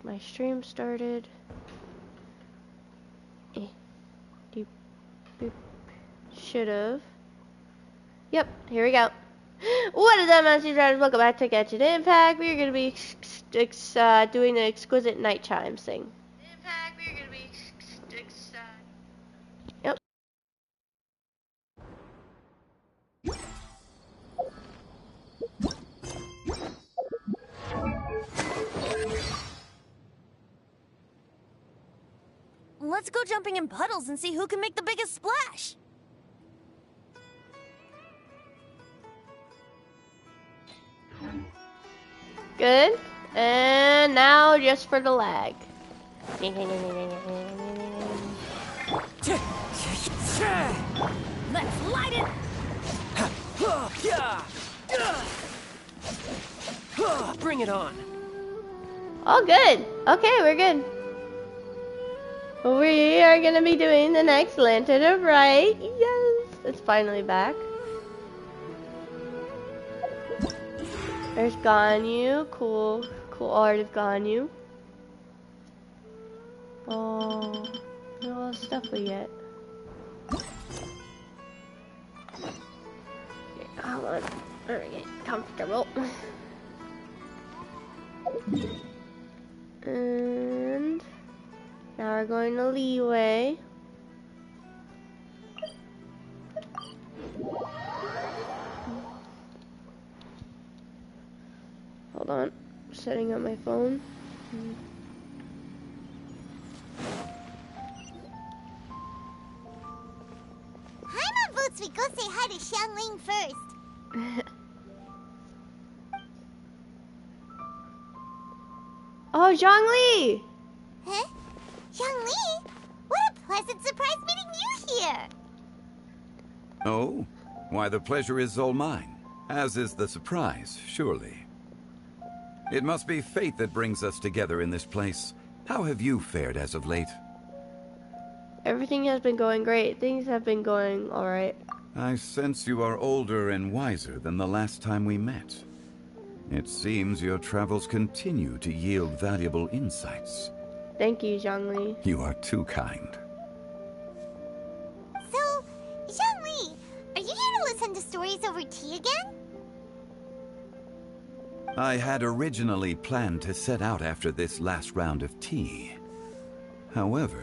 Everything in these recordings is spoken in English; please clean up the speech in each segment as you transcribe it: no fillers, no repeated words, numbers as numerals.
my stream started. Doop, boop. Should've. Yep, here we go. What is up, Monsters Riders? Welcome back to Genshin Impact. We're gonna be doing the Exquisite night chimes thing. Impact, we're gonna be Yep. Let's go jumping in puddles and see who can make the biggest splash. Good. And now just for the lag. Let's light it. Bring it on. Oh, good. Okay, we're good. We are gonna be doing the next Lanturn of Rite. Yes, it's finally back. There's Ganyu. Cool art of Ganyu. Oh, no all the stuff we get. Okay, hold on. There we get comfortable. And now we're going to Leeway. Hold on, setting up my phone. Paimon votes we go say hi to Xiangling first. Oh, Zhongli! Huh? Xiangling? What a pleasant surprise meeting you here! Oh? Why, the pleasure is all mine. As is the surprise, surely. It must be fate that brings us together in this place. How have you fared as of late? Everything has been going great. Things have been going alright. I sense you are older and wiser than the last time we met. It seems your travels continue to yield valuable insights. Thank you, Zhongli. You are too kind. So, Xiangling, are you here to listen to stories over tea again? I had originally planned to set out after this last round of tea. However,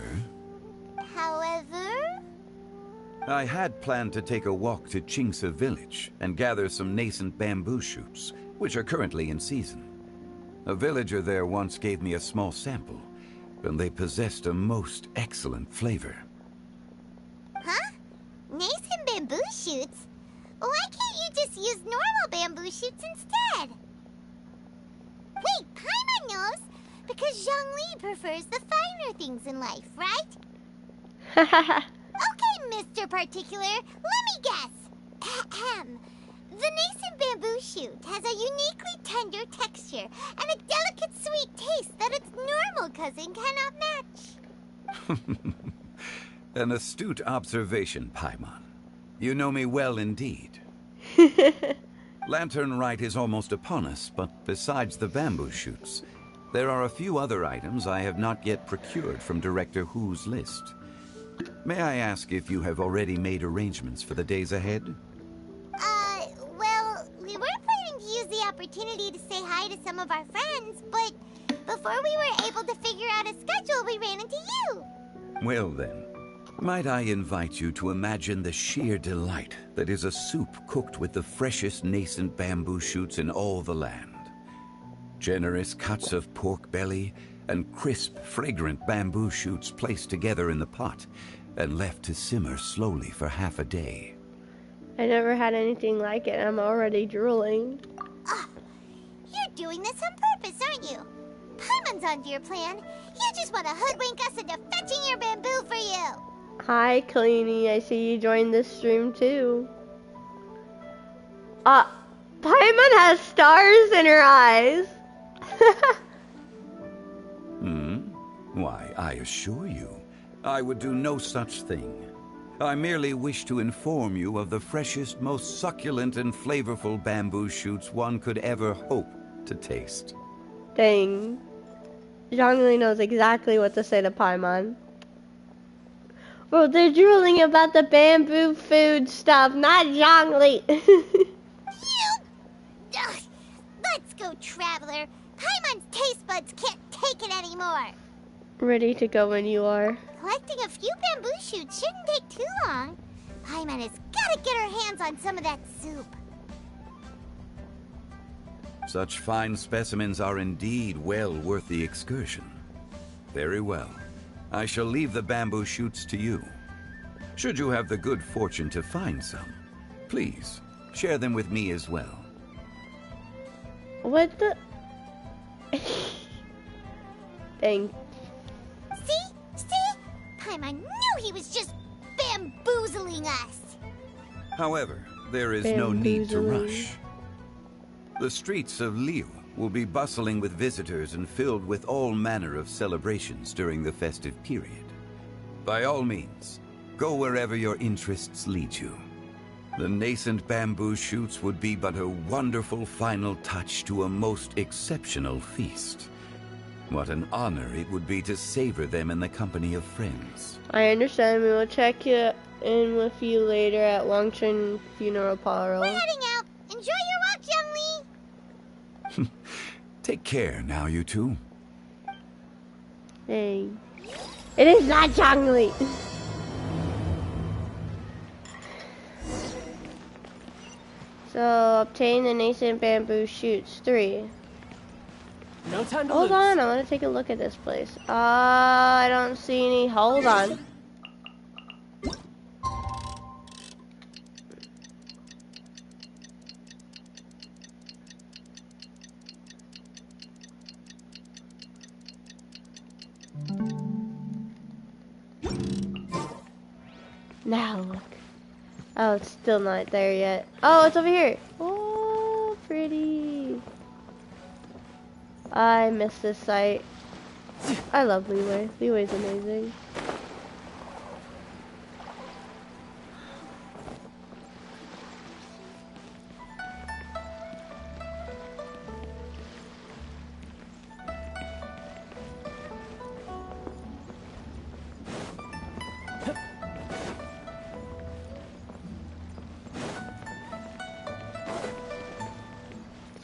I had planned to take a walk to Chimes village and gather some nascent bamboo shoots, which are currently in season. A villager there once gave me a small sample, and they possessed a most excellent flavor. Huh? Nascent bamboo shoots? Why can't you just use normal bamboo shoots instead? Wait, Paimon knows, because Zhongli prefers the finer things in life, right? Okay, Mr. Particular, let me guess. Ahem. The nascent bamboo shoot has a uniquely tender texture and a delicate sweet taste that its normal cousin cannot match. An astute observation, Paimon. You know me well indeed. Lanturn Rite is almost upon us, but besides the bamboo shoots, there are a few other items I have not yet procured from Director Hu's list. May I ask if you have already made arrangements for the days ahead? Well, we were planning to use the opportunity to say hi to some of our friends, but before we were able to figure out a schedule, we ran into you. Well then, might I invite you to imagine the sheer delight that is a soup cooked with the freshest nascent bamboo shoots in all the land. Generous cuts of pork belly and crisp, fragrant bamboo shoots placed together in the pot and left to simmer slowly for half a day. I never had anything like it. I'm already drooling. You're doing this on purpose, aren't you? Paimon's onto your plan. You just want to hoodwink us into fetching your bamboo for you. Hi, Cleanie. I see you joined this stream too. Paimon has stars in her eyes. Why, I assure you, I would do no such thing. I merely wish to inform you of the freshest, most succulent and flavorful bamboo shoots one could ever hope to taste. Dang. Zhongli knows exactly what to say to Paimon. Bro, they're drooling about the bamboo food stuff, not Zhongli. Ugh. Let's go, Traveler. Paimon's taste buds can't take it anymore. Ready to go when you are. Collecting a few bamboo shoots shouldn't take too long. Paimon has got to get her hands on some of that soup. Such fine specimens are indeed well worth the excursion. Very well. I shall leave the bamboo shoots to you. Should you have the good fortune to find some, please share them with me as well. What the? Dang. See? Paimon knew he was just bamboozling us. However, there is no need to rush. The streets of Liu will be bustling with visitors and filled with all manner of celebrations during the festive period. By all means, go wherever your interests lead you. The nascent bamboo shoots would be but a wonderful final touch to a most exceptional feast. What an honor it would be to savor them in the company of friends. I understand. We will check in with you later at Lanturn Funeral Parlor. We're heading out. Enjoy your walk, Zhongli. Take care now, you two. Hey. It is not Zhongli. So, obtain the nascent bamboo shoots. 3. No time to Hold lose. on, I want to take a look at this place. I don't see any. Hold on. Now look. Oh, it's still not there yet. Oh, it's over here. Oh, pretty. I miss this site. I love Leeway. Leeway's amazing.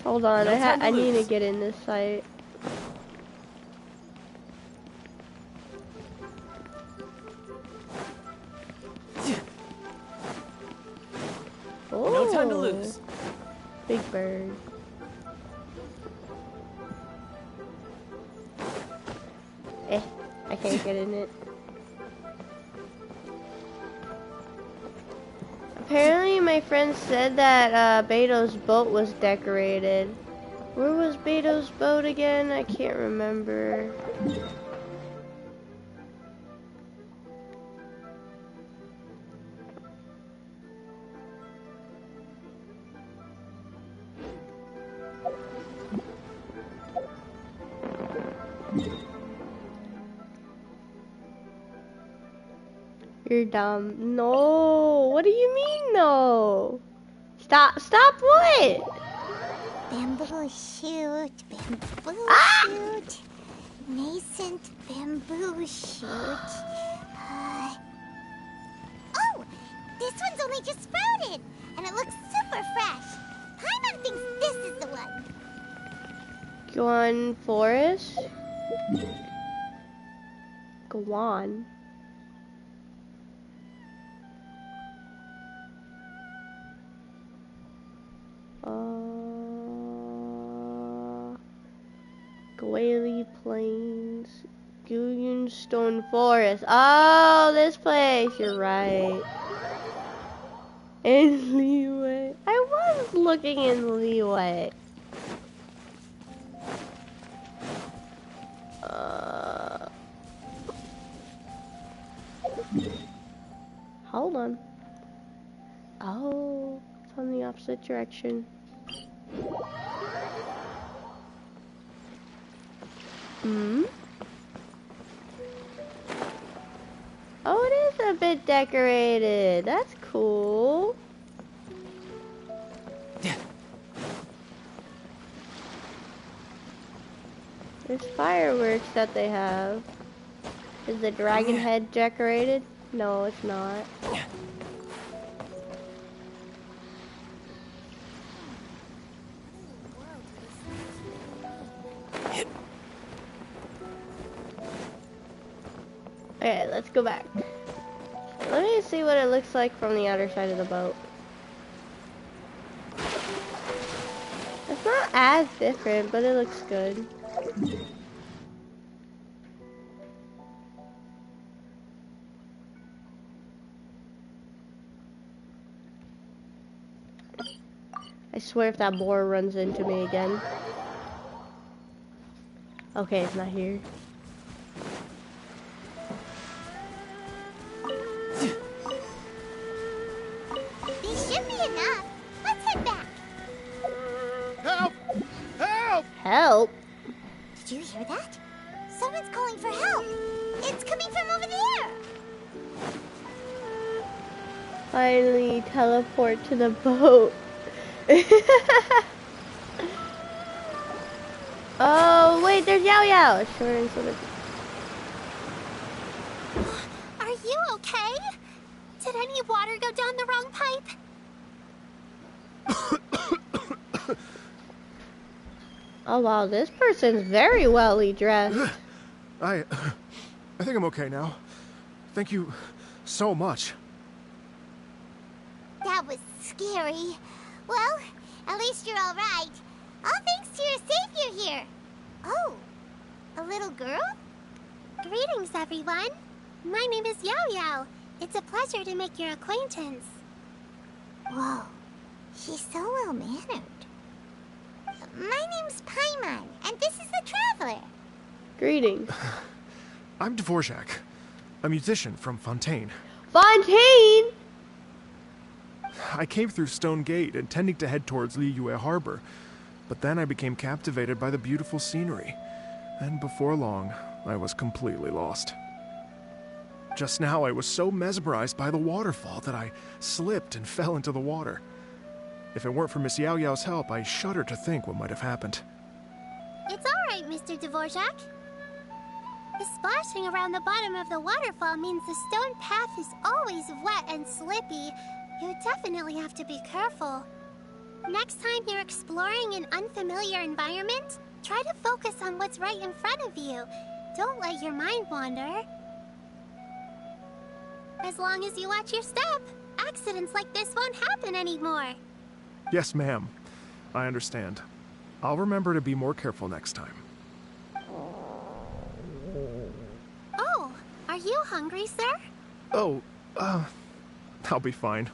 Hold on, I need to get in this site. Oh, No time to lose. Big bird. I can't get in it. Apparently my friend said that Beto's boat was decorated. Where was Beto's boat again? I can't remember. You're dumb. No. What do you mean, no? Stop what? Bamboo shoot, bamboo Ah! shoot. Nascent bamboo shoot. Oh, this one's only just sprouted, and it looks super fresh. Paimon thinks this is the one. Guan Forest? Guan. Gwali Plains, Guyun Stone Forest. Oh, this place. You're right. In Leeway. I was looking in Leeway. Hold on. Oh, it's on the opposite direction. Hmm? Oh, it is a bit decorated. That's cool. There's fireworks that they have. Is the dragon head decorated? No, it's not. Okay, let's go back. Let me see what it looks like from the other side of the boat. It's not as different, but it looks good. I swear if that boar runs into me again. Okay, it's not here. This should be enough. Let's head back. Help! Help! Help? Did you hear that? Someone's calling for help. It's coming from over there. Finally teleport to the boat. Oh, wait, there's Yao. Short and sort of. Are you okay? Did any water go down the wrong pipe? Oh, wow, this person's very welly dressed. I think I'm okay now. Thank you so much. That was scary. Well, at least you're all right. All thanks to your savior here. Oh, a little girl? Greetings, everyone. My name is Yao. It's a pleasure to make your acquaintance. Whoa, she's so well-mannered. My name's Paimon, and this is the Traveler. Greetings. I'm Dvorak, a musician from Fontaine. Fontaine! I came through Stone Gate, intending to head towards Liyue Harbor, but then I became captivated by the beautiful scenery, and before long, I was completely lost. Just now, I was so mesmerized by the waterfall that I slipped and fell into the water. If it weren't for Miss Yao Yao's help, I shudder to think what might have happened. It's all right, Mr. Dvorak. The splashing around the bottom of the waterfall means the stone path is always wet and slippy. You definitely have to be careful. Next time you're exploring an unfamiliar environment, try to focus on what's right in front of you. Don't let your mind wander. As long as you watch your step, accidents like this won't happen anymore. Yes, ma'am. I understand. I'll remember to be more careful next time. Oh, are you hungry, sir? Oh, I'll be fine.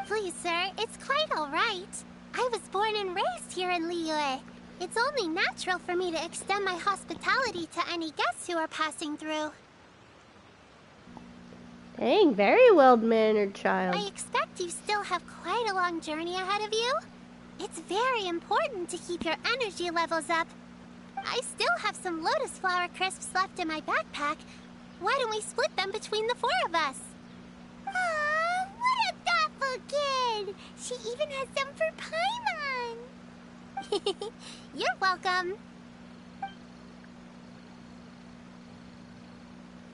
Please, sir, it's quite all right. I was born and raised here in Liyue. It's only natural for me to extend my hospitality to any guests who are passing through. Dang, very well-mannered child. I expect you still have quite a long journey ahead of you. It's very important to keep your energy levels up. I still have some lotus flower crisps left in my backpack. Why don't we split them between the four of us? Aw, what a thoughtful kid! She even has some for Paimon! You're welcome.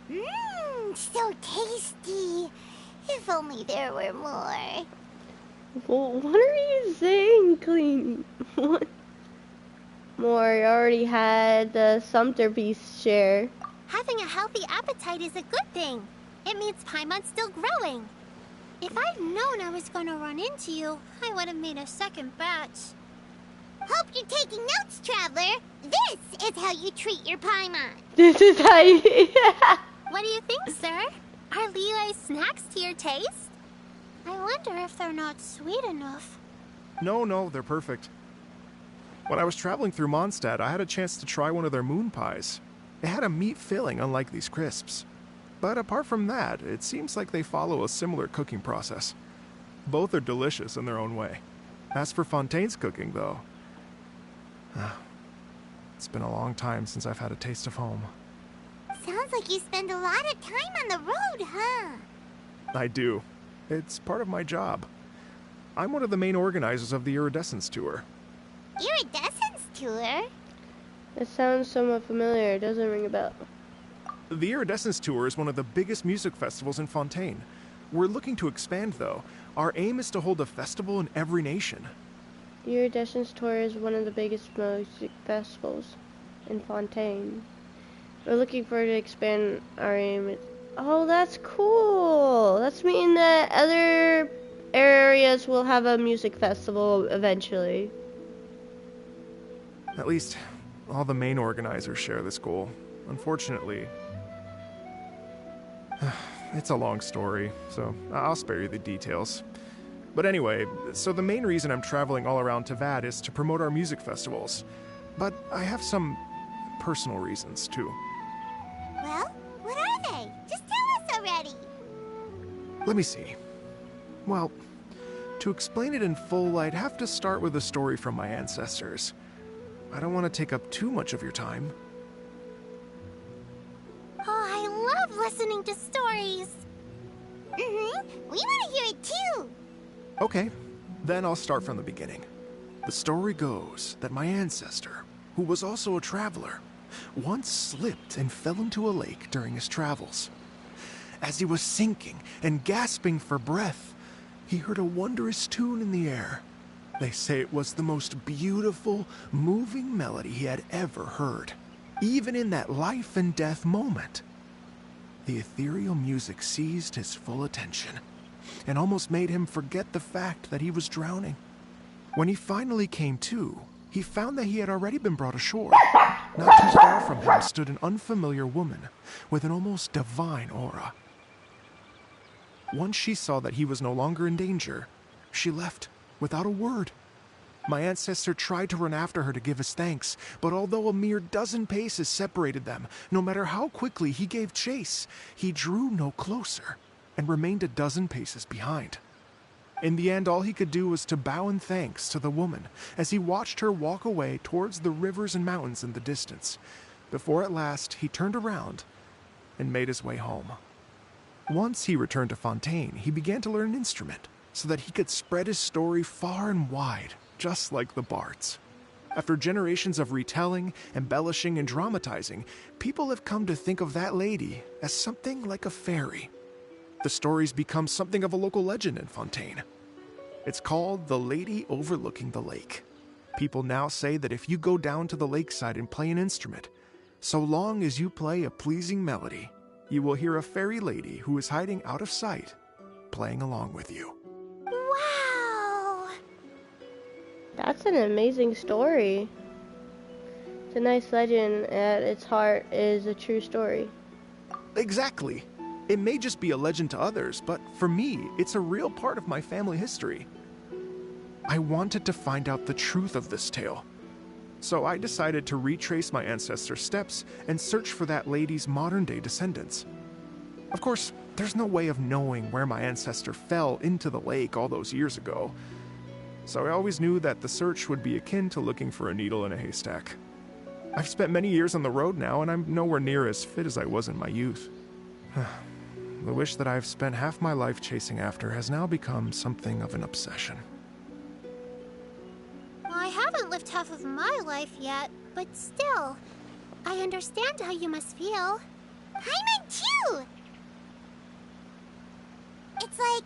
Mmm, so tasty. If only there were more. Well, what are you saying, Clean? What? More, you already had the Sumter Beast share. Having a healthy appetite is a good thing. It means Paimon's still growing. If I'd known I was gonna run into you, I would have made a second batch. Hope you're taking notes, Traveler. This is how you treat your Paimon. This is how you... What do you think, sir? Are Liyue's snacks to your taste? I wonder if they're not sweet enough. No, they're perfect. When I was traveling through Mondstadt, I had a chance to try one of their moon pies. It had a meat filling, unlike these crisps. But apart from that, it seems like they follow a similar cooking process. Both are delicious in their own way. As for Fontaine's cooking, though, it's been a long time since I've had a taste of home. Sounds like you spend a lot of time on the road, huh? I do. It's part of my job. I'm one of the main organizers of the Iridescence Tour. Iridescence tour? It sounds somewhat familiar. It doesn't ring a bell. The Iridescence Tour is one of the biggest music festivals in Fontaine. We're looking to expand, though. Our aim is to hold a festival in every nation. The Iridescence Tour is one of the biggest music festivals in Fontaine. We're looking for to expand our aim. Oh, that's cool. That's mean that other areas will have a music festival eventually. At least, all the main organizers share this goal. Unfortunately, it's a long story, so I'll spare you the details. But anyway, so the main reason I'm traveling all around Tavad is to promote our music festivals. But I have some personal reasons, too. Well, what are they? Just tell us already. Let me see. Well, to explain it in full, I'd have to start with a story from my ancestors. I don't want to take up too much of your time. Oh, I love listening to stories. We want to hear it too. Okay, then I'll start from the beginning. The story goes that my ancestor, who was also a traveler, once slipped and fell into a lake during his travels. As he was sinking and gasping for breath, he heard a wondrous tune in the air. They say it was the most beautiful, moving melody he had ever heard, even in that life and death moment. The ethereal music seized his full attention and almost made him forget the fact that he was drowning. When he finally came to, he found that he had already been brought ashore. Not too far from him stood an unfamiliar woman with an almost divine aura. Once she saw that he was no longer in danger, she left without a word. My ancestor tried to run after her to give his thanks, but although a mere dozen paces separated them, no matter how quickly he gave chase, he drew no closer and remained a dozen paces behind. In the end, all he could do was to bow in thanks to the woman as he watched her walk away towards the rivers and mountains in the distance, before at last he turned around and made his way home. Once he returned to Fontaine, he began to learn an instrument so that he could spread his story far and wide, just like the bards. After generations of retelling, embellishing, and dramatizing, people have come to think of that lady as something like a fairy. The story's become something of a local legend in Fontaine. It's called the Lady Overlooking the Lake. People now say that if you go down to the lakeside and play an instrument, so long as you play a pleasing melody, you will hear a fairy lady who is hiding out of sight, playing along with you. Wow! That's an amazing story. It's a nice legend. At its heart is a true story. Exactly. It may just be a legend to others, but for me, it's a real part of my family history. I wanted to find out the truth of this tale. So I decided to retrace my ancestors' steps and search for that lady's modern-day descendants. Of course, there's no way of knowing where my ancestor fell into the lake all those years ago. So I always knew that the search would be akin to looking for a needle in a haystack. I've spent many years on the road now, and I'm nowhere near as fit as I was in my youth. The wish that I've spent half my life chasing after has now become something of an obsession. I haven't lived half of my life yet, but still, I understand how you must feel. Paimon too! It's like...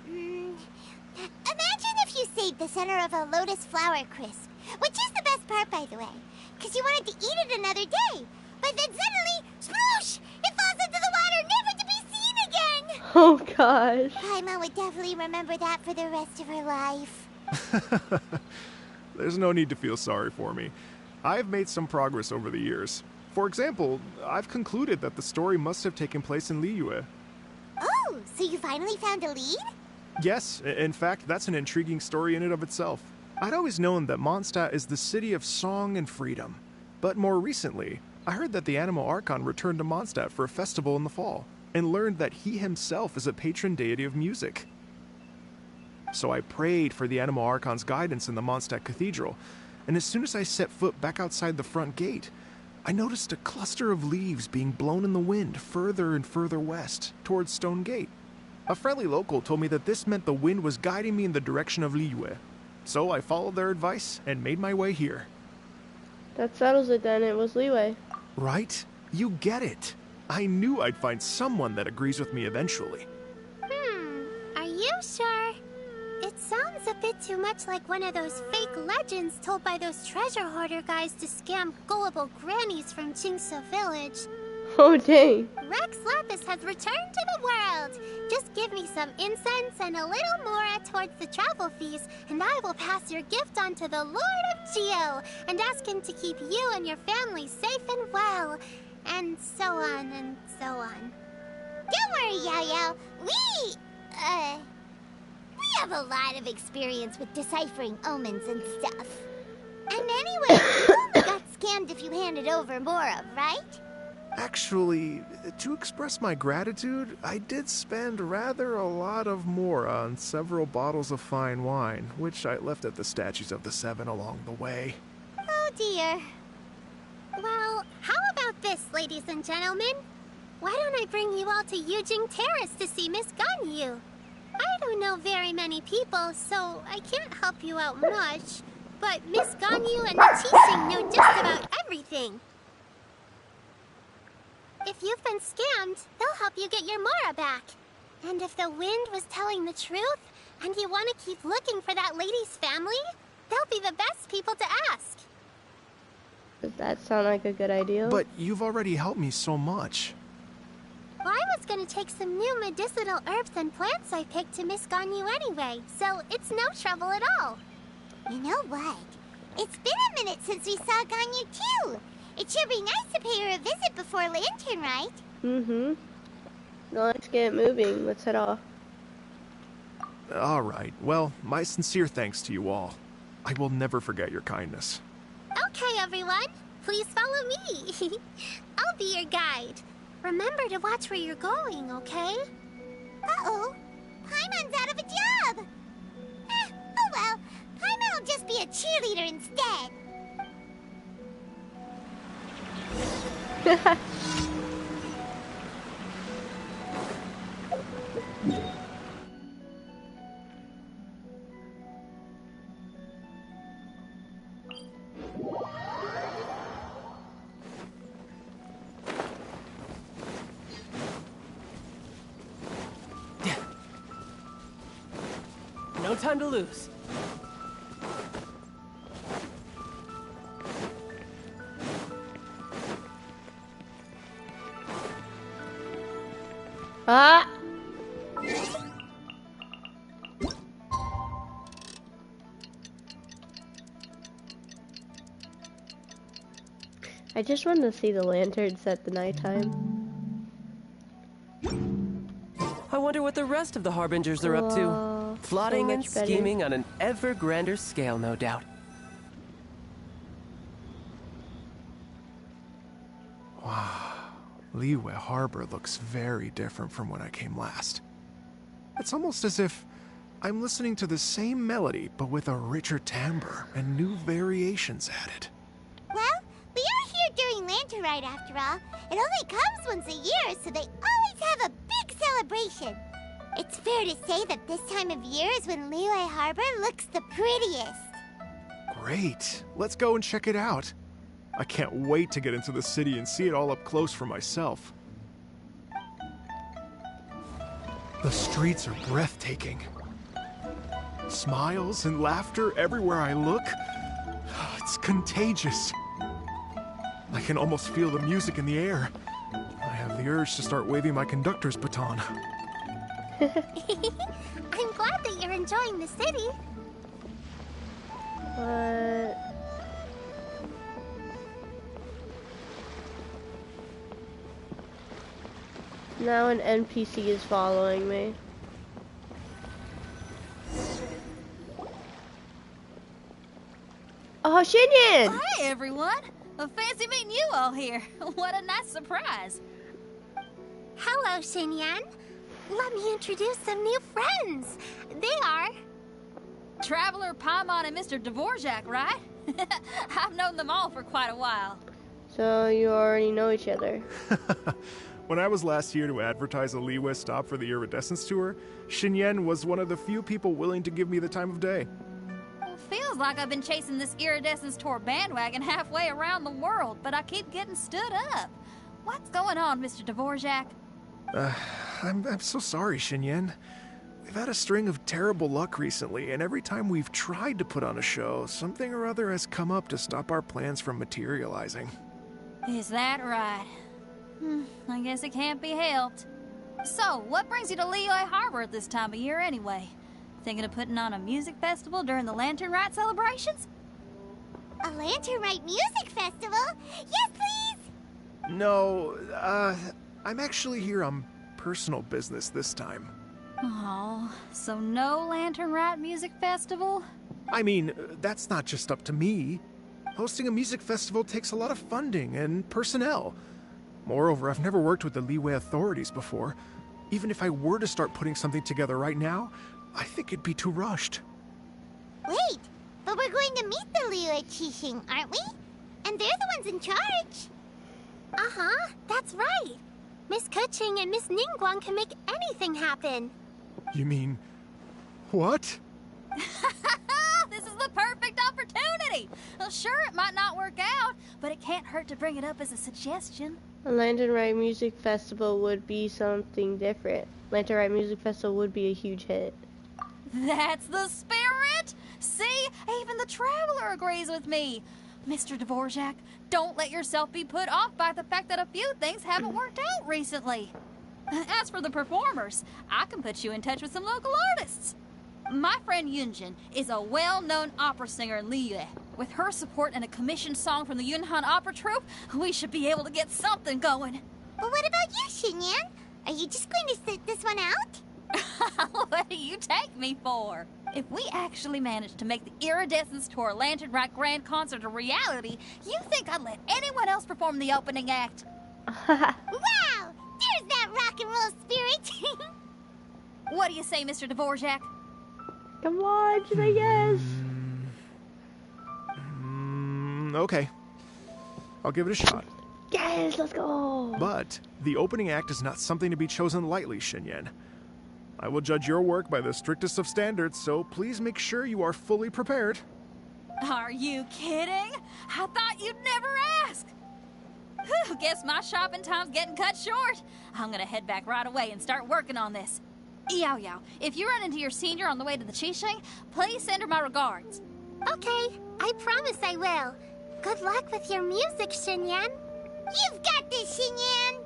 imagine if you saved the center of a lotus flower crisp, which is the best part, by the way, because you wanted to eat it another day, but then suddenly, sploosh! It falls into the water, never to be seen again! Oh gosh. Paimon would definitely remember that for the rest of her life. There's no need to feel sorry for me. I've made some progress over the years. For example, I've concluded that the story must have taken place in Liyue. Oh, so you finally found a lead? Yes, in fact, that's an intriguing story in and of itself. I'd always known that Mondstadt is the city of song and freedom. But more recently, I heard that the Animal Archon returned to Mondstadt for a festival in the fall, and learned that he himself is a patron deity of music. So I prayed for the Animal Archon's guidance in the Mondstadt Cathedral, and as soon as I set foot back outside the front gate, I noticed a cluster of leaves being blown in the wind further and further west, towards Stone Gate. A friendly local told me that this meant the wind was guiding me in the direction of Liyue, so I followed their advice and made my way here. That settles it then. It was Leeway. Right? You get it. I knew I'd find someone that agrees with me eventually. Are you sure? It sounds a bit too much like one of those fake legends told by those treasure hoarder guys to scam gullible grannies from Jingsa Village. Oh, dang. Rex Lapis has returned to the world. Just give me some incense and a little mora towards the travel fees, and I will pass your gift on to the Lord of Geo and ask him to keep you and your family safe and well. And so on and so on. Don't worry, Yao-Yao. We have a lot of experience with deciphering omens and stuff. And anyway, you only got scammed if you handed over Mora, right? Actually, to express my gratitude, I did spend rather a lot of mora on several bottles of fine wine, which I left at the Statues of the Seven along the way. Oh dear. Well, how about this, ladies and gentlemen? Why don't I bring you all to Yujing Terrace to see Miss Ganyu? I don't know very many people, so I can't help you out much. But Miss Ganyu and the Qixing know just about everything. If you've been scammed, they'll help you get your Mora back. And if the wind was telling the truth, and you want to keep looking for that lady's family, they'll be the best people to ask. Does that sound like a good idea? But you've already helped me so much. Well, I was gonna take some new medicinal herbs and plants I picked to Miss Ganyu anyway, so it's no trouble at all. You know what? It's been a minute since we saw Ganyu too. It should be nice to pay her a visit before Lanturn, right? Mm-hmm. No, let's get moving. Let's head off. All right. Well, my sincere thanks to you all. I will never forget your kindness. Okay, everyone. Please follow me. I'll be your guide. Remember to watch where you're going, okay? Uh-oh. Paimon's out of a job. Oh well. Paimon will just be a cheerleader instead. No time to lose. Ah! I just wanted to see the lanterns at the nighttime. I wonder what the rest of the Harbingers are up Whoa, to. Plotting so and much better. scheming on an ever grander scale, no doubt. Wow. Liyue Harbor looks very different from when I came last. It's almost as if I'm listening to the same melody, but with a richer timbre and new variations added. Well, we are here during Lantern Rite after all. It only comes once a year, so they always have a big celebration. It's fair to say that this time of year is when Liyue Harbor looks the prettiest. Great. Let's go and check it out. I can't wait to get into the city and see it all up close for myself. The streets are breathtaking. Smiles and laughter everywhere I look. It's contagious. I can almost feel the music in the air. I have the urge to start waving my conductor's baton. I'm glad that you're enjoying the city. What? Now an NPC is following me. Oh, Shinyan! Hi, everyone. Fancy meeting you all here. What a nice surprise. Hello, Xinyan. Let me introduce some new friends. They are... Traveler, Paimon, and Mr. Dvorak, right? I've known them all for quite a while. So you already know each other. When I was last here to advertise a Liyue stop for the Iridescence Tour, Xinyan was one of the few people willing to give me the time of day. feels like I've been chasing this Iridescence Tour bandwagon halfway around the world, but I keep getting stood up. What's going on, Mr. Dvorak? I'm so sorry, Xinyan. We've had a string of terrible luck recently, and every time we've tried to put on a show, something or other has come up to stop our plans from materializing. Is that right? I guess it can't be helped. So, what brings you to Liyue Harbor at this time of year anyway? Thinking of putting on a music festival during the Lanturn Rite celebrations? A Lanturn Rite music festival? Yes, please! No, I'm actually here on personal business this time. Oh, so no Lanturn Rite music festival? I mean, that's not just up to me. Hosting a music festival takes a lot of funding and personnel. Moreover, I've never worked with the Liyue authorities before. Even if I were to start putting something together right now, I think it'd be too rushed. Wait, but we're going to meet the Liyue Qixing, aren't we? And they're the ones in charge. Uh-huh, that's right. Miss Keqing and Miss Ningguang can make anything happen. You mean... what? This is the perfect opportunity! Well, sure, it might not work out, but it can't hurt to bring it up as a suggestion. A Lanturn Rite Music Festival would be something different. Lanturn Rite Music Festival would be a huge hit. That's the spirit! See, even the Traveler agrees with me. Mr. Dvorak, don't let yourself be put off by the fact that a few things haven't worked out recently. As for the performers, I can put you in touch with some local artists. My friend Yunjin is a well-known opera singer in Liyue. With her support and a commissioned song from the Yunhan Opera Troupe, we should be able to get something going. But what about you, Xinyan? Are you just going to sit this one out? What do you take me for? If we actually manage to make the Iridescence Tour Lanturn Rite Grand Concert a reality, you think I'd let anyone else perform the opening act? Wow! There's that rock and roll spirit! What do you say, Mr. Dvorak? Come on, should I guess? Okay. I'll give it a shot. Yes, let's go! But the opening act is not something to be chosen lightly, Xinyan. I will judge your work by the strictest of standards, so please make sure you are fully prepared. Are you kidding? I thought you'd never ask. Whew, guess my shopping time's getting cut short. I'm gonna head back right away and start working on this. Yao Yao, if you run into your senior on the way to the Qixing, please send her my regards. Okay, I promise I will. Good luck with your music, Xinyan. You've got this, Xinyan!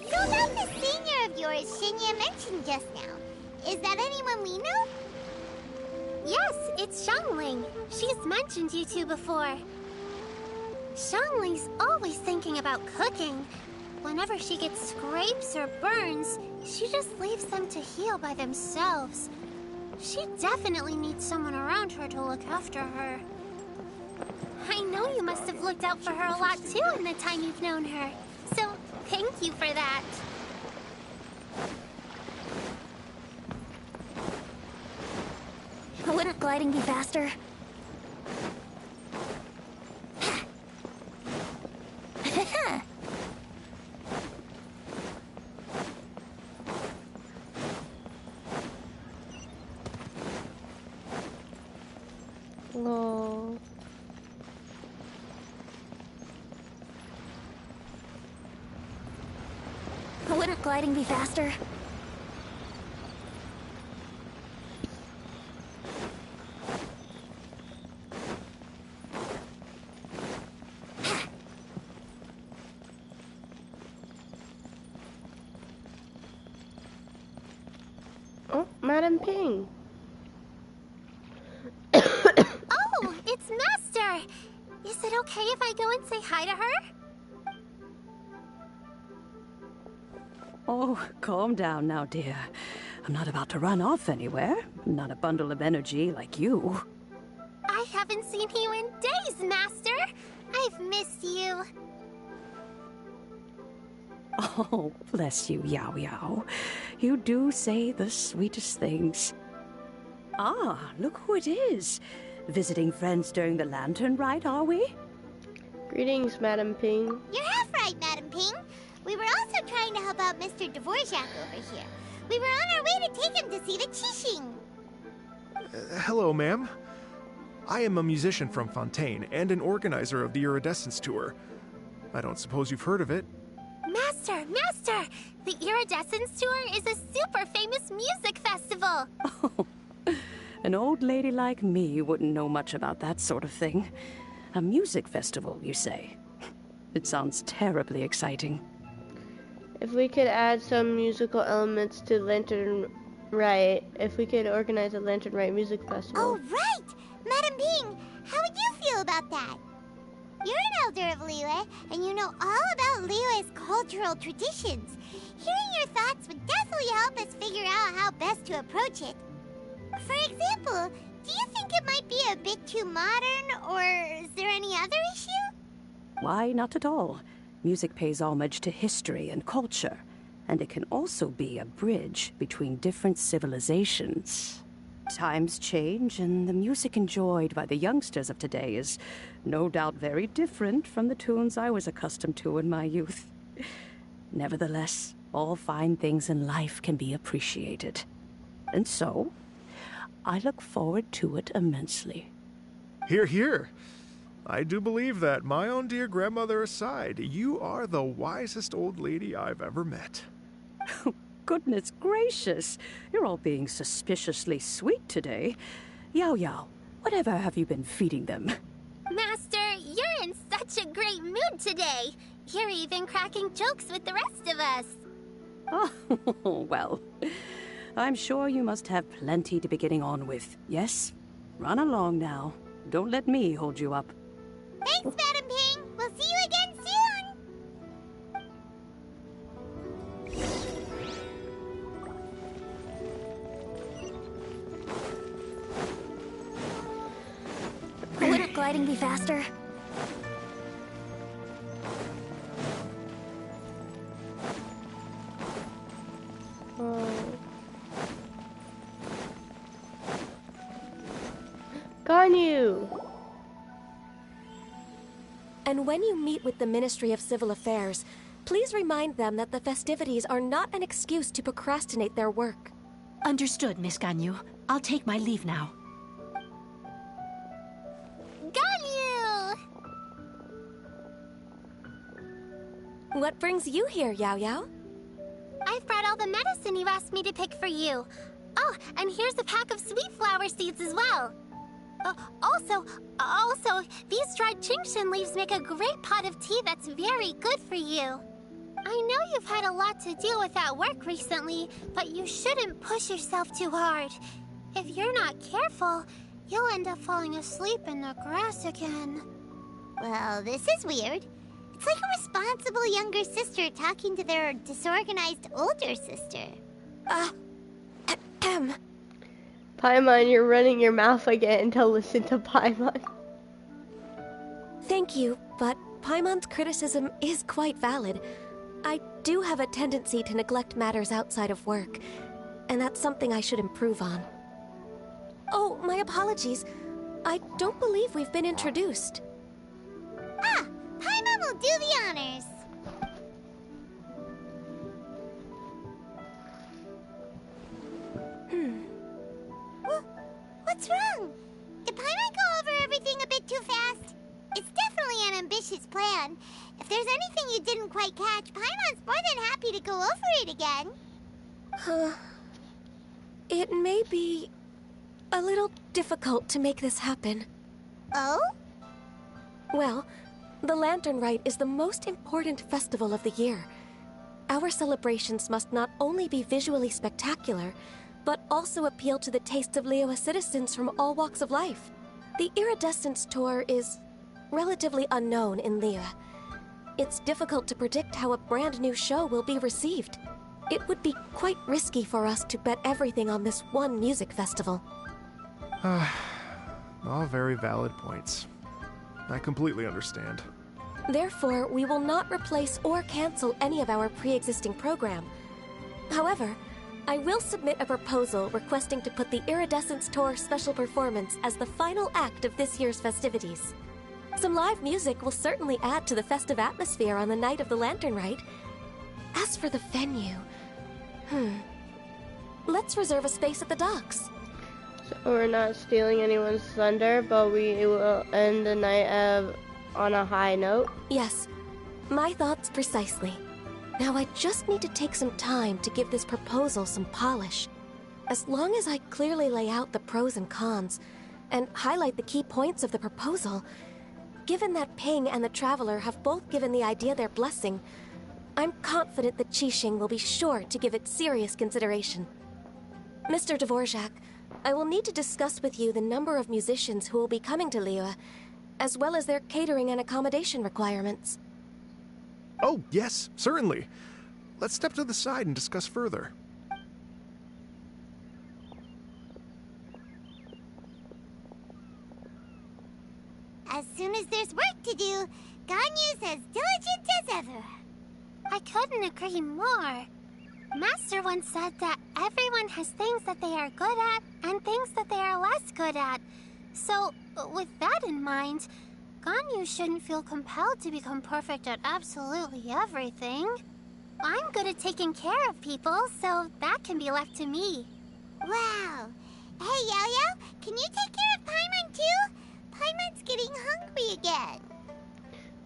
So about the senior of yours Xinyan mentioned just now. Is that anyone we know? Yes, it's Xiangling. She's mentioned you two before. Xiangling's always thinking about cooking. Whenever she gets scrapes or burns, she just leaves them to heal by themselves. She definitely needs someone around her to look after her. I know you must have looked out for her a lot too in the time you've known her. So, thank you for that. Wouldn't gliding be faster? Lol. Wouldn't gliding be faster? Oh, Madam Ping. Oh, it's Master! Is it okay if I go and say hi to her? Oh, calm down now, dear. I'm not about to run off anywhere. I'm not a bundle of energy like you. I haven't seen you in days, Master! I've missed you. Oh, bless you, Yao Yao. You do say the sweetest things. Ah, look who it is. Visiting friends during the Lanturn Rite, are we? Greetings, Madam Ping. You're half right, Madam Ping. We were also trying to help out Mr. Dvorak over here. We were on our way to take him to see the Qixing. Hello, ma'am. I am a musician from Fontaine and an organizer of the Iridescence Tour. I don't suppose you've heard of it. Master! Master! The Iridescence Tour is a super famous music festival! Oh, an old lady like me wouldn't know much about that sort of thing. A music festival, you say? It sounds terribly exciting. If we could add some musical elements to Lanturn Rite, if we could organize a Lanturn Rite music festival. Oh, right! Madam Ping, how would you feel about that? You're an elder of Liyue, and you know all about Liyue's cultural traditions. Hearing your thoughts would definitely help us figure out how best to approach it. For example, do you think it might be a bit too modern, or is there any other issue? Why, not at all. Music pays homage to history and culture, and it can also be a bridge between different civilizations. Times change, and the music enjoyed by the youngsters of today is no doubt very different from the tunes I was accustomed to in my youth. Nevertheless, all fine things in life can be appreciated. And so, I look forward to it immensely. Hear, hear. I do believe that, my own dear grandmother aside, you are the wisest old lady I've ever met. Goodness gracious, you're all being suspiciously sweet today. Yao Yao, whatever have you been feeding them? Master, you're in such a great mood today. You're even cracking jokes with the rest of us. Oh, well, I'm sure you must have plenty to be getting on with. Yes? Run along now. Don't let me hold you up. Thanks, Madam Ping. We'll see you again soon. Wouldn't gliding be faster? Ganyu! And when you meet with the Ministry of Civil Affairs, please remind them that the festivities are not an excuse to procrastinate their work. Understood, Miss Ganyu. I'll take my leave now. Ganyu! What brings you here, Yao Yao? I've brought all the medicine you asked me to pick for you. Oh, and here's a pack of sweet flower seeds as well. Also, these dried Chingshin leaves make a great pot of tea that's very good for you. I know you've had a lot to deal with at work recently, but you shouldn't push yourself too hard. If you're not careful, you'll end up falling asleep in the grass again. Well, this is weird. It's like a responsible younger sister talking to their disorganized older sister. Paimon, you're running your mouth again to listen to Paimon. Thank you, but Paimon's criticism is quite valid. I do have a tendency to neglect matters outside of work, and that's something I should improve on. Oh, my apologies. I don't believe we've been introduced. Ah, Paimon will do the honors. What's wrong? Did Paimon go over everything a bit too fast? It's definitely an ambitious plan. If there's anything you didn't quite catch, Paimon's more than happy to go over it again. It may be a little difficult to make this happen. Oh? Well, the Lanturn Rite is the most important festival of the year. Our celebrations must not only be visually spectacular, but also appeal to the tastes of Liyue citizens from all walks of life. The Iridescence Tour is relatively unknown in Liyue. It's difficult to predict how a brand new show will be received. It would be quite risky for us to bet everything on this one music festival. All very valid points. I completely understand. Therefore, we will not replace or cancel any of our pre-existing program. However, I will submit a proposal requesting to put the Iridescence Tour special performance as the final act of this year's festivities. Some live music will certainly add to the festive atmosphere on the night of the Lanturn Rite. As for the venue, let's reserve a space at the docks. So we're not stealing anyone's thunder, but we will end the night on a high note. Yes, my thoughts precisely. Now I just need to take some time to give this proposal some polish. As long as I clearly lay out the pros and cons, and highlight the key points of the proposal, given that Ping and the Traveler have both given the idea their blessing, I'm confident that Qixing will be sure to give it serious consideration. Mr. Dvorak, I will need to discuss with you the number of musicians who will be coming to Liyue, as well as their catering and accommodation requirements. Oh, yes, certainly. Let's step to the side and discuss further. As soon as there's work to do, Ganyu's as diligent as ever. I couldn't agree more. Master once said that everyone has things that they are good at and things that they are less good at. So, with that in mind, Ganyu shouldn't feel compelled to become perfect at absolutely everything. I'm good at taking care of people, so that can be left to me. Wow. Hey, Yo-Yo, can you take care of Paimon too? Paimon's getting hungry again.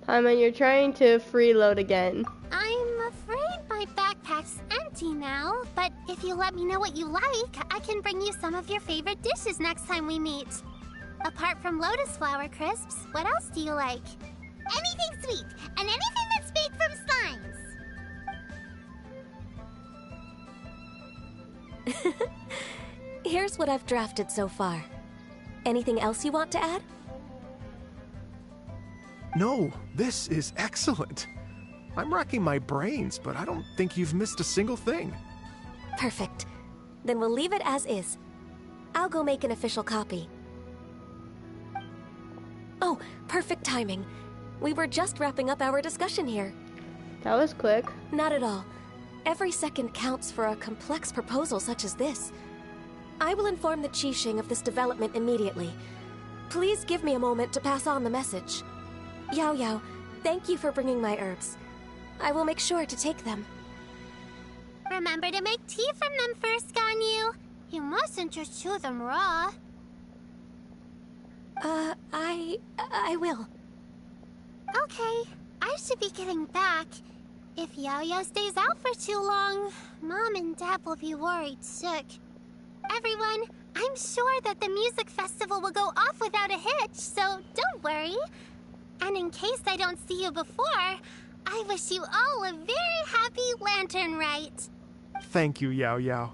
Paimon, you're trying to freeload again. I'm afraid my backpack's empty now, but if you let me know what you like, I can bring you some of your favorite dishes next time we meet. Apart from lotus flower crisps, what else do you like? Anything sweet, and anything that's made from slimes. Here's what I've drafted so far. Anything else you want to add? No, this is excellent. I'm racking my brains, but I don't think you've missed a single thing. Perfect. Then we'll leave it as is. I'll go make an official copy. Oh, perfect timing. We were just wrapping up our discussion here. That was quick. Not at all. Every second counts for a complex proposal such as this. I will inform the Qixing of this development immediately. Please give me a moment to pass on the message. Yao Yao, thank you for bringing my herbs. I will make sure to take them. Remember to make tea from them first, Ganyu. You mustn't just chew them raw. I will. Okay, I should be getting back. If Yao-Yao stays out for too long, Mom and Dad will be worried sick. Everyone, I'm sure that the music festival will go off without a hitch, so don't worry. And in case I don't see you before, I wish you all a very happy Lanturn Rite. Thank you, Yao Yao.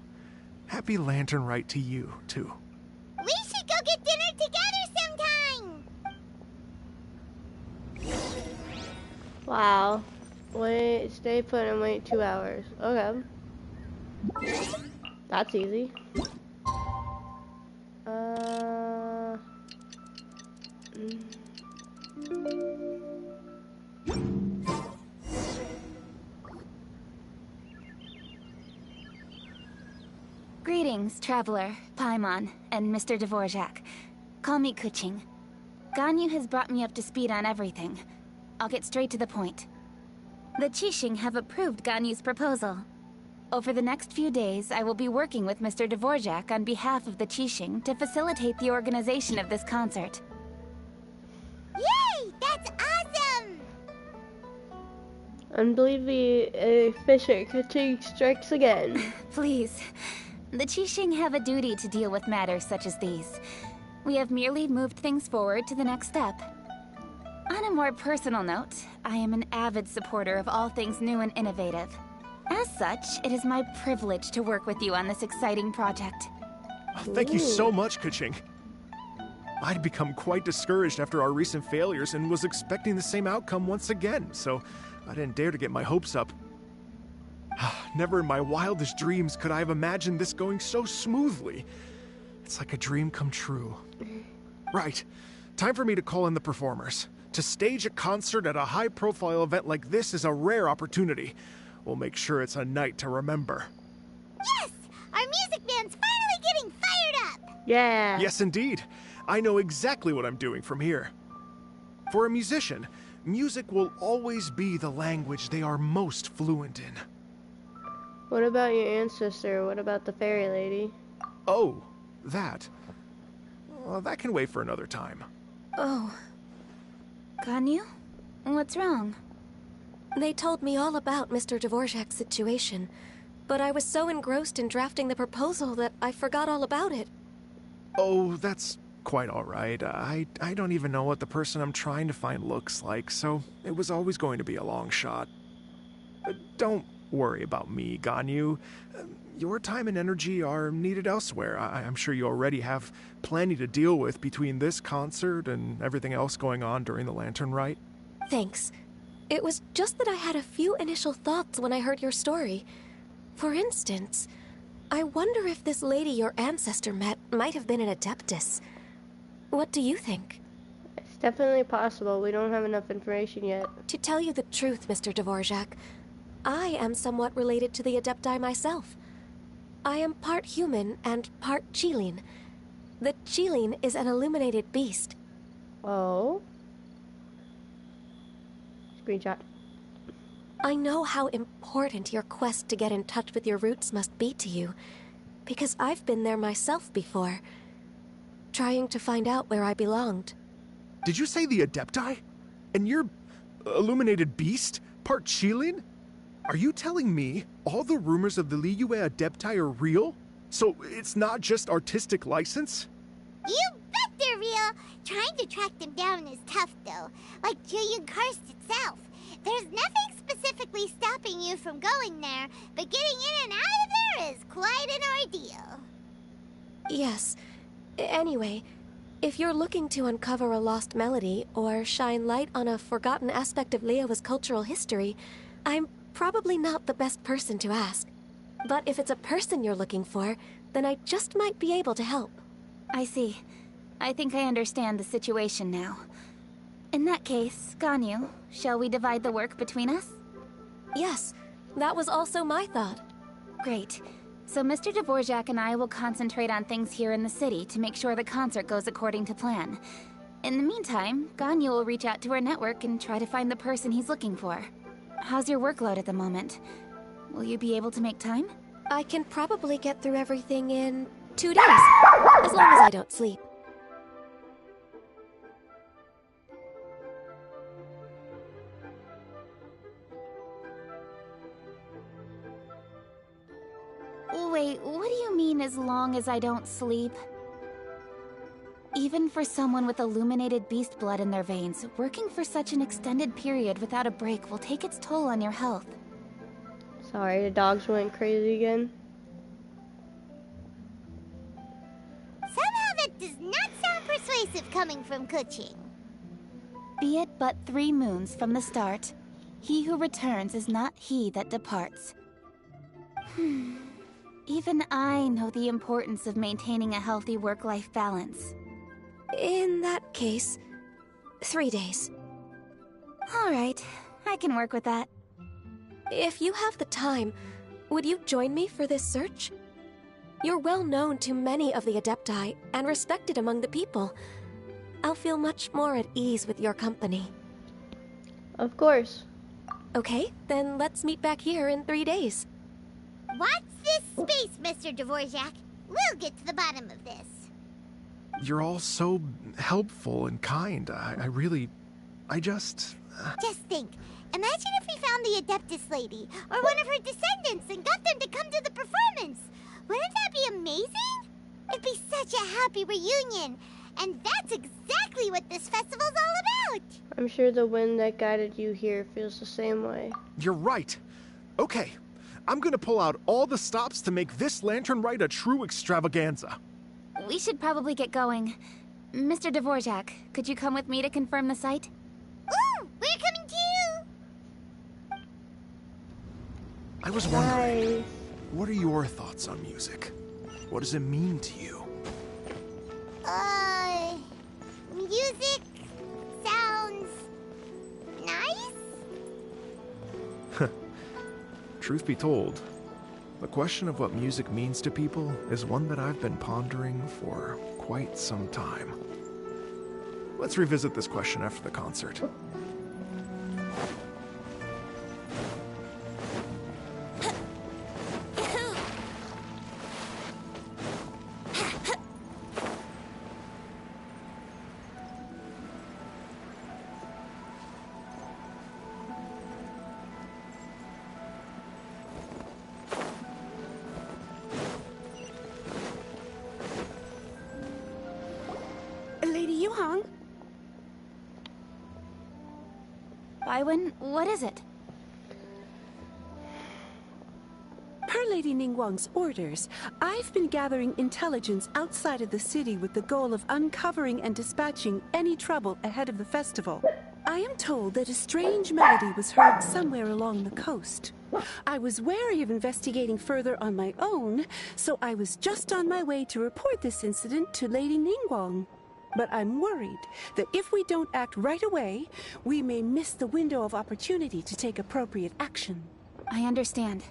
Happy Lanturn Rite to you, too. We should go get dinner together sometime! Wow. Wait, stay put and wait 2 hours. Okay. That's easy. Greetings, Traveler, Paimon, and Mr. Dvorak. Call me Kuching. Ganyu has brought me up to speed on everything. I'll get straight to the point. The Qixing have approved Ganyu's proposal. Over the next few days, I will be working with Mr. Dvorak on behalf of the Qixing to facilitate the organization of this concert. Yay! That's awesome! Unbelievably efficient. Kuching strikes again. Please. The Qixing have a duty to deal with matters such as these. We have merely moved things forward to the next step. On a more personal note, I am an avid supporter of all things new and innovative. As such, it is my privilege to work with you on this exciting project. Thank you so much, Kuching. I'd become quite discouraged after our recent failures and was expecting the same outcome once again, so I didn't dare to get my hopes up. Never in my wildest dreams could I have imagined this going so smoothly. It's like a dream come true. Right. Time for me to call in the performers. To stage a concert at a high-profile event like this is a rare opportunity. We'll make sure it's a night to remember. Yes! Our music band's finally getting fired up! Yeah. Yes, indeed. I know exactly what I'm doing from here. For a musician, music will always be the language they are most fluent in. What about your ancestor? What about the fairy lady? Oh, that. that can wait for another time. Oh. Ganyu? What's wrong? They told me all about Mr. Dvorak's situation, but I was so engrossed in drafting the proposal that I forgot all about it. Oh, that's quite all right. I don't even know what the person I'm trying to find looks like, so it was always going to be a long shot. Don't worry about me, Ganyu. Your time and energy are needed elsewhere. I'm sure you already have plenty to deal with between this concert and everything else going on during the Lanturn Rite. Thanks. It was just that I had a few initial thoughts when I heard your story. For instance, I wonder if this lady your ancestor met might have been an Adeptus. What do you think? It's definitely possible. We don't have enough information yet. To tell you the truth, Mr. Dvorak, I am somewhat related to the Adepti myself. I am part human and part Qilin. The Qilin is an illuminated beast. Oh? Screenshot. I know how important your quest to get in touch with your roots must be to you, because I've been there myself before, trying to find out where I belonged. Did you say the Adepti? And you're illuminated beast? Part Qilin? Are you telling me all the rumors of the Liyue Adepti are real? So it's not just artistic license? You bet they're real! Trying to track them down is tough, though. Like Julian Karst itself. There's nothing specifically stopping you from going there, but getting in and out of there is quite an ordeal. Yes. Anyway, if you're looking to uncover a lost melody or shine light on a forgotten aspect of Liyue's cultural history, I'm probably not the best person to ask. But if it's a person you're looking for, then I just might be able to help. I see. I think I understand the situation now. In that case, Ganyu, shall we divide the work between us? Yes, that was also my thought. Great. So Mr. Dvorak and I will concentrate on things here in the city to make sure the concert goes according to plan. In the meantime, Ganyu will reach out to our network and try to find the person he's looking for. How's your workload at the moment? Will you be able to make time? I can probably get through everything in 2 days, as long as I don't sleep. Wait, what do you mean as long as I don't sleep? Even for someone with illuminated beast blood in their veins, working for such an extended period without a break will take its toll on your health. Sorry, the dogs went crazy again. Somehow that does not sound persuasive coming from Kuching. Be it but 3 moons from the start, he who returns is not he that departs. Even I know the importance of maintaining a healthy work-life balance. In that case, 3 days. Alright, I can work with that. If you have the time, would you join me for this search? You're well known to many of the Adepti and respected among the people. I'll feel much more at ease with your company. Of course. Okay, then let's meet back here in 3 days. Watch this space, Mr. Dvorak. We'll get to the bottom of this. You're all so helpful and kind. I just... Just think. Imagine if we found the Adeptus lady, or one of her descendants, and got them to come to the performance. Wouldn't that be amazing? It'd be such a happy reunion. And that's exactly what this festival's all about. I'm sure the wind that guided you here feels the same way. You're right. Okay, I'm gonna pull out all the stops to make this Lanturn Rite a true extravaganza. We should probably get going. Mr. Dvorak, could you come with me to confirm the site? Ooh, we're coming too! I was wondering, what are your thoughts on music? What does it mean to you? Music sounds nice? Truth be told, the question of what music means to people is one that I've been pondering for quite some time. Let's revisit this question after the concert. Ningguang? Baiwen, what is it? Per Lady Ningguang's orders, I've been gathering intelligence outside of the city with the goal of uncovering and dispatching any trouble ahead of the festival. I am told that a strange melody was heard somewhere along the coast. I was wary of investigating further on my own, so I was just on my way to report this incident to Lady Ningguang. But I'm worried that if we don't act right away, we may miss the window of opportunity to take appropriate action. I understand.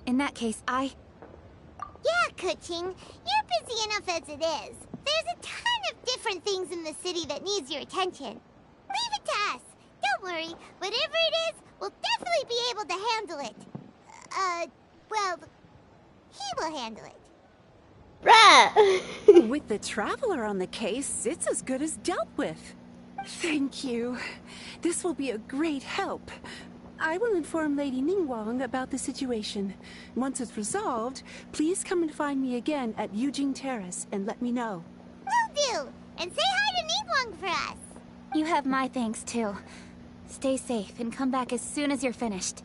In that case, Yeah, Kuching. You're busy enough as it is. There's a ton of different things in the city that needs your attention. Leave it to us. Don't worry. Whatever it is, we'll definitely be able to handle it. Well, he will handle it. Bruh! With the Traveler on the case, it's as good as dealt with. Thank you. This will be a great help. I will inform Lady Ningguang about the situation. Once it's resolved, please come and find me again at Yujing Terrace and let me know. Will do. And say hi to Ningguang for us. you have my thanks too. Stay safe and come back as soon as you're finished.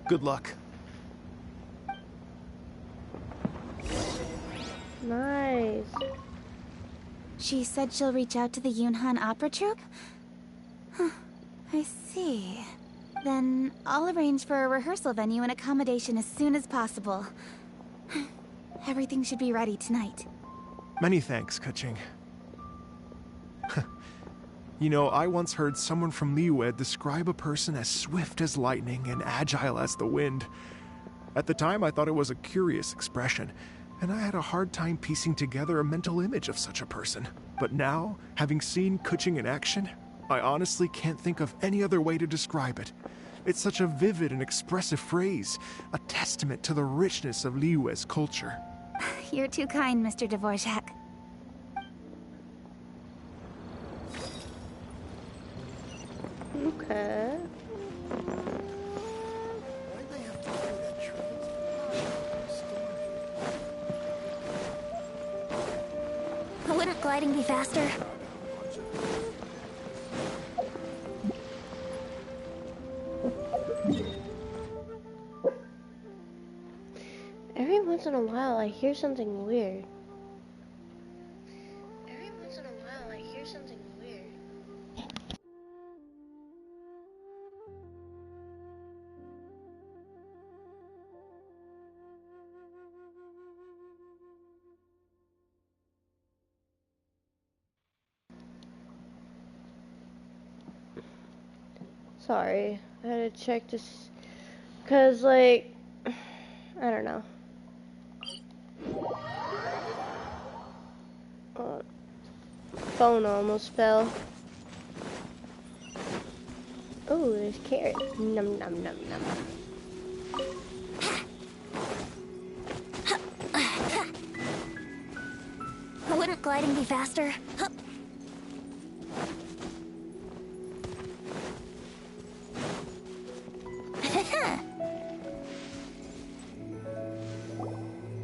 Good luck. Nice. She said she'll reach out to the Yunhan Opera Troupe? Huh, I see. Then I'll arrange for a rehearsal venue and accommodation as soon as possible. Everything should be ready tonight. Many thanks, Kuching. You know, I once heard someone from Liyue describe a person as swift as lightning and agile as the wind. At the time, I thought it was a curious expression, and I had a hard time piecing together a mental image of such a person. But now, having seen Kuching in action, I honestly can't think of any other way to describe it. It's such a vivid and expressive phrase, a testament to the richness of Liyue's culture. You're too kind, Mr. Dvorak. Okay. Wouldn't gliding be faster? Every once in a while, I hear something weird. Sorry, I had to check this, cause like, I don't know. Phone almost fell. Oh, there's carrots. Num num num num. Wouldn't gliding be faster?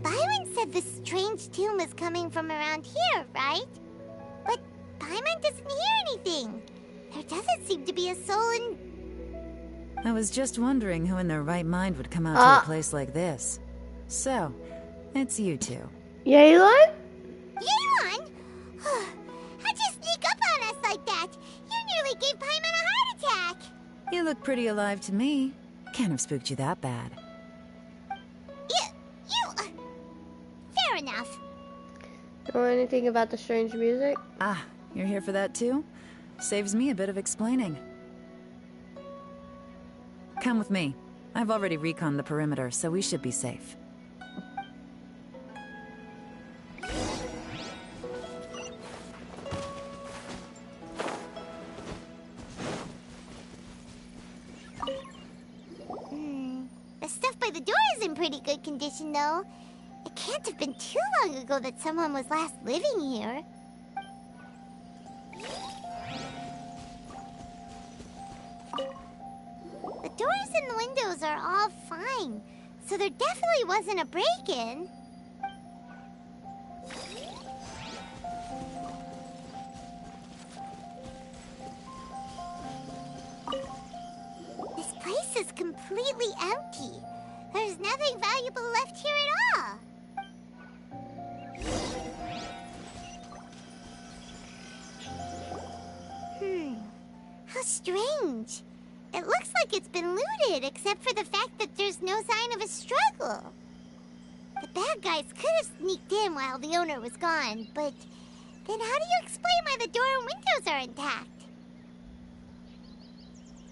Byron said this strange tune was coming from around here, right? But Paimon doesn't hear anything. There doesn't seem to be a soul in... I was just wondering who in their right mind would come out to a place like this. So, it's you two. Yaylon? Yaylon? How'd you sneak up on us like that? You nearly gave Paimon a heart attack. You look pretty alive to me. Can't have spooked you that bad. Fair enough. Know anything about the strange music? Ah, you're here for that too? Saves me a bit of explaining. Come with me. I've already reconned the perimeter, so we should be safe. The stuff by the door is in pretty good condition, though. It can't have been too long ago that someone was last living here. The doors and the windows are all fine, so there definitely wasn't a break-in. This place is completely empty. There's nothing valuable left here at all. How strange. It looks like it's been looted, except for the fact that there's no sign of a struggle. The bad guys could have sneaked in while the owner was gone, but then how do you explain why the door and windows are intact?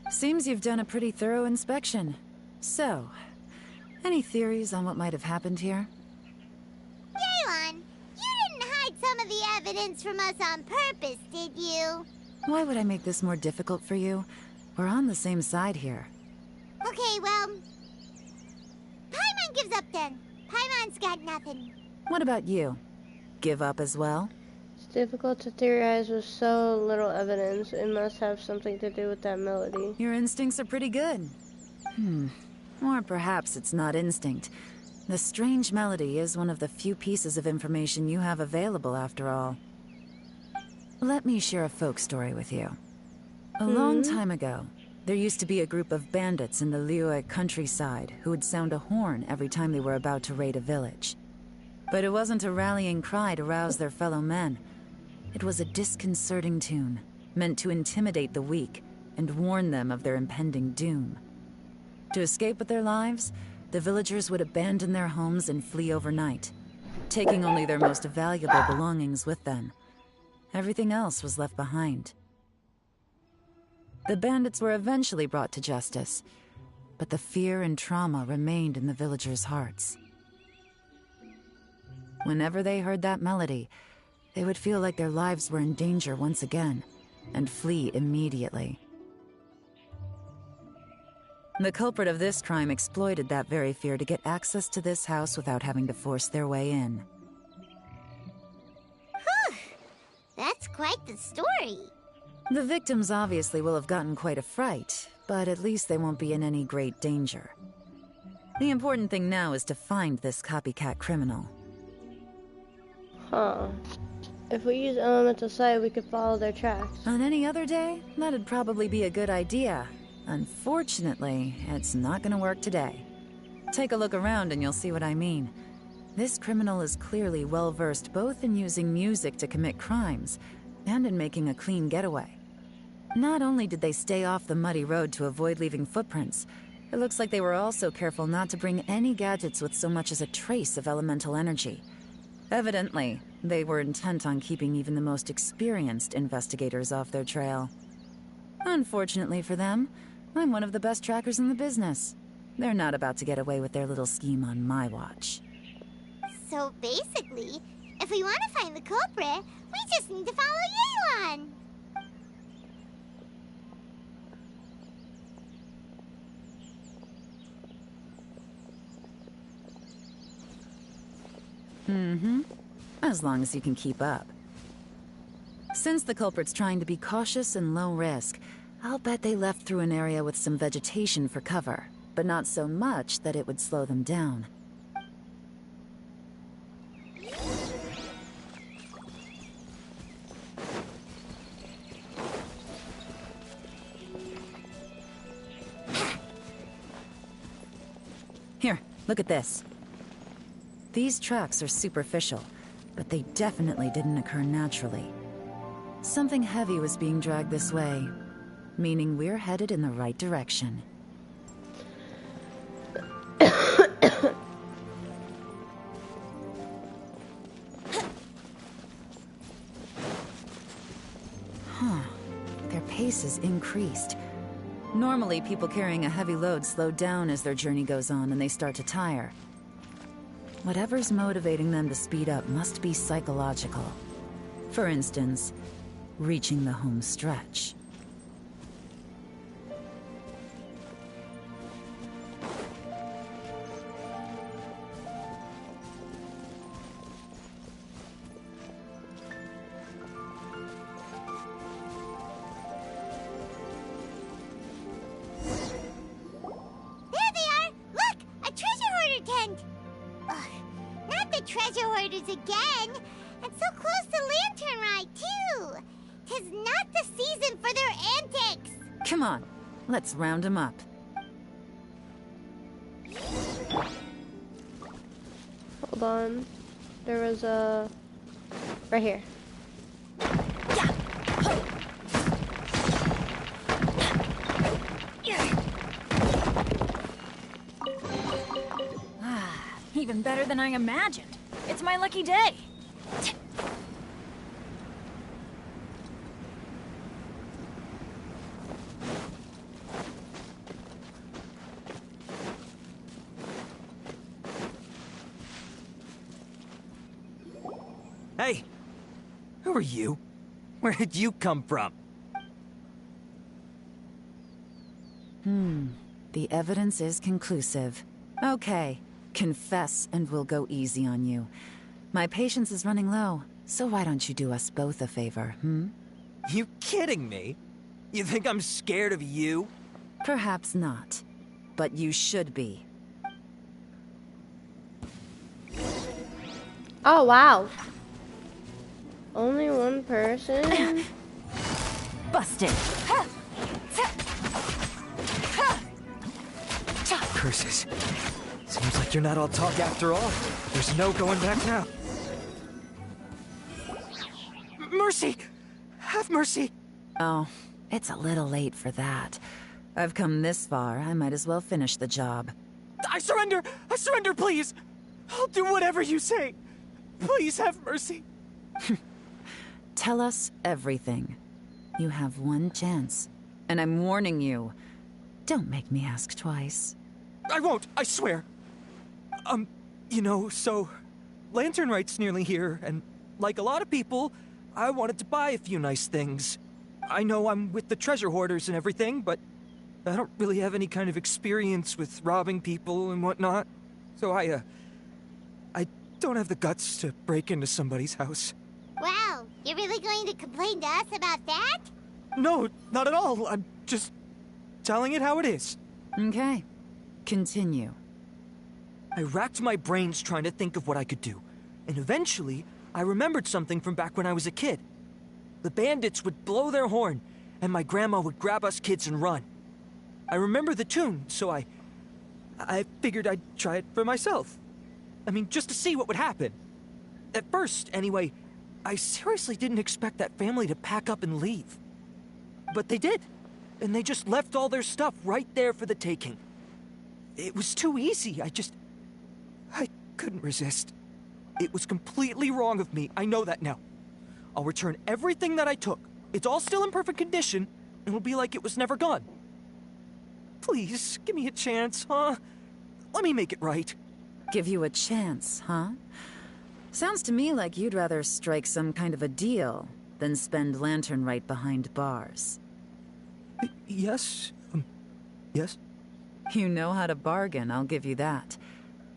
Seems you've done a pretty thorough inspection. So, any theories on what might have happened here? Yaylon, you didn't hide some of the evidence from us on purpose, did you? Why would I make this more difficult for you? We're on the same side here. Okay, well, Paimon gives up then. Paimon's got nothing. What about you? Give up as well? It's difficult to theorize with so little evidence. It must have something to do with that melody. Your instincts are pretty good. Or perhaps it's not instinct. The strange melody is one of the few pieces of information you have available, after all. Let me share a folk story with you. A long time ago, there used to be a group of bandits in the Liyue countryside who would sound a horn every time they were about to raid a village. But it wasn't a rallying cry to rouse their fellow men. It was a disconcerting tune, meant to intimidate the weak and warn them of their impending doom. To escape with their lives, the villagers would abandon their homes and flee overnight, taking only their most valuable belongings with them. Everything else was left behind. The bandits were eventually brought to justice, but the fear and trauma remained in the villagers' hearts. Whenever they heard that melody, they would feel like their lives were in danger once again, and flee immediately. The culprit of this crime exploited that very fear to get access to this house without having to force their way in. That's quite the story. The victims obviously will have gotten quite a fright, but at least they won't be in any great danger. The important thing now is to find this copycat criminal. Huh. If we use elemental sight, we could follow their tracks. On any other day, that'd probably be a good idea. Unfortunately, it's not gonna work today. Take a look around and you'll see what I mean. This criminal is clearly well-versed both in using music to commit crimes and in making a clean getaway. Not only did they stay off the muddy road to avoid leaving footprints, it looks like they were also careful not to bring any gadgets with so much as a trace of elemental energy. Evidently, they were intent on keeping even the most experienced investigators off their trail. Unfortunately for them, I'm one of the best trackers in the business. They're not about to get away with their little scheme on my watch. So basically, if we want to find the culprit, we just need to follow Yaylon. As long as you can keep up. Since the culprit's trying to be cautious and low risk, I'll bet they left through an area with some vegetation for cover, but not so much that it would slow them down. Here, look at this. These tracks are superficial, but they definitely didn't occur naturally. Something heavy was being dragged this way, meaning we're headed in the right direction. Their pace is increased. Normally, people carrying a heavy load slow down as their journey goes on and they start to tire. Whatever's motivating them to speed up must be psychological. For instance, reaching the home stretch. Treasure hoarders again! And so close to Lanturn Rite, too! 'Tis not the season for their antics! Come on, let's round them up. hold on. There was a... right here. Even better than I imagined. It's my lucky day. Hey! Who are you? Where did you come from? The evidence is conclusive. Okay, confess and we'll go easy on you. My patience is running low, so why don't you do us both a favor, You kidding me? You think I'm scared of you? Perhaps not, but you should be. Oh, wow. Only one person? Busted! Curses. Seems like you're not all talk after all. There's no going back now. Mercy! Have mercy! Oh, it's a little late for that. I've come this far, I might as well finish the job. I surrender! I surrender, please! I'll do whatever you say. Please have mercy. Tell us everything. You have one chance, and I'm warning you. Don't make me ask twice. I won't, I swear. You know, so... Lanturn Rite's nearly here, and like a lot of people, I wanted to buy a few nice things. I know I'm with the treasure hoarders and everything, but I don't really have any kind of experience with robbing people and whatnot. So I don't have the guts to break into somebody's house. Wow, you're really going to complain to us about that? No, not at all. I'm just telling it how it is. Okay. Continue. I racked my brains trying to think of what I could do, and eventually, I remembered something from back when I was a kid. The bandits would blow their horn, and my grandma would grab us kids and run. I remember the tune, so I figured I'd try it for myself. I mean, just to see what would happen. At first, anyway, I seriously didn't expect that family to pack up and leave. But they did, and they just left all their stuff right there for the taking. It was too easy, I couldn't resist. It was completely wrong of me, I know that now. I'll return everything that I took. It's all still in perfect condition, and it'll be like it was never gone. Please, give me a chance, huh? Let me make it right. Give you a chance, huh? Sounds to me like you'd rather strike some kind of a deal than spend Lanturn Rite behind bars. Yes? Yes? You know how to bargain, I'll give you that.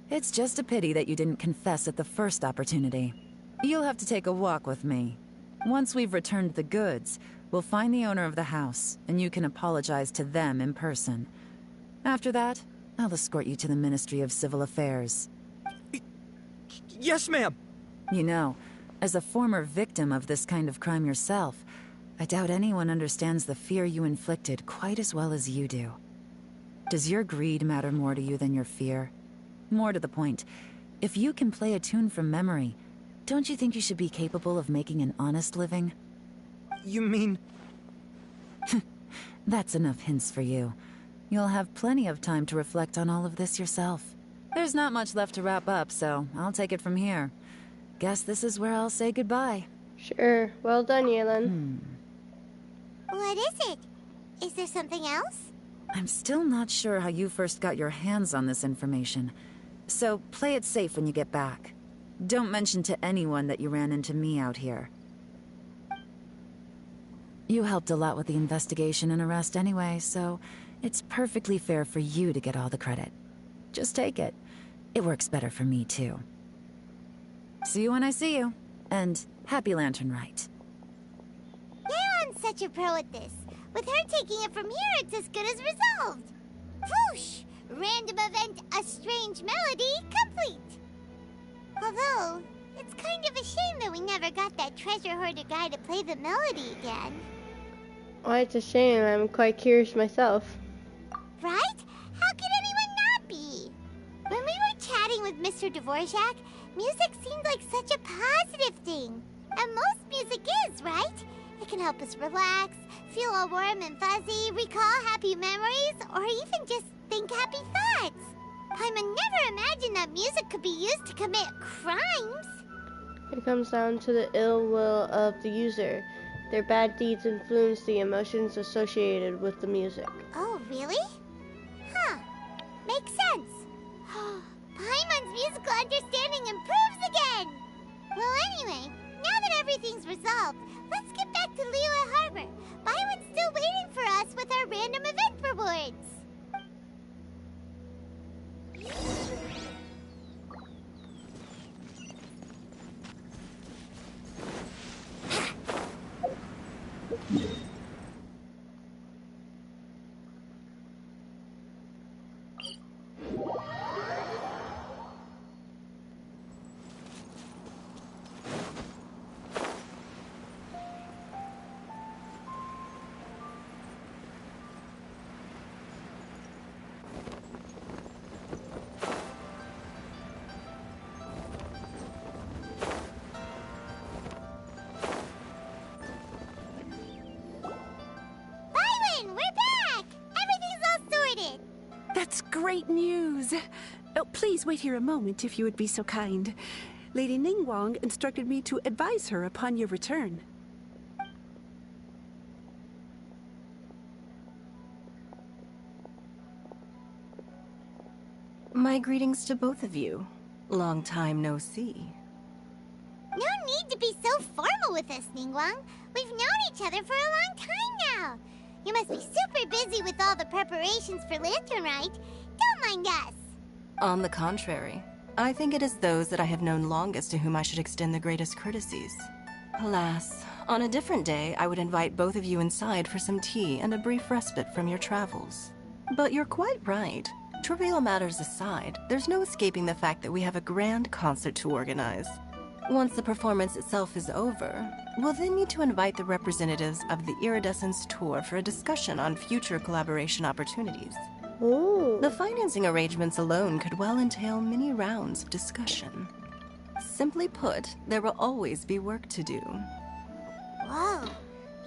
It's just a pity that you didn't confess at the first opportunity. You'll have to take a walk with me. Once we've returned the goods, we'll find the owner of the house, and you can apologize to them in person. After that, I'll escort you to the Ministry of Civil Affairs. Yes, ma'am! You know, as a former victim of this kind of crime yourself, I doubt anyone understands the fear you inflicted quite as well as you do. Does your greed matter more to you than your fear? More to the point, if you can play a tune from memory, don't you think you should be capable of making an honest living? You mean... That's enough hints for you. You'll have plenty of time to reflect on all of this yourself. There's not much left to wrap up, so I'll take it from here. Guess this is where I'll say goodbye. Sure. Well done, Yelan. What is it? Is there something else? I'm still not sure how you first got your hands on this information, so play it safe when you get back. Don't mention to anyone that you ran into me out here. You helped a lot with the investigation and arrest anyway, so it's perfectly fair for you to get all the credit. Just take it. It works better for me, too. See you when I see you, and happy Lanturn Rite. Yelan's such a pro at this. With her taking it from here, it's as good as resolved. Whoosh! Random event, a strange melody, complete. Although, it's kind of a shame that we never got that treasure hoarder guy to play the melody again. Why, it's a shame. I'm quite curious myself. Right? How could anyone not be? When we were chatting with Mr. Dvorak, Music seems like such a positive thing. And most music is, right? It can help us relax, feel all warm and fuzzy, recall happy memories, or even just think happy thoughts. Paimon never imagined that music could be used to commit crimes. It comes down to the ill will of the user. Their bad deeds influence the emotions associated with the music. Oh, really? Huh. Makes sense. Paimon's musical understanding improves again! Well, anyway, now that everything's resolved, let's get back to Liyue Harbor. Byron's still waiting for us with our random event rewards. That's great news. Oh, please wait here a moment if you would be so kind. Lady Ningguang instructed me to advise her upon your return. My greetings to both of you. Long time no see. No need to be so formal with us, Ningguang. We've known each other for a long time now. You must be super busy with all the preparations for Lanturn, Rite? Don't mind us. On the contrary, I think it is those that I have known longest to whom I should extend the greatest courtesies. Alas, on a different day, I would invite both of you inside for some tea and a brief respite from your travels. But you're quite right. Trivial matters aside, there's no escaping the fact that we have a grand concert to organize. Once the performance itself is over, we'll then need to invite the representatives of the Iridescence Tour for a discussion on future collaboration opportunities. Ooh. The financing arrangements alone could well entail many rounds of discussion. Simply put, there will always be work to do. Whoa,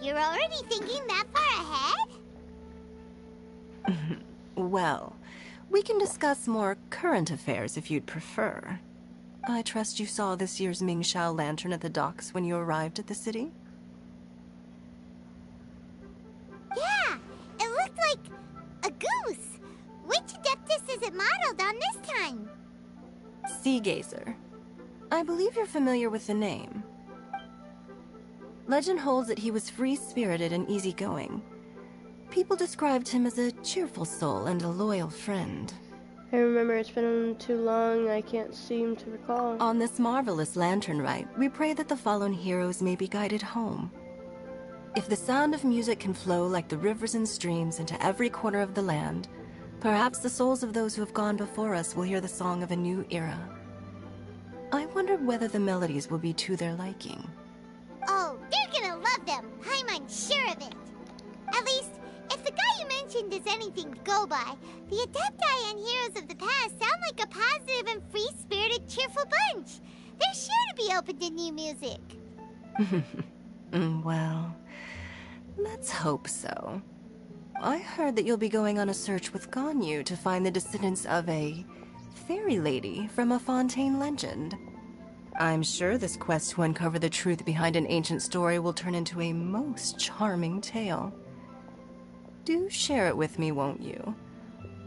you're already thinking that far ahead? Well, we can discuss more current affairs if you'd prefer. I trust you saw this year's Mingxiao lantern at the docks when you arrived at the city? Yeah, it looked like a goose. Which Adeptus is it modeled on this time? Sea Gazer. I believe you're familiar with the name. Legend holds that he was free-spirited and easygoing. People described him as a cheerful soul and a loyal friend. I remember it's been too long, I can't seem to recall. On this marvelous Lanturn Rite, we pray that the fallen heroes may be guided home. If the sound of music can flow like the rivers and streams into every corner of the land, perhaps the souls of those who have gone before us will hear the song of a new era. I wonder whether the melodies will be to their liking. Oh, they're gonna love them. I'm sure of it. At least, if the guy you mentioned is anything to go by, the Adepti and heroes of the past sound like a positive and free-spirited, cheerful bunch. They're sure to be open to new music. Well, let's hope so. I heard that you'll be going on a search with Ganyu to find the descendants of a fairy lady from a Fontaine legend. I'm sure this quest to uncover the truth behind an ancient story will turn into a most charming tale. Do share it with me, won't you?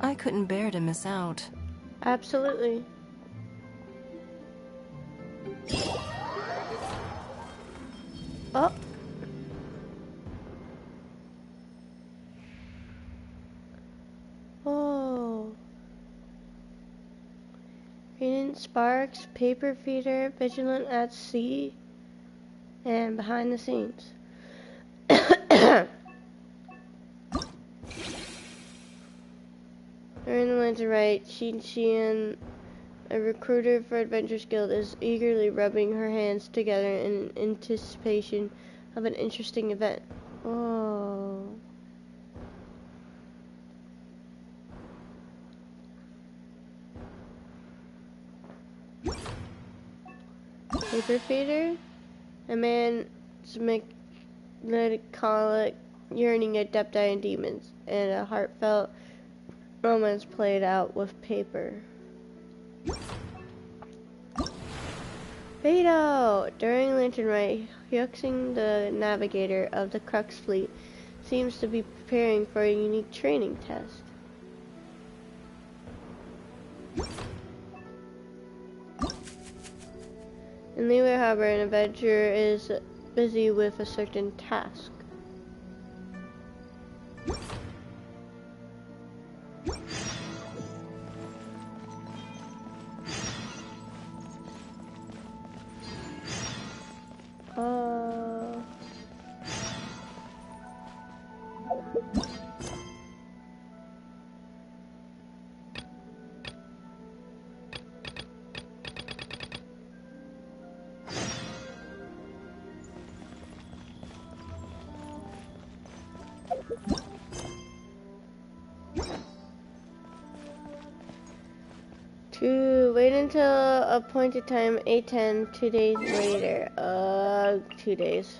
I couldn't bear to miss out. Absolutely. Oh. Oh. Radiant Sparks, Paper Feeder, Vigilant at Sea, and Behind the Scenes. During the Lanturn Rite, Xian, a recruiter for Adventures Guild, is eagerly rubbing her hands together in anticipation of an interesting event. Oh. Paper feeder? A man's melancholic yearning adepti and demons, and a heartfelt romance played out with paper. Beto! During Lanturn Rite, Hyuxing, the navigator of the Crux fleet, seems to be preparing for a unique training test. In Liyue Harbor, an adventurer is busy with a certain task. Wait until appointed time, 8:10, 2 days later. 2 days.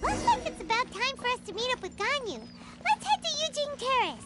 Looks like it's about time for us to meet up with Ganyu. Let's head to Eugene Terrace.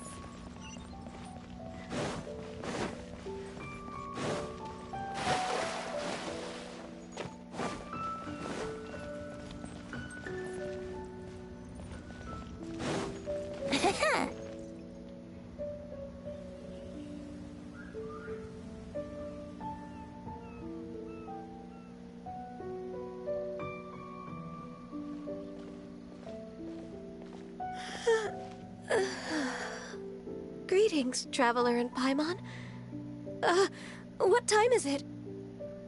Greetings, Traveler and Paimon. What time is it?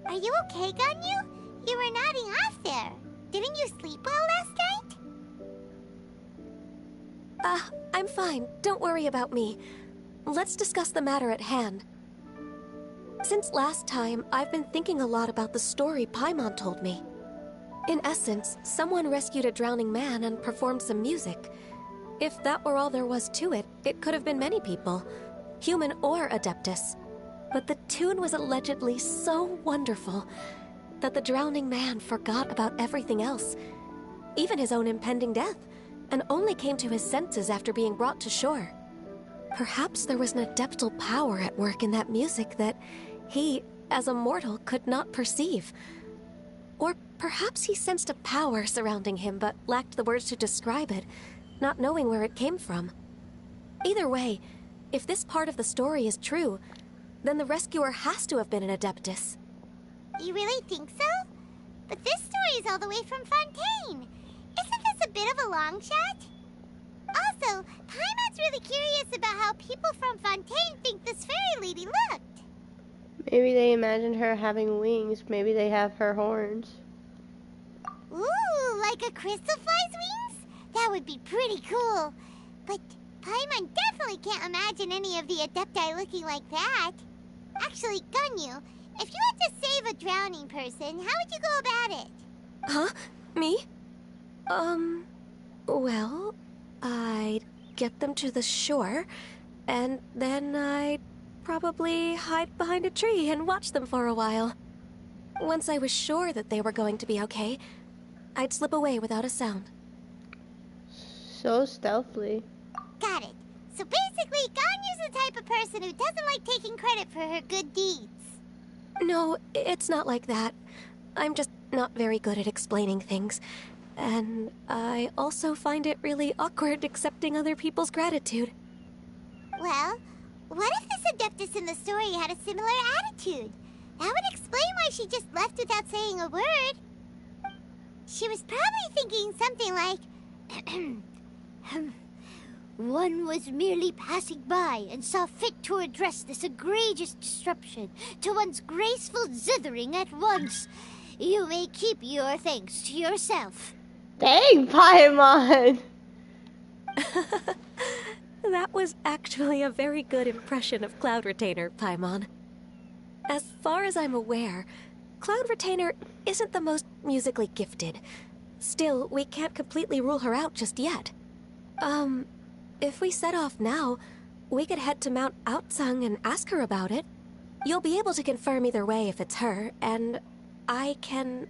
Are you okay, Ganyu? You were nodding off there. Didn't you sleep well last night? I'm fine. Don't worry about me. Let's discuss the matter at hand. Since last time, I've been thinking a lot about the story Paimon told me. In essence, someone rescued a drowning man and performed some music. If that were all there was to it, it could have been many people, human or Adeptus. But the tune was allegedly so wonderful that the drowning man forgot about everything else, even his own impending death, and only came to his senses after being brought to shore. Perhaps there was an adeptal power at work in that music that he, as a mortal, could not perceive. Or perhaps he sensed a power surrounding him but lacked the words to describe it, not knowing where it came from. Either way, if this part of the story is true, then the rescuer has to have been an Adeptus. You really think so? But this story is all the way from Fontaine. Isn't this a bit of a long shot? Also, Paimon's really curious about how people from Fontaine think this fairy lady looked. Maybe they imagined her having wings. Maybe they have her horns. Ooh, like a crystal fly's wings? That would be pretty cool. But Paimon definitely can't imagine any of the Adepti looking like that. Actually, Ganyu, if you had to save a drowning person, how would you go about it? Huh? Me? Well, I'd get them to the shore, and then I'd probably hide behind a tree and watch them for a while. Once I was sure that they were going to be okay, I'd slip away without a sound. So stealthily. Got it. So basically, Ganyu's the type of person who doesn't like taking credit for her good deeds. No, it's not like that. I'm just not very good at explaining things. And I also find it really awkward accepting other people's gratitude. Well, what if this Adeptus in the story had a similar attitude? That would explain why she just left without saying a word. She was probably thinking something like, one was merely passing by and saw fit to address this egregious disruption to one's graceful zithering at once. You may keep your thanks to yourself. Dang, Paimon! That was actually a very good impression of Cloud Retainer, Paimon. As far as I'm aware, Cloud Retainer isn't the most musically gifted. Still, we can't completely rule her out just yet. If we set off now, we could head to Mount Outsung and ask her about it. You'll be able to confirm either way if it's her, and I can,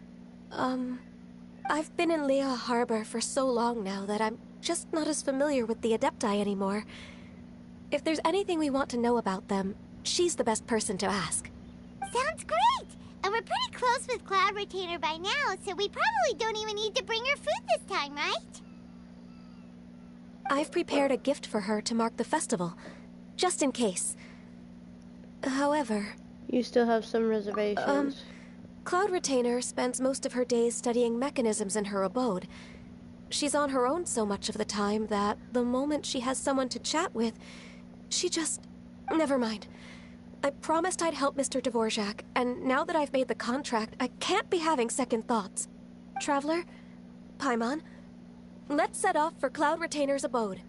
I've been in Liyue Harbor for so long now that I'm just not as familiar with the Adepti anymore. If there's anything we want to know about them, she's the best person to ask. Sounds great! And we're pretty close with Cloud Retainer by now, so we probably don't even need to bring her food this time, right? I've prepared a gift for her to mark the festival, just in case. However... You still have some reservations. Cloud Retainer spends most of her days studying mechanisms in her abode. She's on her own so much of the time that the moment she has someone to chat with, she just... Never mind. I promised I'd help Mr. Dvorak, and now that I've made the contract, I can't be having second thoughts. Traveler, Paimon, let's set off for Cloud Retainer's abode.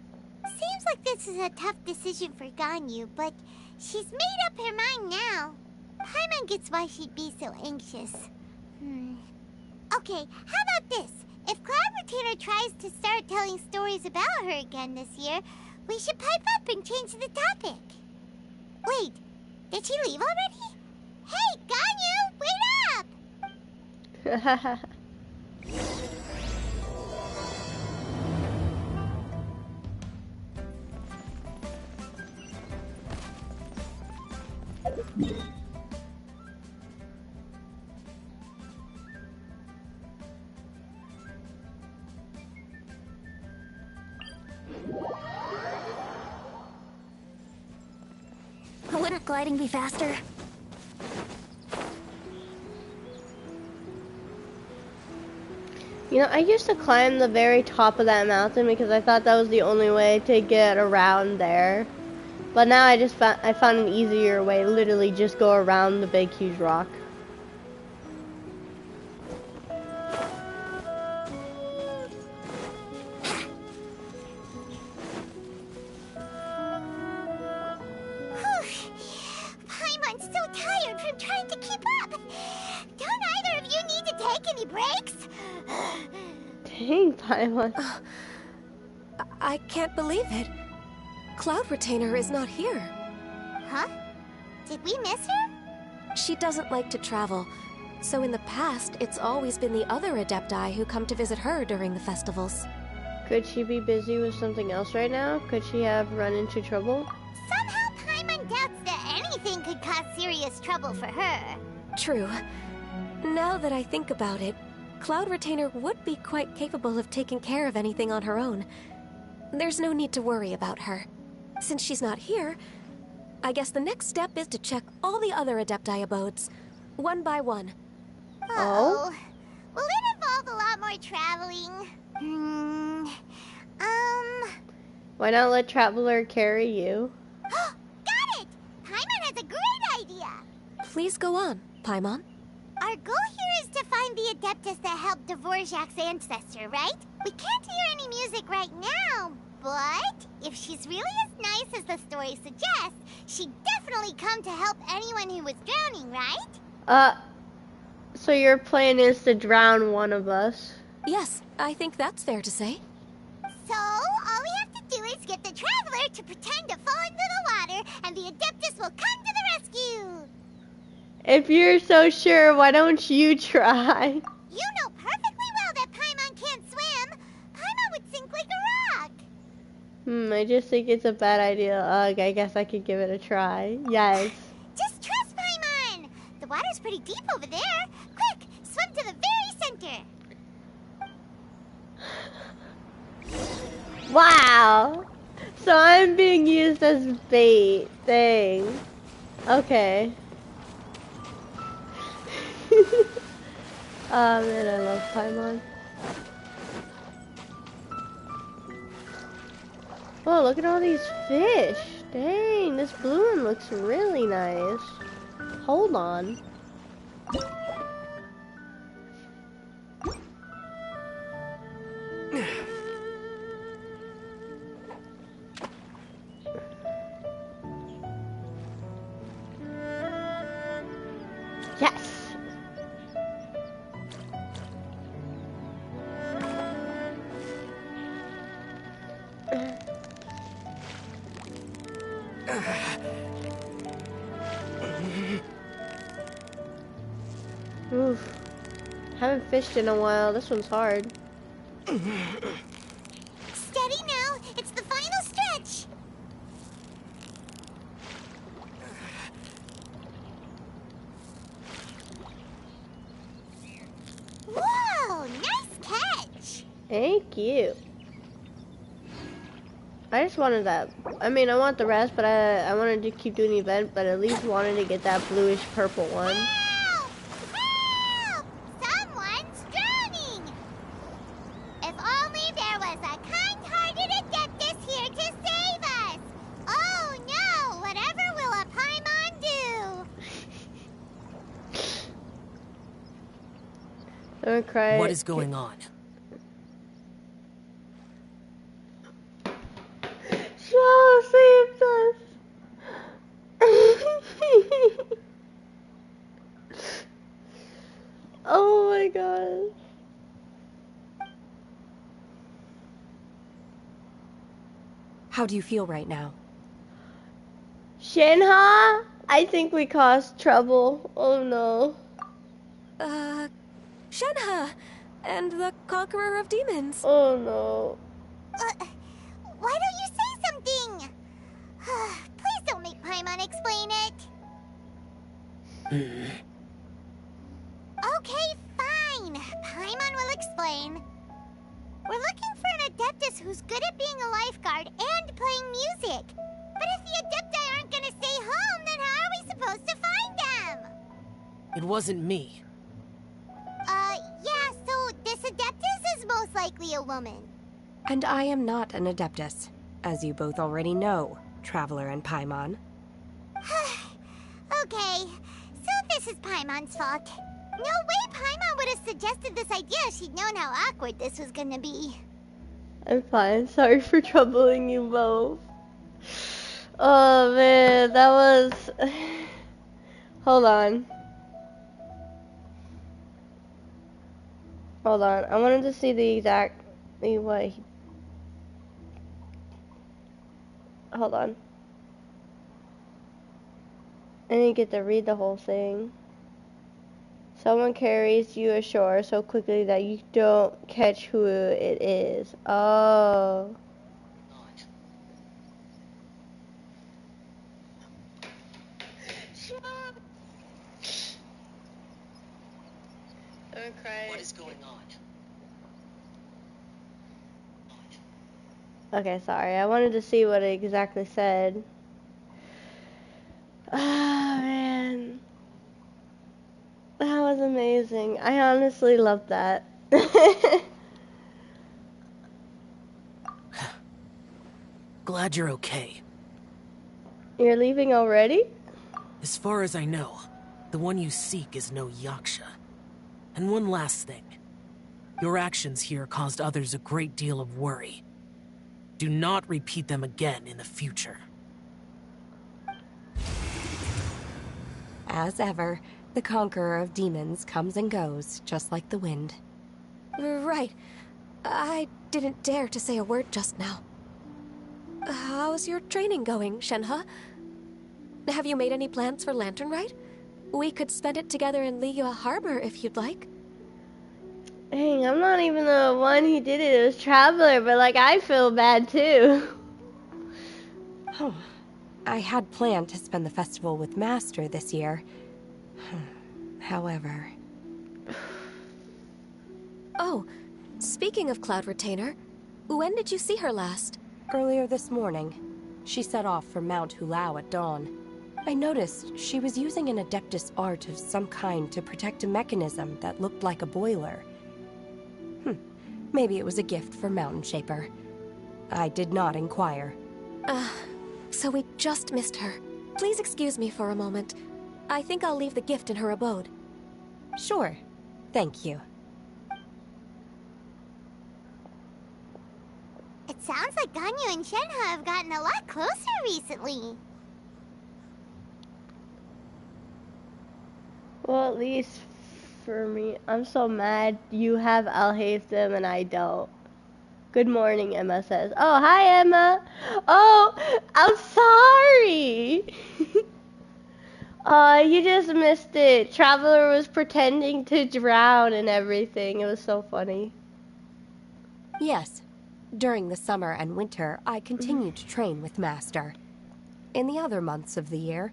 Seems like this is a tough decision for Ganyu, but she's made up her mind now. Paimon gets why she'd be so anxious. Okay, how about this? If Cloud Retainer tries to start telling stories about her again this year, we should pipe up and change the topic. Wait, did she leave already? Hey, Ganyu, wait up! Wouldn't gliding be faster? You know, I used to climb the very top of that mountain because I thought that was the only way to get around there. But now I found an easier way, literally just go around the big huge rock. Paimon's so tired from trying to keep up. Don't either of you need to take any breaks? Dang, Paimon. I can't believe it. Cloud Retainer is not here. Huh? Did we miss her? She doesn't like to travel, so in the past, it's always been the other Adepti who come to visit her during the festivals. Could she be busy with something else right now? Could she have run into trouble? Somehow Paimon doubts that anything could cause serious trouble for her. True. Now that I think about it, Cloud Retainer would be quite capable of taking care of anything on her own. There's no need to worry about her. Since she's not here, I guess the next step is to check all the other Adepti abodes, one by one. Oh? Will it involve a lot more traveling? Why not let Traveler carry you? Got it! Paimon has a great idea! Please go on, Paimon. Our goal here is to find the Adeptus that helped Dvorak's ancestor, right? We can't hear any music right now, but if she's really as nice as the story suggests, she'd definitely come to help anyone who was drowning, right? So your plan is to drown one of us? Yes, I think that's fair to say. So, all we have to do is get the Traveler to pretend to fall into the water, and the Adeptus will come to the rescue! If you're so sure, why don't you try? You know perfectly well that Paimon can't swim! Paimon would sink like a rock! I just think it's a bad idea. Ugh, I guess I could give it a try. Yes. Just trust Paimon! The water's pretty deep over there. Quick, swim to the very center! Wow! So I'm being used as bait. Dang. Okay. Oh man, I love Paimon. Oh, look at all these fish. Dang, this blue one looks really nice. Hold on. Yes! Oof. Haven't fished in a while. This one's hard. Steady now. It's the final stretch. Whoa, nice catch. Thank you. I just wanted that. I mean, I want the rest, but I wanted to keep doing the event, but at least wanted to get that bluish purple one. Help! Help! Someone's drowning. If only there was a kind-hearted Adeptus here to save us. Oh no! Whatever will a Paimon do? Don't cry. What is going on? Shaw saved us. Oh my god. How do you feel right now? Shinha, I think we caused trouble. Oh no. Shenhe, and the Conqueror of Demons. Oh no. Why don't you say something? Please don't make Paimon explain it. Okay, fine. Paimon will explain. We're looking for an Adeptus who's good at being a lifeguard and playing music. But if the Adepti aren't gonna stay home, then how are we supposed to find them? It wasn't me. Yeah, so this Adeptus is most likely a woman. And I am not an Adeptus, as you both already know, Traveler and Paimon. Okay, so this is Paimon's fault. No way Paimon would have suggested this idea if she'd known how awkward this was gonna be. I'm fine. Sorry for troubling you both. Oh man, that was... Hold on. Hold on. I wanted to see the exact... what he... Hold on. I didn't get to read the whole thing. Someone carries you ashore so quickly that you don't catch who it is. Oh. Don't cry. What is going on? Okay, sorry. I wanted to see what it exactly said. Ah, man. That was amazing. I honestly loved that. Glad you're okay. You're leaving already? As far as I know, the one you seek is no Yaksha. And one last thing. Your actions here caused others a great deal of worry. Do not repeat them again in the future. As ever, the Conqueror of Demons comes and goes, just like the wind. Right. I didn't dare to say a word just now. How's your training going, Shenhe? Have you made any plans for Lanturn Rite? We could spend it together in Liyue Harbor if you'd like. Dang, I'm not even the one who did it. It was Traveler, but like I feel bad too. Oh, I had planned to spend the festival with Master this year. However... Oh, speaking of Cloud Retainer, when did you see her last? Earlier this morning. She set off for Mount Hulao at dawn. I noticed she was using an Adeptus art of some kind to protect a mechanism that looked like a boiler. Maybe it was a gift for Mountain Shaper. I did not inquire. So we just missed her. Please excuse me for a moment. I think I'll leave the gift in her abode. Sure. Thank you. It sounds like Ganyu and Shenhe have gotten a lot closer recently. Well, at least for me, I'm so mad you have Alhaitham and I don't. Good morning, Emma says. Oh, hi, Emma. Oh, I'm sorry. You just missed it. Traveler was pretending to drown and everything. It was so funny. Yes. During the summer and winter, I continued to train with Master. In the other months of the year,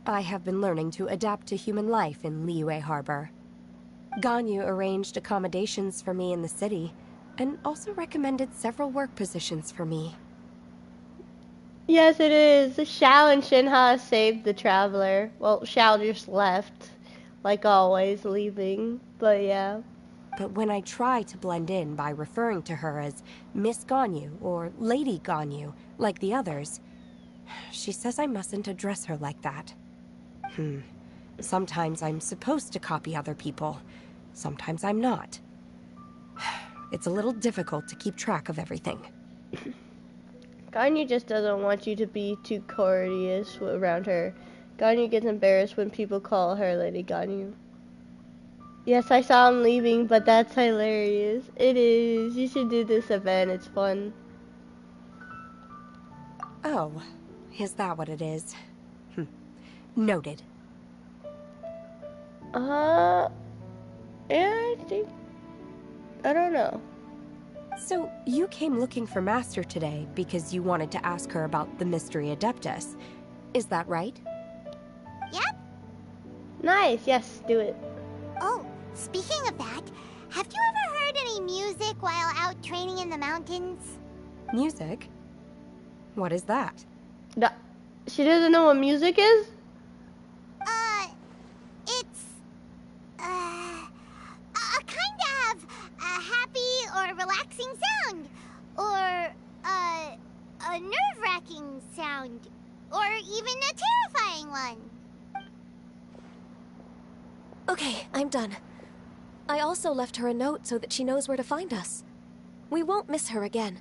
I have been learning to adapt to human life in Liyue Harbor. Ganyu arranged accommodations for me in the city, and also recommended several work positions for me. Yes, it is. Xiao and Shinha saved the traveler. Well, Xiao just left, like always, leaving, but yeah. But when I try to blend in by referring to her as Miss Ganyu or Lady Ganyu, like the others, she says I mustn't address her like that. Sometimes I'm supposed to copy other people. Sometimes I'm not. It's a little difficult to keep track of everything. Ganyu just doesn't want you to be too courteous around her. Ganyu gets embarrassed when people call her Lady Ganyu. Yes, I saw him leaving, but that's hilarious. It is. You should do this event. It's fun. Oh, is that what it is? Noted. Yeah, I don't know. So, you came looking for Master today because you wanted to ask her about the Mystery Adeptus. Is that right? Yep. Nice, yes, do it. Oh, speaking of that, have you ever heard any music while out training in the mountains? Music? What is that? She doesn't know what music is? It's, a kind of a happy or relaxing sound. Or, a nerve-wracking sound. Or even a terrifying one. Okay, I'm done. I also left her a note so that she knows where to find us. We won't miss her again.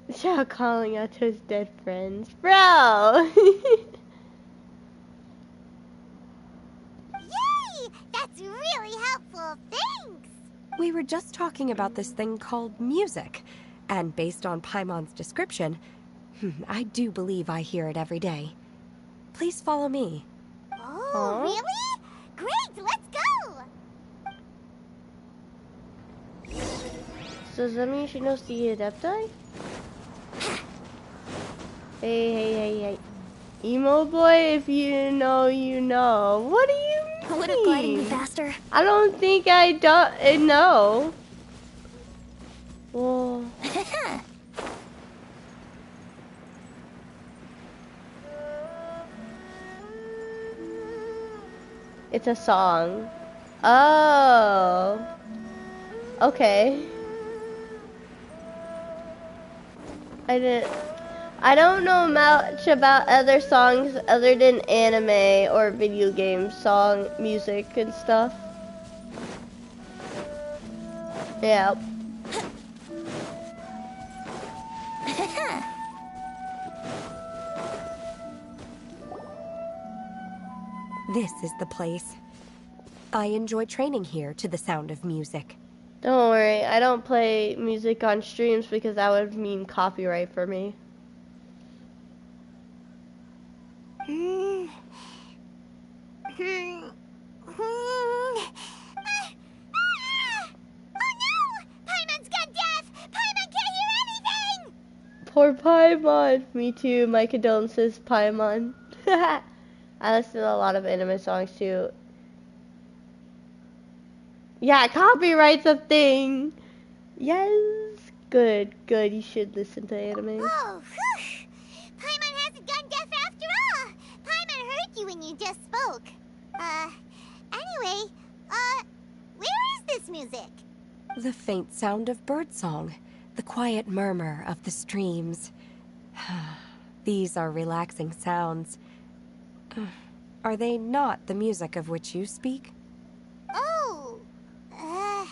Xiao calling out to his dead friends. Bro! Yay! That's really helpful. Thanks! We were just talking about this thing called music, and based on Paimon's description, I do believe I hear it every day. Please follow me. Oh, really? Great, let's go! So does that mean she knows the Adepti? Hey. Emo boy, if you know, you know. What do you mean? Would it gliding be faster? I don't think I don't know. Whoa. It's a song. Oh. Okay. I don't know much about other songs other than anime or video game song music and stuff. Yeah. This is the place. I enjoy training here to the sound of music. Don't worry, I don't play music on streams because that would mean copyright for me. Poor Paimon. Me too. My condolences, Paimon. I listen to a lot of anime songs too. Yeah, copyright's a thing. Yes, Good, good. You should listen to anime. Oh, whew. Paimon hasn't gone deaf after all. Paimon heard you when you just spoke. Anyway, where is this music? The faint sound of birdsong, the quiet murmur of the streams. These are relaxing sounds. Are they not the music of which you speak? Oh, Paimon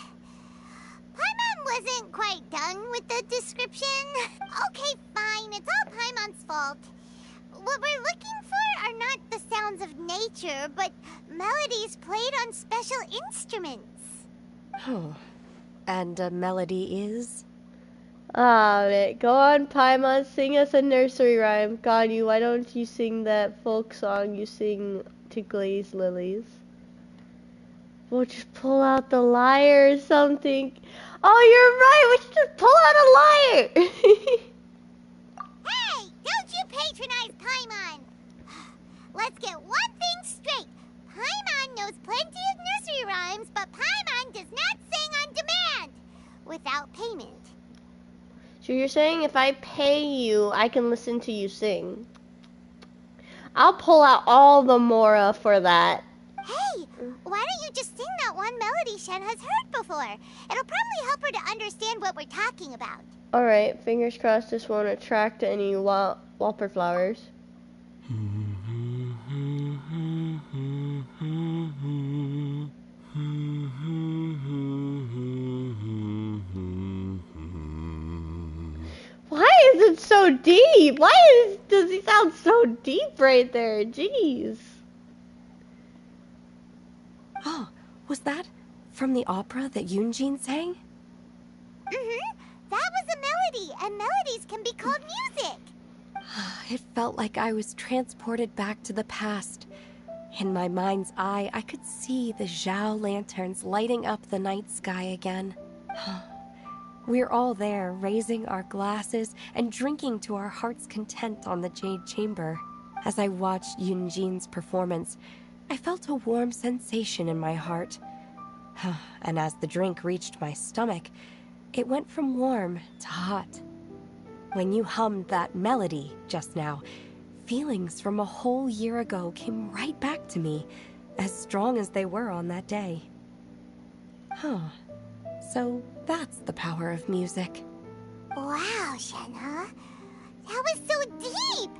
wasn't quite done with the description. Okay, fine, it's all Paimon's fault. What we're looking for are not the sounds of nature, but melodies played on special instruments. And a melody is? Alright, go on, Paimon, sing us a nursery rhyme. Ganyu, why don't you sing that folk song you sing to glaze lilies? We'll just pull out the lyre or something. Oh, you're right, we should just pull out a lyre! Hey, don't you patronize Paimon! Let's get one thing straight. Paimon knows plenty of nursery rhymes, but Paimon does not sing on demand. Without payment. So you're saying if I pay you, I can listen to you sing? I'll pull out all the Mora for that. Hey, why don't you just sing that one melody Shen has heard before? It'll probably help her to understand what we're talking about. Alright, fingers crossed this won't attract any whopper flowers. Why is it so deep? Does he sound so deep right there? Jeez. Oh, was that from the opera that Yunjin sang? That was a melody, and melodies can be called music. It felt like I was transported back to the past. In my mind's eye, I could see the Zhao lanterns lighting up the night sky again. We're all there, raising our glasses and drinking to our heart's content on the Jade Chamber. As I watched Yunjin's performance, I felt a warm sensation in my heart. And as the drink reached my stomach, it went from warm to hot. When you hummed that melody just now, feelings from a whole year ago came right back to me, as strong as they were on that day. So that's the power of music. Wow, Shenhe. That was so deep!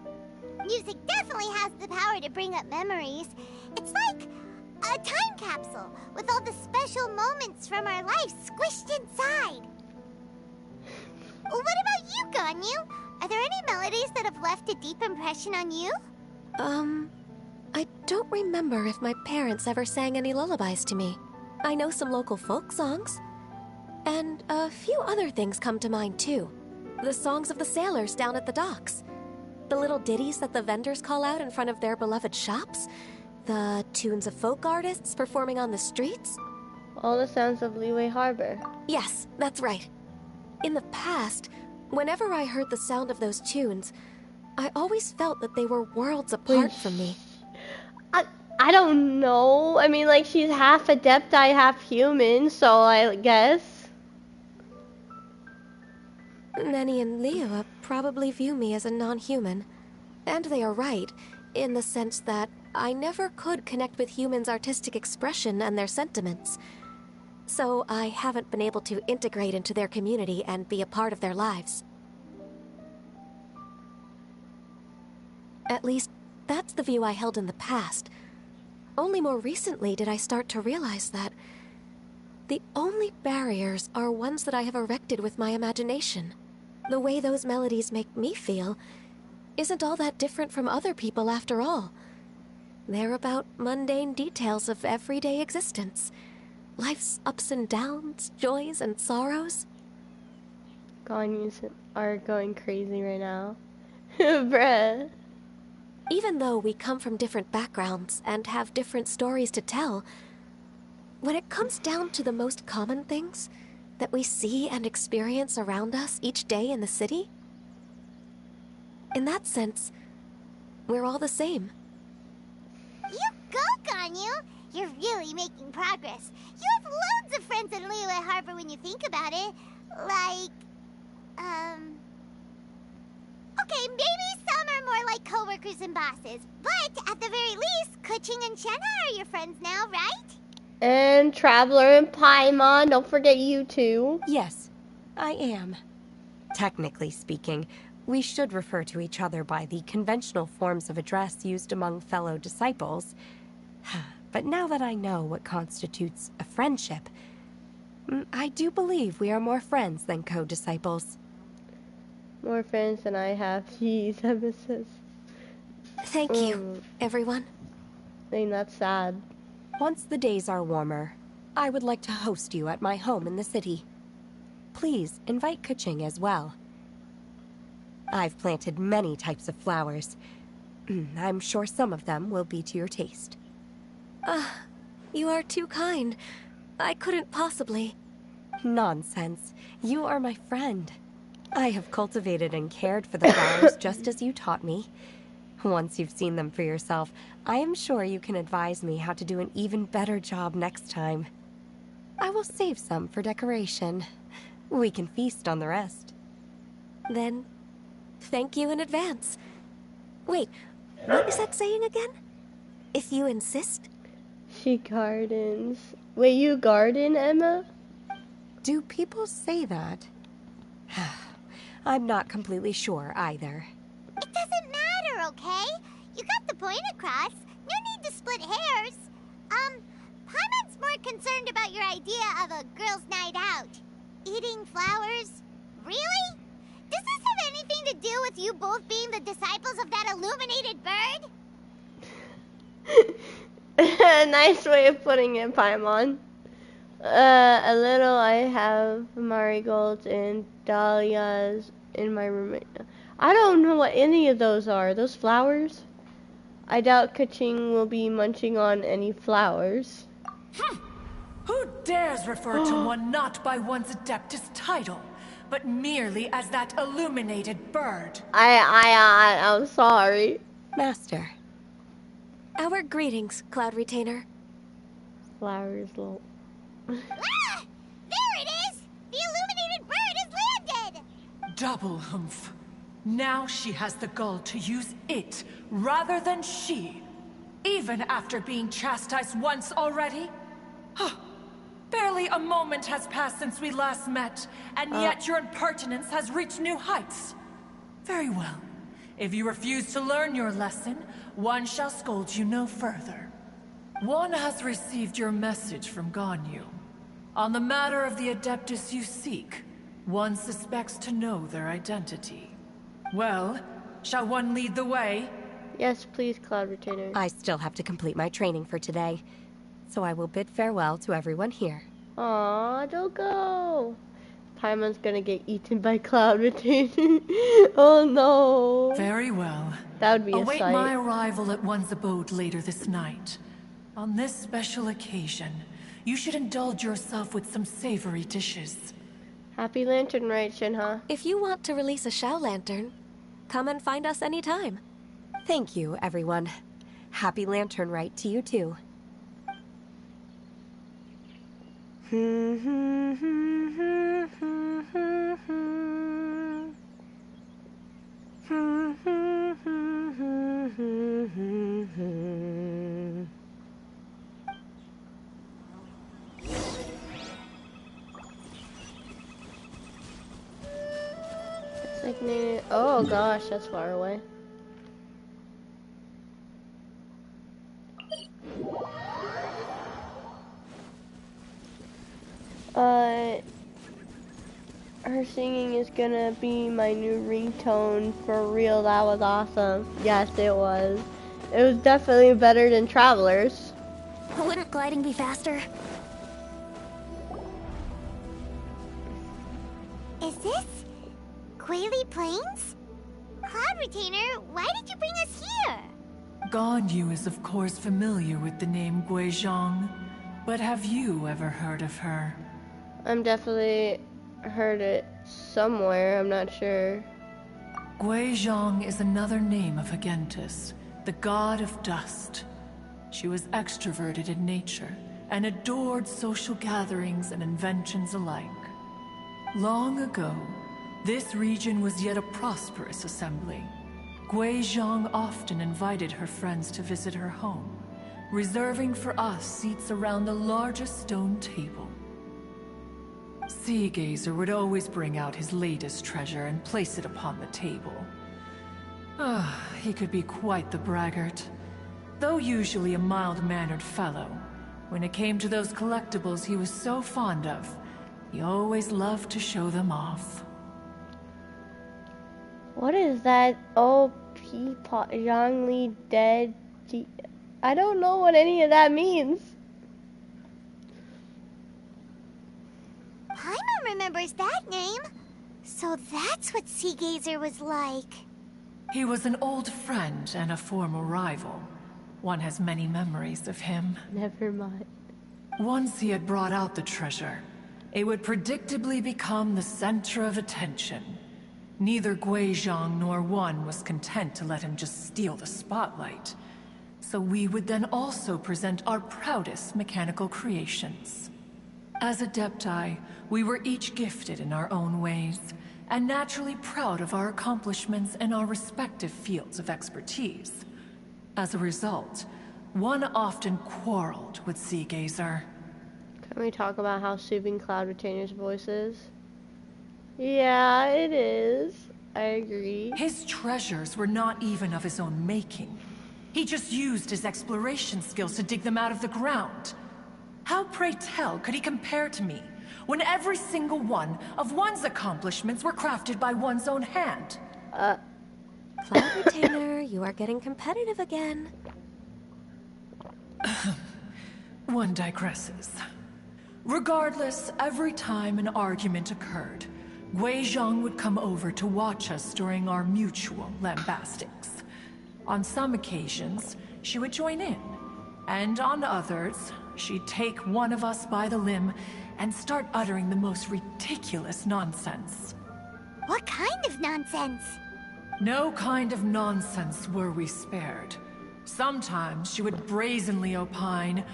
Music definitely has the power to bring up memories. It's like a time capsule with all the special moments from our lives squished inside. What about you, Ganyu? Are there any melodies that have left a deep impression on you? I don't remember if my parents ever sang any lullabies to me. I know some local folk songs. And a few other things come to mind, too. The songs of the sailors down at the docks. The little ditties that the vendors call out in front of their beloved shops. The tunes of folk artists performing on the streets. All the sounds of Liyue Harbor. Yes, that's right. In the past, whenever I heard the sound of those tunes, I always felt that they were worlds apart from me. I don't know. I mean, like, she's half Adepti, half human, so I guess. Nenny and Liyue probably view me as a non-human. And they are right, in the sense that I never could connect with humans' artistic expression and their sentiments. So I haven't been able to integrate into their community and be a part of their lives. At least, that's the view I held in the past. Only more recently did I start to realize that the only barriers are ones that I have erected with my imagination. The way those melodies make me feel isn't all that different from other people after all. They're about mundane details of everyday existence. Life's ups and downs, joys and sorrows. Ganyus are going crazy right now. Bruh. Even though we come from different backgrounds and have different stories to tell, when it comes down to the most common things that we see and experience around us each day in the city, in that sense, we're all the same. You go, Ganyu! You're really making progress. You have loads of friends in Liyue Harbor when you think about it. Like Okay, maybe some are more like coworkers and bosses, but at the very least, Kuching and Shenna are your friends now, right? And Traveler and Paimon, don't forget you two. Yes, I am. Technically speaking, we should refer to each other by the conventional forms of address used among fellow disciples. But now that I know what constitutes a friendship, I do believe we are more friends than co-disciples. More friends than I have. Jeez, Nemesis. Thank you, everyone. Ain't that sad. Once the days are warmer, I would like to host you at my home in the city. Please invite Kuching as well. I've planted many types of flowers. I'm sure some of them will be to your taste. You are too kind. I couldn't possibly. Nonsense. You are my friend. I have cultivated and cared for the flowers just as you taught me. Once you've seen them for yourself, I am sure you can advise me how to do an even better job next time. I will save some for decoration. We can feast on the rest. Then, thank you in advance. Wait, what is that saying again? If you insist? She gardens. Wait, you garden, Emma? Do people say that? I'm not completely sure either. It doesn't matter, okay? You got the point across. No need to split hairs. Paimon's more concerned about your idea of a girls' night out. Eating flowers? Really? Does this have anything to do with you both being the disciples of that illuminated bird? Nice way of putting it, Paimon. A little. I have marigolds and dahlias in my room. I don't know what any of those are. Those flowers? I doubt Kuching will be munching on any flowers. Who dares refer to one not by one's Adeptus title, but merely as that illuminated bird? I'm sorry. Master. Our greetings, Cloud Retainer. Flowers, lol. There it is! The illuminated bird has landed! Double humph. Now she has the gall to use it rather than she. Even after being chastised once already? Barely a moment has passed since we last met, and yet your impertinence has reached new heights. Very well. If you refuse to learn your lesson, one shall scold you no further. One has received your message from Ganyu. On the matter of the Adeptus you seek, one suspects to know their identity. Well, shall one lead the way? Yes, please, Cloud Retainer. I still have to complete my training for today, so I will bid farewell to everyone here. Aw, don't go. Paimon's gonna get eaten by Cloud Retainer. Oh no. Very well. That would be a Await sight. my arrival at one's abode later this night. On this special occasion, you should indulge yourself with some savory dishes. Happy Lantern Rite, Shinha. If you want to release a Shao Lantern, come and find us anytime. Thank you, everyone. Happy Lantern Rite to you too. It's like near. Oh gosh, that's far away. Her singing is gonna be my new ringtone for real. That was awesome. Yes, it was. It was definitely better than Travelers. Wouldn't gliding be faster? Is this Quaily Plains? Cloud Retainer, why did you bring us here? Ganyu is of course familiar with the name Guizhong, but have you ever heard of her? I'm definitely heard it somewhere. I'm not sure. Guizhong is another name of Agentis, the god of dust. She was extroverted in nature and adored social gatherings and inventions alike. Long ago, This region was yet a prosperous assembly. Gui Zhang often invited her friends to visit her home, reserving for us seats around the largest stone table. Sea Gazer would always bring out his latest treasure and place it upon the table. He could be quite the braggart. Though usually a mild-mannered fellow, when it came to those collectibles he was so fond of, he always loved to show them off. What is that? Oh, Peapod, Zhongli dead. I don't know what any of that means. Paimon remembers that name. So that's what Sea Gazer was like. He was an old friend and a former rival. One has many memories of him. Never mind. Once he had brought out the treasure, it would predictably become the center of attention. Neither Gui Zhang nor one was content to let him just steal the spotlight. So we would then also present our proudest mechanical creations. As Adepti, we were each gifted in our own ways, and naturally proud of our accomplishments in our respective fields of expertise. As a result, one often quarreled with Sea Gazer. Can we talk about how soothing Cloud Retainer's voice is? Yeah, it is. I agree. His treasures were not even of his own making. He just used his exploration skills to dig them out of the ground. How, pray tell, could he compare to me, when every single one of one's accomplishments were crafted by one's own hand? Cloud Retainer, you are getting competitive again. One digresses. Regardless, every time an argument occurred, Gui Zhang would come over to watch us during our mutual lambastics. On some occasions, she would join in, and on others, she'd take one of us by the limb and start uttering the most ridiculous nonsense. What kind of nonsense? No kind of nonsense were we spared. Sometimes she would brazenly opine,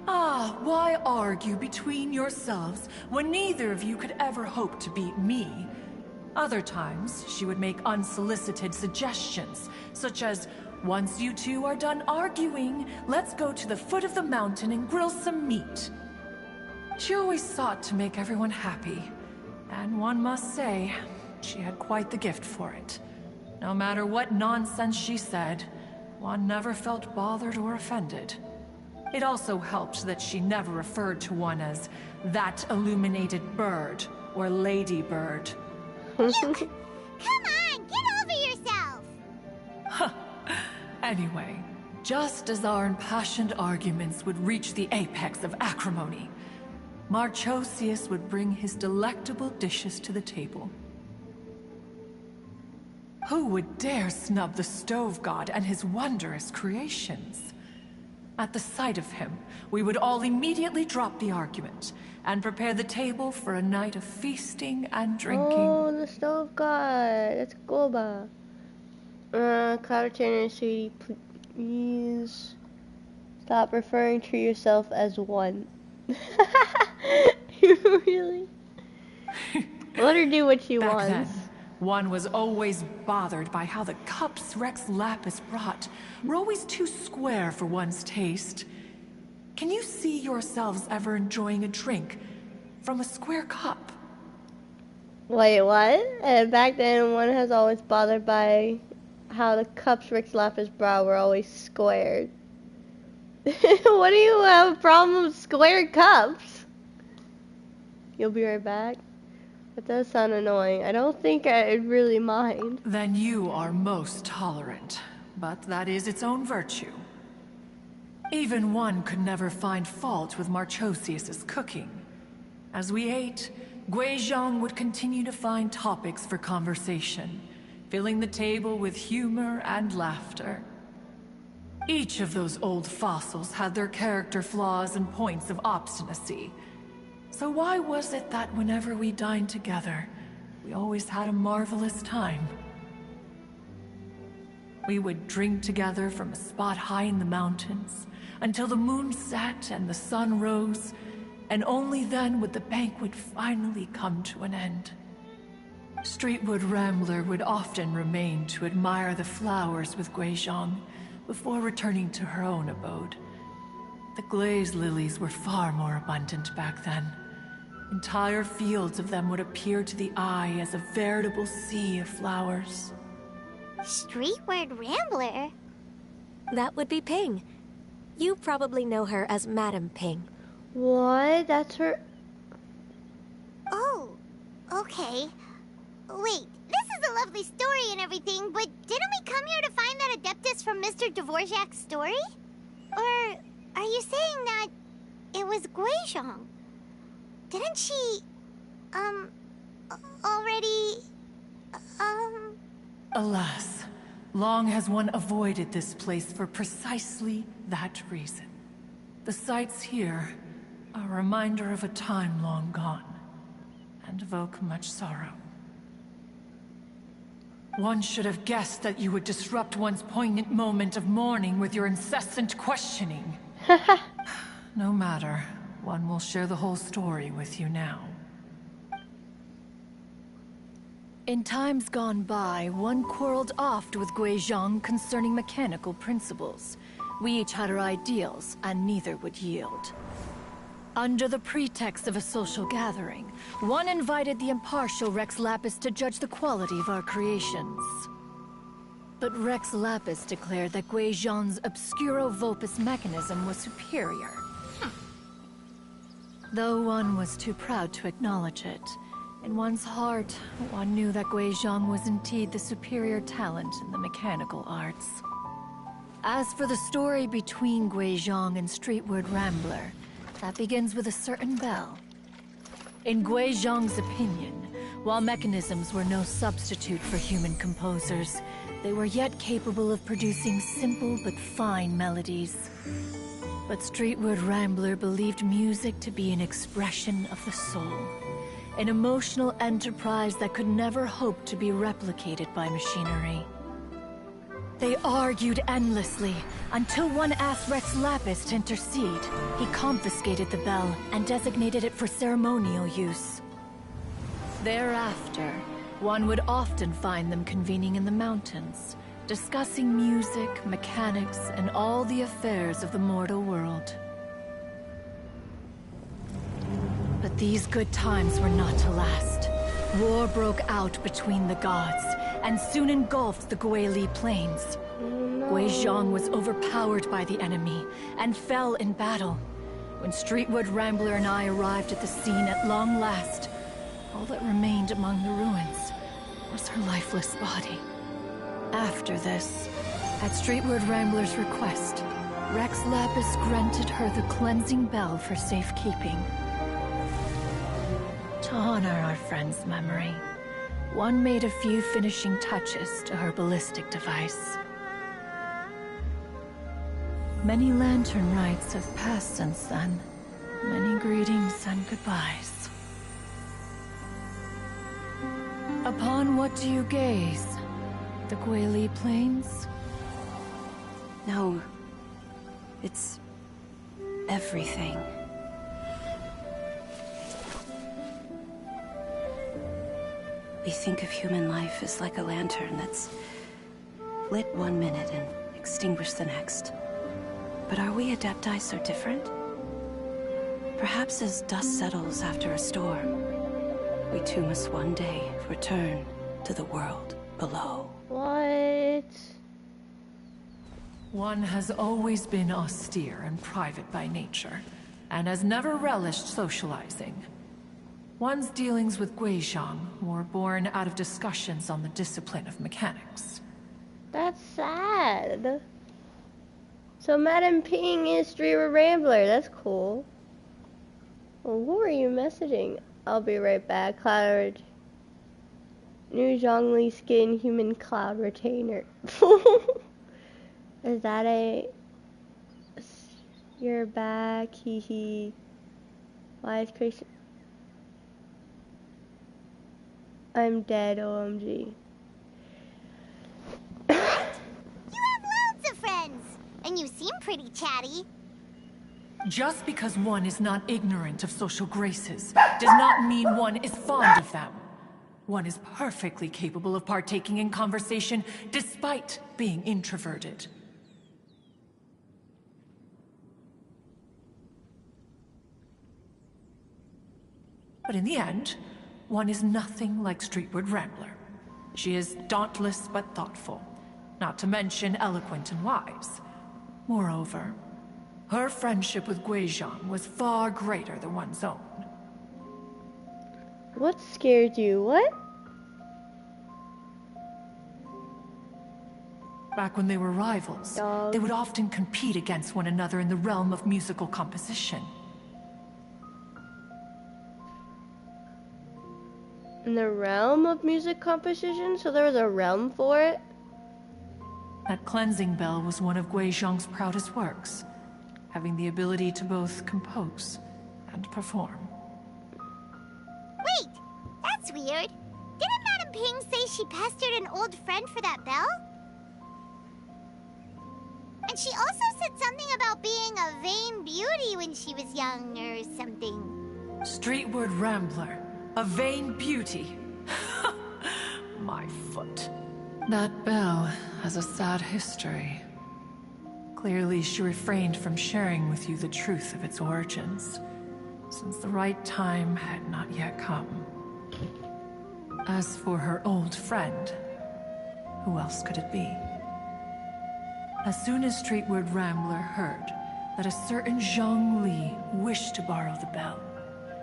why argue between yourselves when neither of you could ever hope to beat me? Other times, she would make unsolicited suggestions, such as, once you two are done arguing, let's go to the foot of the mountain and grill some meat. She always sought to make everyone happy, and one must say, she had quite the gift for it. No matter what nonsense she said, one never felt bothered or offended. It also helped that she never referred to one as that illuminated bird or ladybird. Come on, get over yourself! Anyway, just as our impassioned arguments would reach the apex of acrimony, Marchosius would bring his delectable dishes to the table. Who would dare snub the stove god and his wondrous creations? At the sight of him, we would all immediately drop the argument and prepare the table for a night of feasting and drinking. Oh, the stove god. That's Goba. Cloud Retainer, sweetie, please stop referring to yourself as one. You really? Let her do what she wants. Then, one was always bothered by how the cups Rex Lapis brought were always too square for one's taste. Can you see yourselves ever enjoying a drink from a square cup? Wait, what? And back then, one has always bothered by how the cups Rex Lapis brought were always squared. What do you have a problem with square cups? You'll be right back. That does sound annoying. I don't think I'd really mind. Then you are most tolerant, but that is its own virtue. Even one could never find fault with Marchosius's cooking. As we ate, Gui Zhang would continue to find topics for conversation, filling the table with humor and laughter. Each of those old fossils had their character flaws and points of obstinacy. So why was it that whenever we dined together, we always had a marvelous time? We would drink together from a spot high in the mountains, until the moon set and the sun rose, and only then would the banquet finally come to an end. Streetwood Rambler would often remain to admire the flowers with Guizhong before returning to her own abode. The glaze lilies were far more abundant back then. Entire fields of them would appear to the eye as a veritable sea of flowers. Streetward Rambler? That would be Ping. You probably know her as Madam Ping. What? That's her... Oh, okay. Wait, this is a lovely story and everything, but didn't we come here to find that Adeptus from Mr. Dvorak's story? Or are you saying that it was Guizhong? Didn't she, already, Alas, long has one avoided this place for precisely that reason. The sights here are a reminder of a time long gone, and evoke much sorrow. One should have guessed that you would disrupt one's poignant moment of mourning with your incessant questioning. No matter, one will share the whole story with you now. In times gone by, one quarreled oft with Guizhong concerning mechanical principles. We each had our ideals, and neither would yield. Under the pretext of a social gathering, one invited the impartial Rex Lapis to judge the quality of our creations. But Rex Lapis declared that Guizhong's Obscuro Vulpus mechanism was superior. Though one was too proud to acknowledge it, in one's heart, one knew that Guizhong was indeed the superior talent in the mechanical arts. As for the story between Guizhong and Streetward Rambler, that begins with a certain bell. In Guizhong's opinion, while mechanisms were no substitute for human composers, they were yet capable of producing simple but fine melodies. But Streetward Rambler believed music to be an expression of the soul, an emotional enterprise that could never hope to be replicated by machinery. They argued endlessly, until one asked Rex Lapis to intercede. He confiscated the bell and designated it for ceremonial use. Thereafter, one would often find them convening in the mountains, discussing music, mechanics, and all the affairs of the mortal world. But these good times were not to last. War broke out between the gods, and soon engulfed the Guili Plains. Guizhong was overpowered by the enemy, and fell in battle. When Streetwood Rambler and I arrived at the scene at long last, all that remained among the ruins was her lifeless body. After this, at Streetwood Rambler's request, Rex Lapis granted her the cleansing bell for safekeeping. To honor our friend's memory, one made a few finishing touches to her ballistic device. Many Lanturn rites have passed since then. Many greetings and goodbyes. Upon what do you gaze? The Guili Plains? No. It's... everything. We think of human life as like a lantern that's lit one minute and extinguished the next. But are we Adepti so different? Perhaps as dust settles after a storm, we too must one day return to the world below. What? One has always been austere and private by nature, and has never relished socializing. One's dealings with Guizhong were born out of discussions on the discipline of mechanics. That's sad. So Madam Ping is Streetward Rambler. That's cool. Well, who are you messaging? I'll be right back. Cloud. New Zhongli skin human cloud retainer. Is that a... You're back, hee hee. Why is Christian... I'm dead, OMG. You have loads of friends, and you seem pretty chatty. Just because one is not ignorant of social graces does not mean one is fond of them. One is perfectly capable of partaking in conversation despite being introverted. But in the end, one is nothing like Streetward Rambler. She is dauntless but thoughtful, not to mention eloquent and wise. Moreover, her friendship with Guizhong was far greater than one's own. What scared you? What? Back when they were rivals, they would often compete against one another in the realm of musical composition. In the realm of music composition? So there was a realm for it? That cleansing bell was one of Guizhong's proudest works, having the ability to both compose and perform. Wait, that's weird. Didn't Madame Ping say she pestered an old friend for that bell? And she also said something about being a vain beauty when she was young or something. Streetward Rambler, a vain beauty. My foot. That bell has a sad history. Clearly, she refrained from sharing with you the truth of its origins, since the right time had not yet come. As for her old friend, who else could it be? As soon as Streetward Rambler heard that a certain Zhang Li wished to borrow the bell,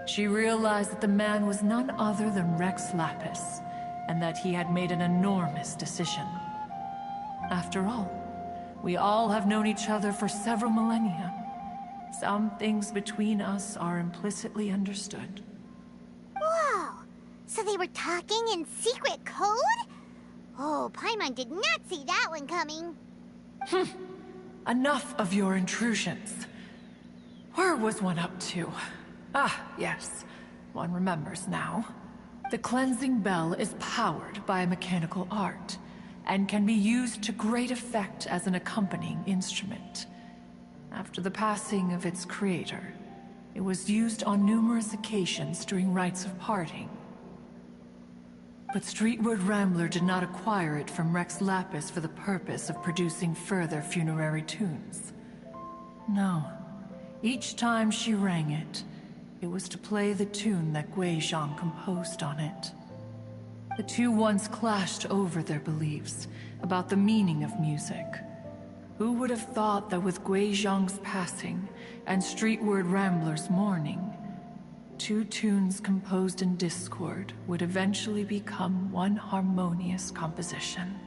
she realized that the man was none other than Rex Lapis, and that he had made an enormous decision. After all, we all have known each other for several millennia. Some things between us are implicitly understood. Whoa! So they were talking in secret code? Oh, Paimon did not see that one coming. Enough of your intrusions. Where was one up to? Ah, yes. One remembers now. The cleansing bell is powered by a mechanical art, and can be used to great effect as an accompanying instrument. After the passing of its creator, it was used on numerous occasions during rites of parting. But Streetward Rambler did not acquire it from Rex Lapis for the purpose of producing further funerary tunes. No. Each time she rang it, it was to play the tune that Guizhong composed on it. The two once clashed over their beliefs about the meaning of music. Who would have thought that with Guizhong's passing and Streetward Rambler's mourning, two tunes composed in discord would eventually become one harmonious composition?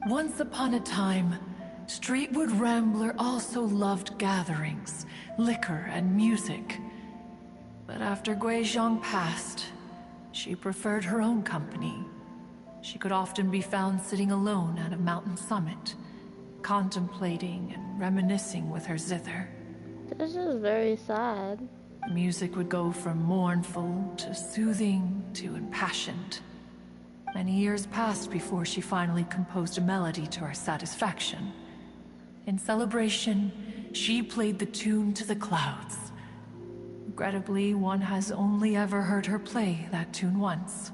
Once upon a time, Streetward Rambler also loved gatherings, liquor, and music. But after Guizhong passed, she preferred her own company. She could often be found sitting alone at a mountain summit, contemplating and reminiscing with her zither. This is very sad. The music would go from mournful to soothing to impassioned. Many years passed before she finally composed a melody to her satisfaction. In celebration, she played the tune to the clouds. Regrettably, one has only ever heard her play that tune once.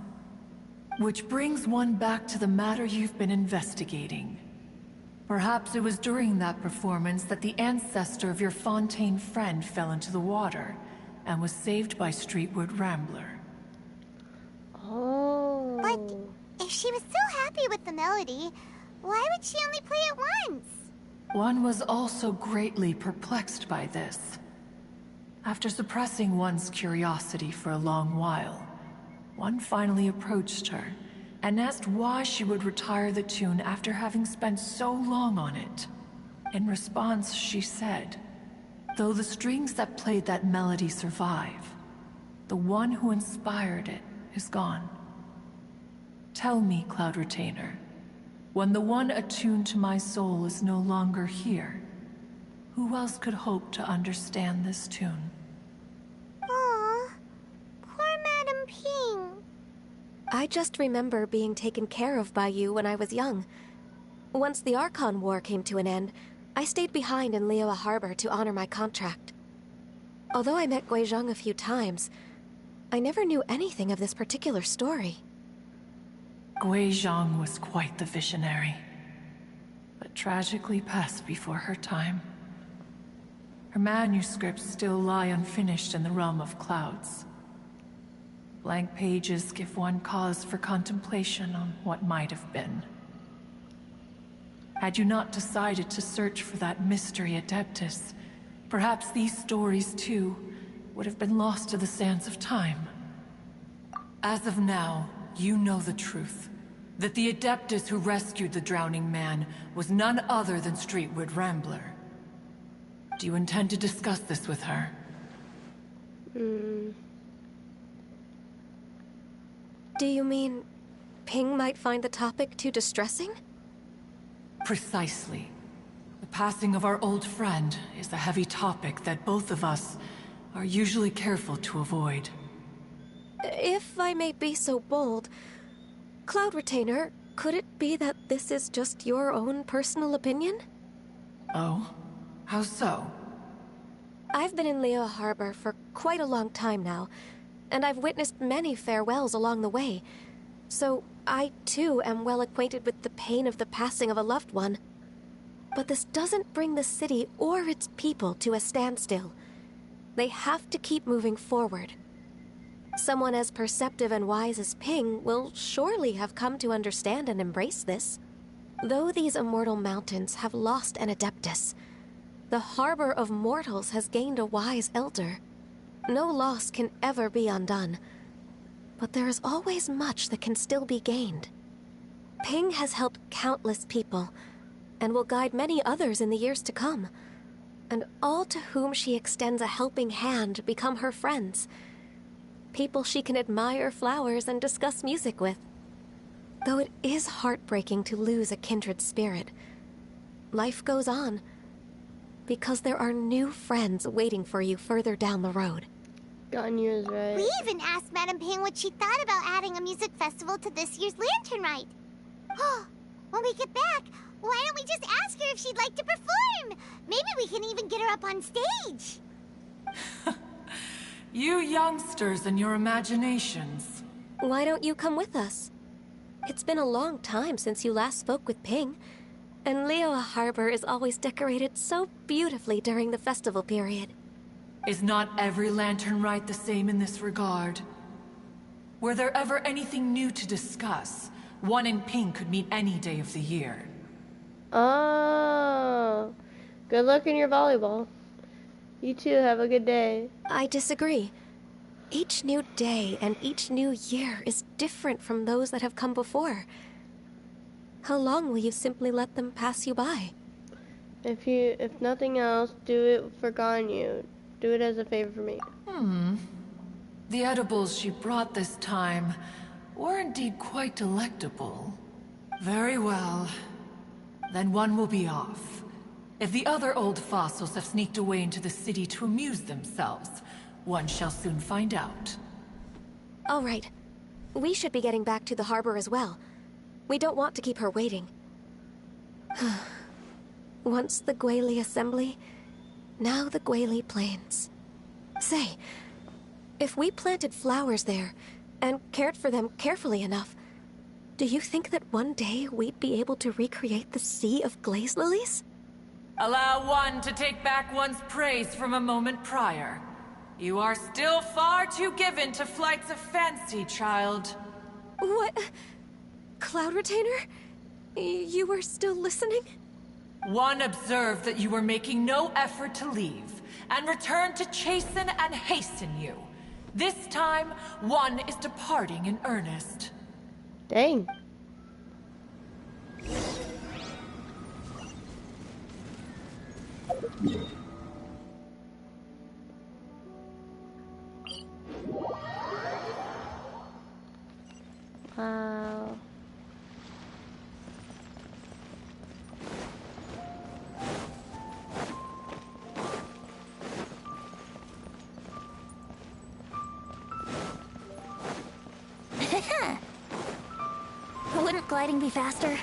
Which brings one back to the matter you've been investigating. Perhaps it was during that performance that the ancestor of your Fontaine friend fell into the water and was saved by Streetward Rambler. Oh. But if she was so happy with the melody, why would she only play it once? One was also greatly perplexed by this. After suppressing one's curiosity for a long while, one finally approached her and asked why she would retire the tune after having spent so long on it. In response, she said, "Though the strings that played that melody survive, the one who inspired it is gone. Tell me, Cloud Retainer, when the one attuned to my soul is no longer here, who else could hope to understand this tune?" Aw, poor Madame Ping. I just remember being taken care of by you when I was young. Once the Archon War came to an end, I stayed behind in Liyue Harbor to honor my contract. Although I met Guizhong a few times, I never knew anything of this particular story. Guizhong was quite the visionary, but tragically passed before her time. Her manuscripts still lie unfinished in the realm of clouds. Blank pages give one cause for contemplation on what might have been. Had you not decided to search for that mystery Adeptus, perhaps these stories, too, would have been lost to the sands of time. As of now, you know the truth. That the Adeptus who rescued the drowning man was none other than Streetward Rambler. Do you intend to discuss this with her? Do you mean Ping might find the topic too distressing? Precisely. The passing of our old friend is a heavy topic that both of us are usually careful to avoid. If I may be so bold, Cloud Retainer, could it be that this is just your own personal opinion? Oh? How so? I've been in Liyue Harbor for quite a long time now, and I've witnessed many farewells along the way, so I too am well acquainted with the pain of the passing of a loved one. But this doesn't bring the city or its people to a standstill. They have to keep moving forward. Someone as perceptive and wise as Ping will surely have come to understand and embrace this. Though these immortal mountains have lost an Adeptus, the harbor of mortals has gained a wise elder. No loss can ever be undone, but there is always much that can still be gained. Ping has helped countless people, and will guide many others in the years to come. And all to whom she extends a helping hand become her friends. People she can admire flowers and discuss music with. Though it is heartbreaking to lose a kindred spirit, life goes on, because there are new friends waiting for you further down the road. Ganyu is right. We even asked Madame Ping what she thought about adding a music festival to this year's Lanturn Rite. When we get back, why don't we just ask her if she'd like to perform? Maybe we can even get her up on stage. You youngsters and your imaginations. Why don't you come with us? It's been a long time since you last spoke with Ping, and Liyue Harbor is always decorated so beautifully during the festival period. Is not every Lanturn Rite the same in this regard? Were there ever anything new to discuss? One in Ping could meet any day of the year. Oh, good luck in your volleyball. You too, have a good day. I disagree. Each new day and each new year is different from those that have come before. How long will you simply let them pass you by? If nothing else, do it for Ganyu. Do it as a favor for me. The edibles she brought this time were indeed quite delectable. Very well. Then one will be off. If the other old fossils have sneaked away into the city to amuse themselves, one shall soon find out. All right. We should be getting back to the harbor as well. We don't want to keep her waiting. Once the Guili Assembly, now the Guili Plains. Say, if we planted flowers there, and cared for them carefully enough, do you think that one day we'd be able to recreate the sea of glaze lilies? Allow one to take back one's praise from a moment prior. You are still far too given to flights of fancy, child. What? Cloud Retainer? You were still listening? One observed that you were making no effort to leave, and returned to chasten and hasten you. This time, one is departing in earnest. Dang. Wow. Wouldn't gliding be faster?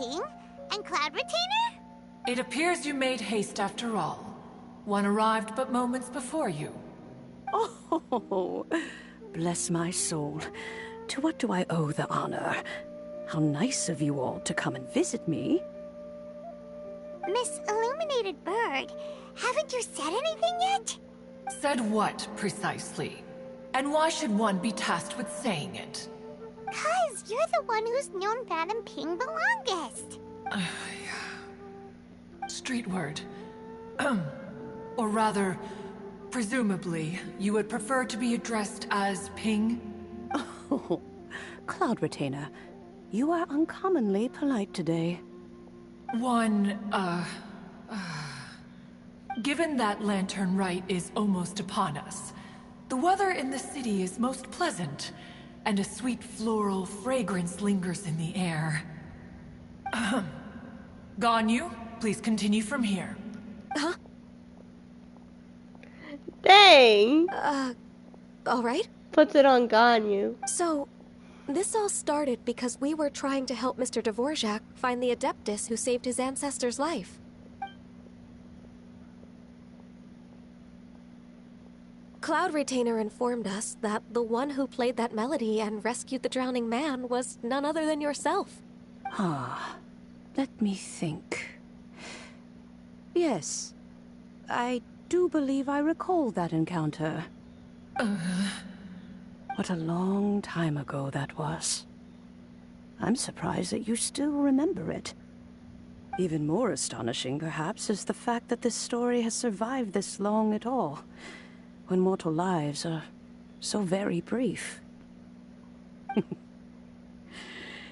Ping and Cloud Retainer? It appears you made haste after all. One arrived but moments before you. Oh, bless my soul. To what do I owe the honor? How nice of you all to come and visit me. Miss Illuminated Bird, haven't you said anything yet? Said what, precisely? And why should one be tasked with saying it? 'Cause you're the one who's known Madam Ping the longest. Street word. Or rather, presumably, you would prefer to be addressed as Ping? Oh, Cloud Retainer, you are uncommonly polite today. Given that Lanturn Rite is almost upon us, the weather in the city is most pleasant, and a sweet floral fragrance lingers in the air. Ganyu, please continue from here. Huh? Dang! All right. Puts it on Ganyu. So, this all started because we were trying to help Mr. Dvorak find the Adeptus who saved his ancestor's life. Cloud Retainer informed us that the one who played that melody and rescued the drowning man was none other than yourself. Ah, let me think. Yes, I do believe I recall that encounter. What a long time ago that was. I'm surprised that you still remember it. Even more astonishing, perhaps, is the fact that this story has survived this long at all, when mortal lives are so very brief.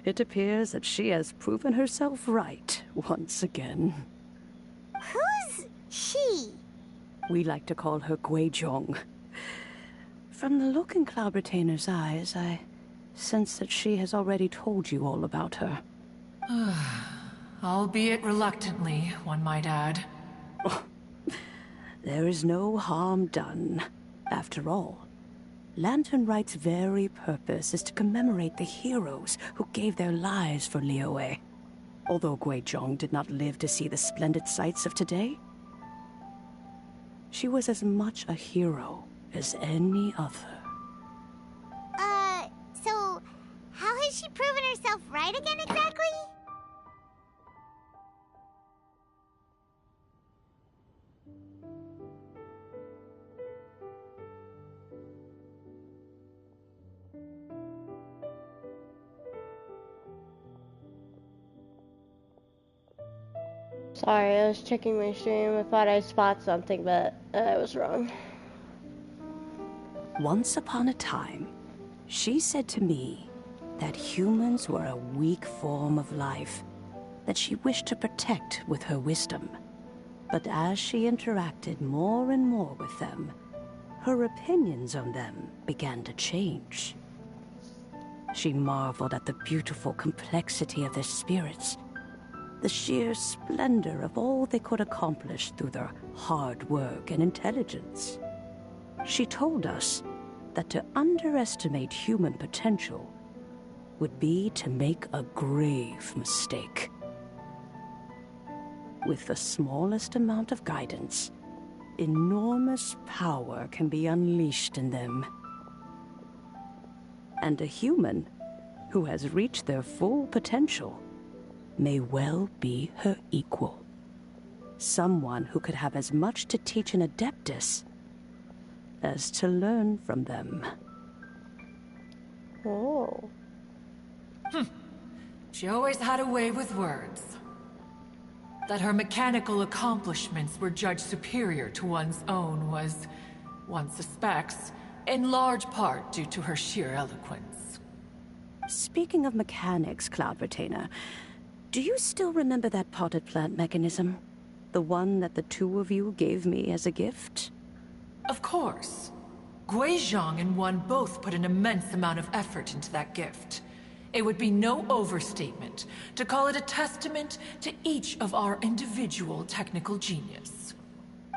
It appears that she has proven herself right once again. Who's she? We like to call her Guizhong. From the look in Cloud Retainer's eyes, I sense that she has already told you all about her. Albeit reluctantly, one might add. There is no harm done. After all, Lanturn Rite's very purpose is to commemorate the heroes who gave their lives for Liyue. Although Guizhong did not live to see the splendid sights of today, she was as much a hero as any other. So how has she proven herself right again exactly? Sorry, I was checking my stream. I thought I spot something, but I was wrong. Once upon a time, she said to me that humans were a weak form of life that she wished to protect with her wisdom. But as she interacted more and more with them, her opinions on them began to change. She marveled at the beautiful complexity of their spirits, the sheer splendor of all they could accomplish through their hard work and intelligence. She told us that to underestimate human potential would be to make a grave mistake. With the smallest amount of guidance, enormous power can be unleashed in them. And a human who has reached their full potential may well be her equal. Someone who could have as much to teach an Adeptus as to learn from them. Oh. She always had a way with words. That her mechanical accomplishments were judged superior to one's own was, one suspects, in large part due to her sheer eloquence. Speaking of mechanics, Cloud Retainer, do you still remember that potted plant mechanism? The one that the two of you gave me as a gift? Of course. Guizhong and one both put an immense amount of effort into that gift. It would be no overstatement to call it a testament to each of our individual technical genius.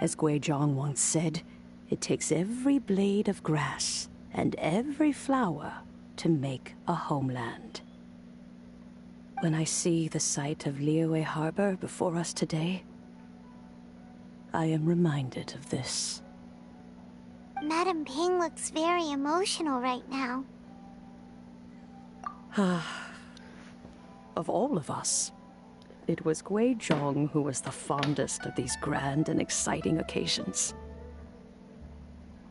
As Guizhong once said, it takes every blade of grass and every flower to make a homeland. When I see the sight of Liyue Harbor before us today, I am reminded of this. Madam Ping looks very emotional right now. Of all of us, it was Gui Zhong who was the fondest of these grand and exciting occasions.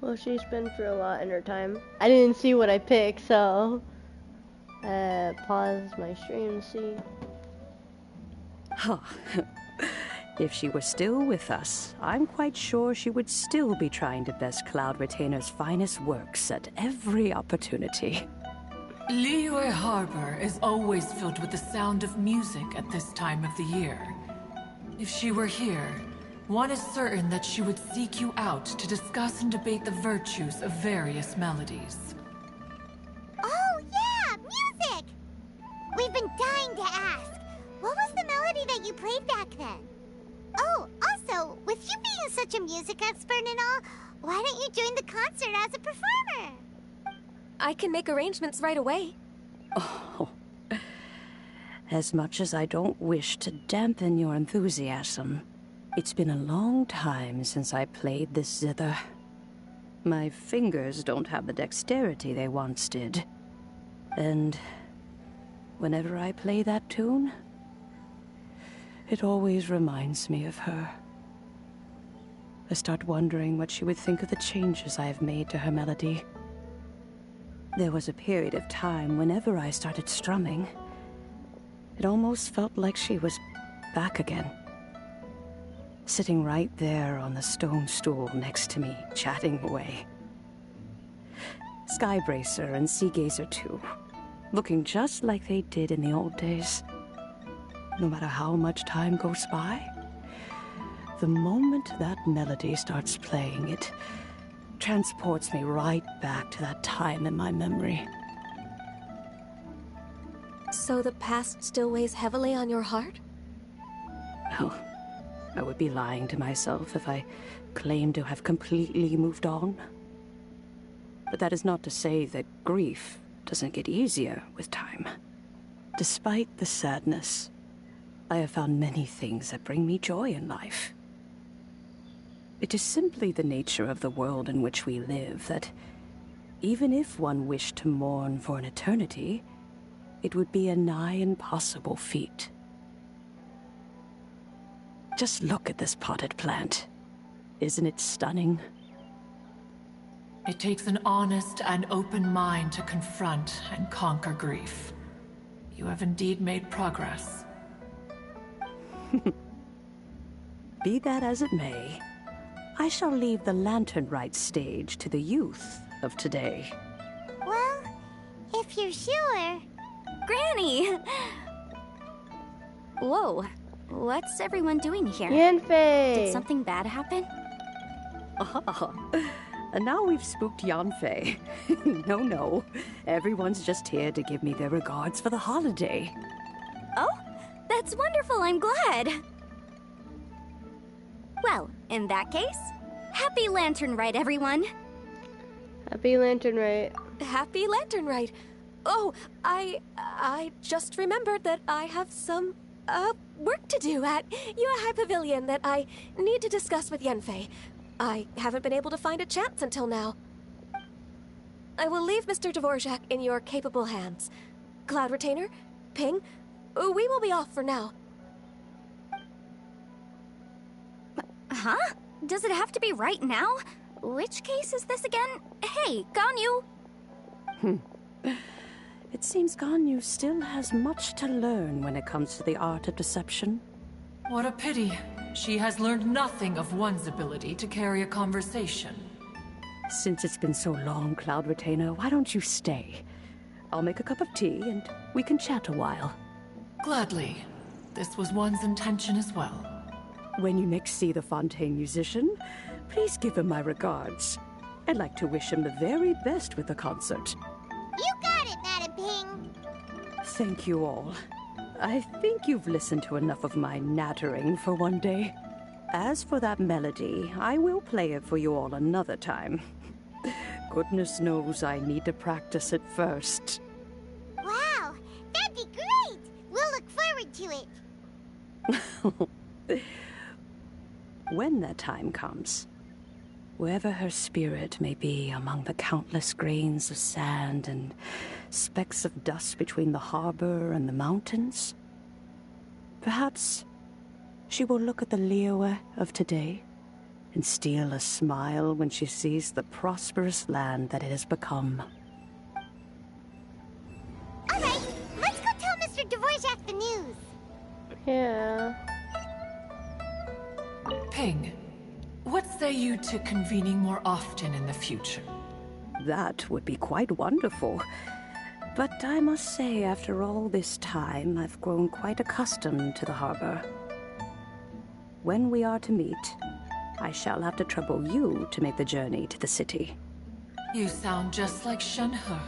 Well, she's been through a lot in her time. I didn't see what I picked, so pause my stream to see. If she were still with us, I'm quite sure she would still be trying to best Cloud Retainer's finest works at every opportunity. Liyue Harbor is always filled with the sound of music at this time of the year. If she were here, one is certain that she would seek you out to discuss and debate the virtues of various melodies. Oh, yeah! Music! We've been dying to ask. What was the melody that you played back then? Oh, also, with you being such a music expert and all, why don't you join the concert as a performer? I can make arrangements right away. Oh, as much as I don't wish to dampen your enthusiasm, it's been a long time since I played this zither. My fingers don't have the dexterity they once did. And whenever I play that tune, it always reminds me of her. I start wondering what she would think of the changes I have made to her melody. There was a period of time whenever I started strumming, it almost felt like she was back again. Sitting right there on the stone stool next to me, chatting away. Skybracer and Seagazer too, looking just like they did in the old days. No matter how much time goes by, the moment that melody starts playing, it transports me right back to that time in my memory. So the past still weighs heavily on your heart? Well, I would be lying to myself if I claimed to have completely moved on. But that is not to say that grief doesn't get easier with time. Despite the sadness, I have found many things that bring me joy in life. It is simply the nature of the world in which we live that, even if one wished to mourn for an eternity, it would be a nigh impossible feat. Just look at this potted plant. Isn't it stunning? It takes an honest and open mind to confront and conquer grief. You have indeed made progress. Be that as it may, I shall leave the Lanturn Rite stage to the youth of today. Well, if you're sure. Granny! Whoa, what's everyone doing here? Yanfei! Did something bad happen? And now we've spooked Yanfei. No. Everyone's just here to give me their regards for the holiday. Oh, that's wonderful, I'm glad. Well, in that case, happy Lanturn Rite, everyone. Happy Lanturn Rite. Happy Lanturn Rite. Oh, I just remembered that I have some, work to do at Yuehai Pavilion that I need to discuss with Yanfei. I haven't been able to find a chance until now. I will leave Mr. Dvorak in your capable hands. Cloud Retainer, Ping, we will be off for now. Huh? Does it have to be right now? Which case is this again? Hey, Ganyu! It seems Ganyu still has much to learn when it comes to the art of deception. What a pity. She has learned nothing of one's ability to carry a conversation. Since it's been so long, Cloud Retainer, why don't you stay? I'll make a cup of tea and we can chat a while. Gladly. This was one's intention as well. When you next see the Fontaine musician, please give him my regards. I'd like to wish him the very best with the concert. You got it, Madam Ping. Thank you all. I think you've listened to enough of my nattering for one day. As for that melody, I will play it for you all another time. Goodness knows I need to practice it first. Wow, that'd be great. We'll look When that time comes, wherever her spirit may be among the countless grains of sand and specks of dust between the harbor and the mountains, perhaps she will look at the Liyue of today and steal a smile when she sees the prosperous land that it has become. Alright, let's go tell Mr. Dvorak the news. Yeah. Ping, what say you to convening more often in the future? That would be quite wonderful. But I must say, after all this time, I've grown quite accustomed to the harbor. When we are to meet, I shall have to trouble you to make the journey to the city. You sound just like Shenhe.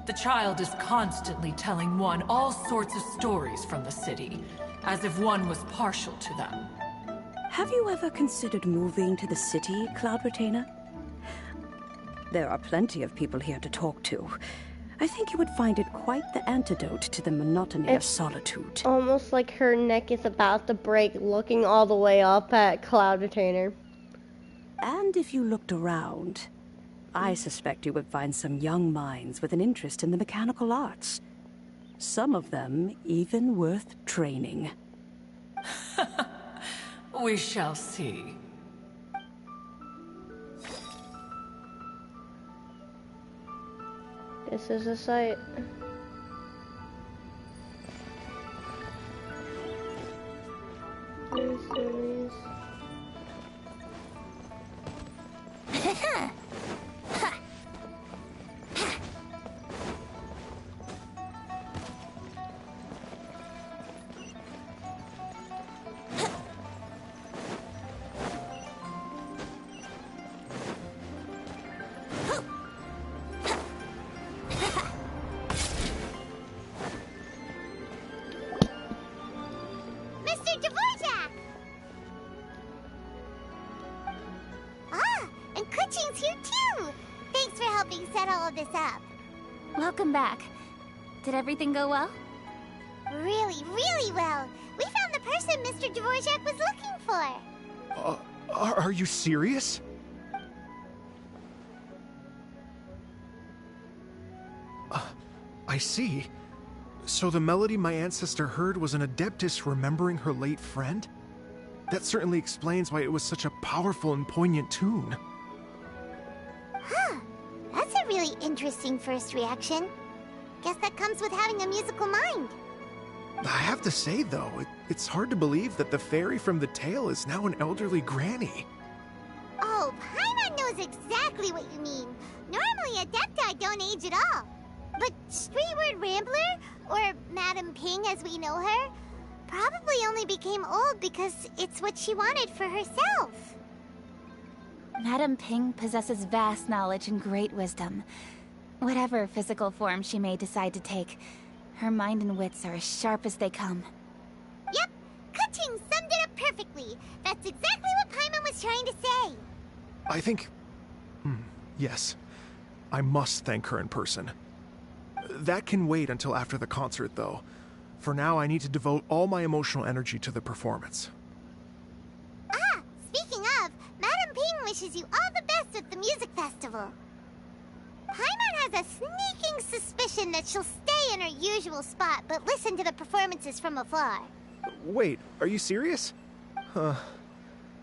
The child is constantly telling one all sorts of stories from the city, as if one was partial to them. Have you ever considered moving to the city, Cloud Retainer? There are plenty of people here to talk to. I think you would find it quite the antidote to the monotony of solitude. Almost like her neck is about to break looking all the way up at Cloud Retainer. And if you looked around, I suspect you would find some young minds with an interest in the mechanical arts. Some of them even worth training. We shall see. This is a sight. Welcome back. Did everything go well? Really, really well. We found the person Mr. Dvorak was looking for. Are you serious? I see. So the melody my ancestor heard was an adeptus remembering her late friend? That certainly explains why it was such a powerful and poignant tune. Huh. That's a really interesting first reaction. Guess that comes with having a musical mind. I have to say, though, it's hard to believe that the fairy from the tale is now an elderly granny. Oh, Paimon knows exactly what you mean. Normally, Adepti don't age at all. But Streetward Rambler, or Madame Ping as we know her, probably only became old because it's what she wanted for herself. Madame Ping possesses vast knowledge and great wisdom. Whatever physical form she may decide to take, her mind and wits are as sharp as they come. Yep, Kuching summed it up perfectly. That's exactly what Paimon was trying to say. I think... yes. I must thank her in person. That can wait until after the concert, though. For now, I need to devote all my emotional energy to the performance. Ah, speaking of, Madame Ping wishes you all the best at the music festival. Paimon has a sneaking suspicion that she'll stay in her usual spot, but listen to the performances from afar. Wait, are you serious? Oh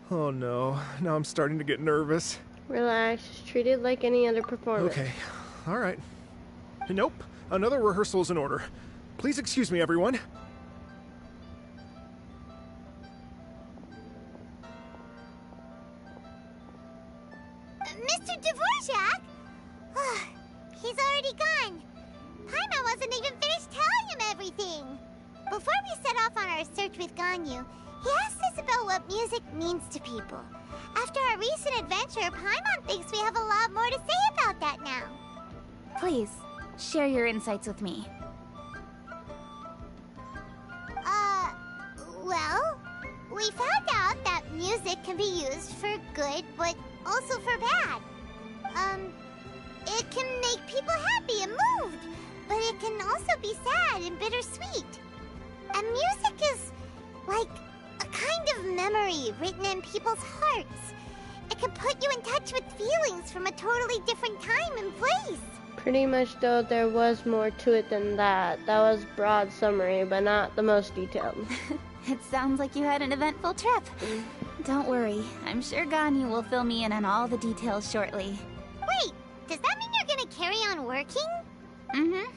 no, now I'm starting to get nervous. Relax, just treat it like any other performance. Okay, alright. Nope, another rehearsal is in order. Please excuse me, everyone. Mr. Dvorak? He's already gone. Paimon wasn't even finished telling him everything. Before we set off on our search with Ganyu, he asked Isabelle what music means to people. After our recent adventure, Paimon thinks we have a lot more to say about that now. Please, share your insights with me. Well, we found out that music can be used for good, but also for bad. It can make people happy and moved, but it can also be sad and bittersweet. And music is like of memory written in people's hearts. It can put you in touch with feelings from a totally different time and place. Pretty much, though, there was more to it than that. That was broad summary, but not the most detailed. It sounds like you had an eventful trip. Don't worry, I'm sure Ganyu will fill me in on all the details shortly. Wait, does that mean you're gonna carry on working? Mm-hmm.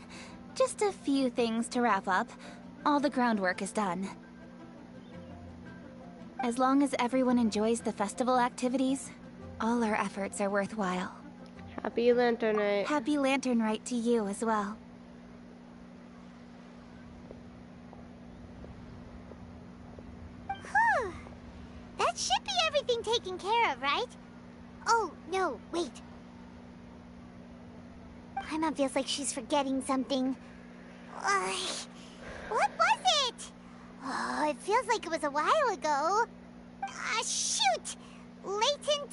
Just a few things to wrap up. All the groundwork is done. As long as everyone enjoys the festival activities, all our efforts are worthwhile. Happy Lantern Night. Happy Lantern Rite to you as well. Whew. That should be everything taken care of, right? Oh, no, wait. Paimon feels like she's forgetting something. What was it? Oh, it feels like it was a while ago. Shoot! Latent...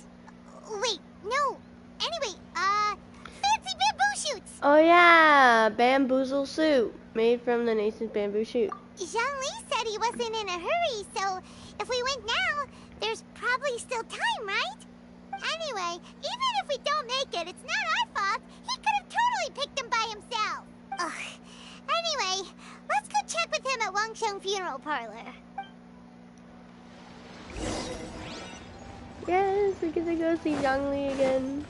Wait, no. Anyway, fancy bamboo shoots! Oh yeah, bamboozle suit. Made from the nascent bamboo shoot. Zhongli said he wasn't in a hurry, so if we went now, there's probably still time, right? Anyway, even if we don't make it, it's not our fault. He could have totally picked them by himself. Ugh. Anyway, let's go check with him at Wangsheng Funeral Parlor. Yes, we get to go see Zhongli again.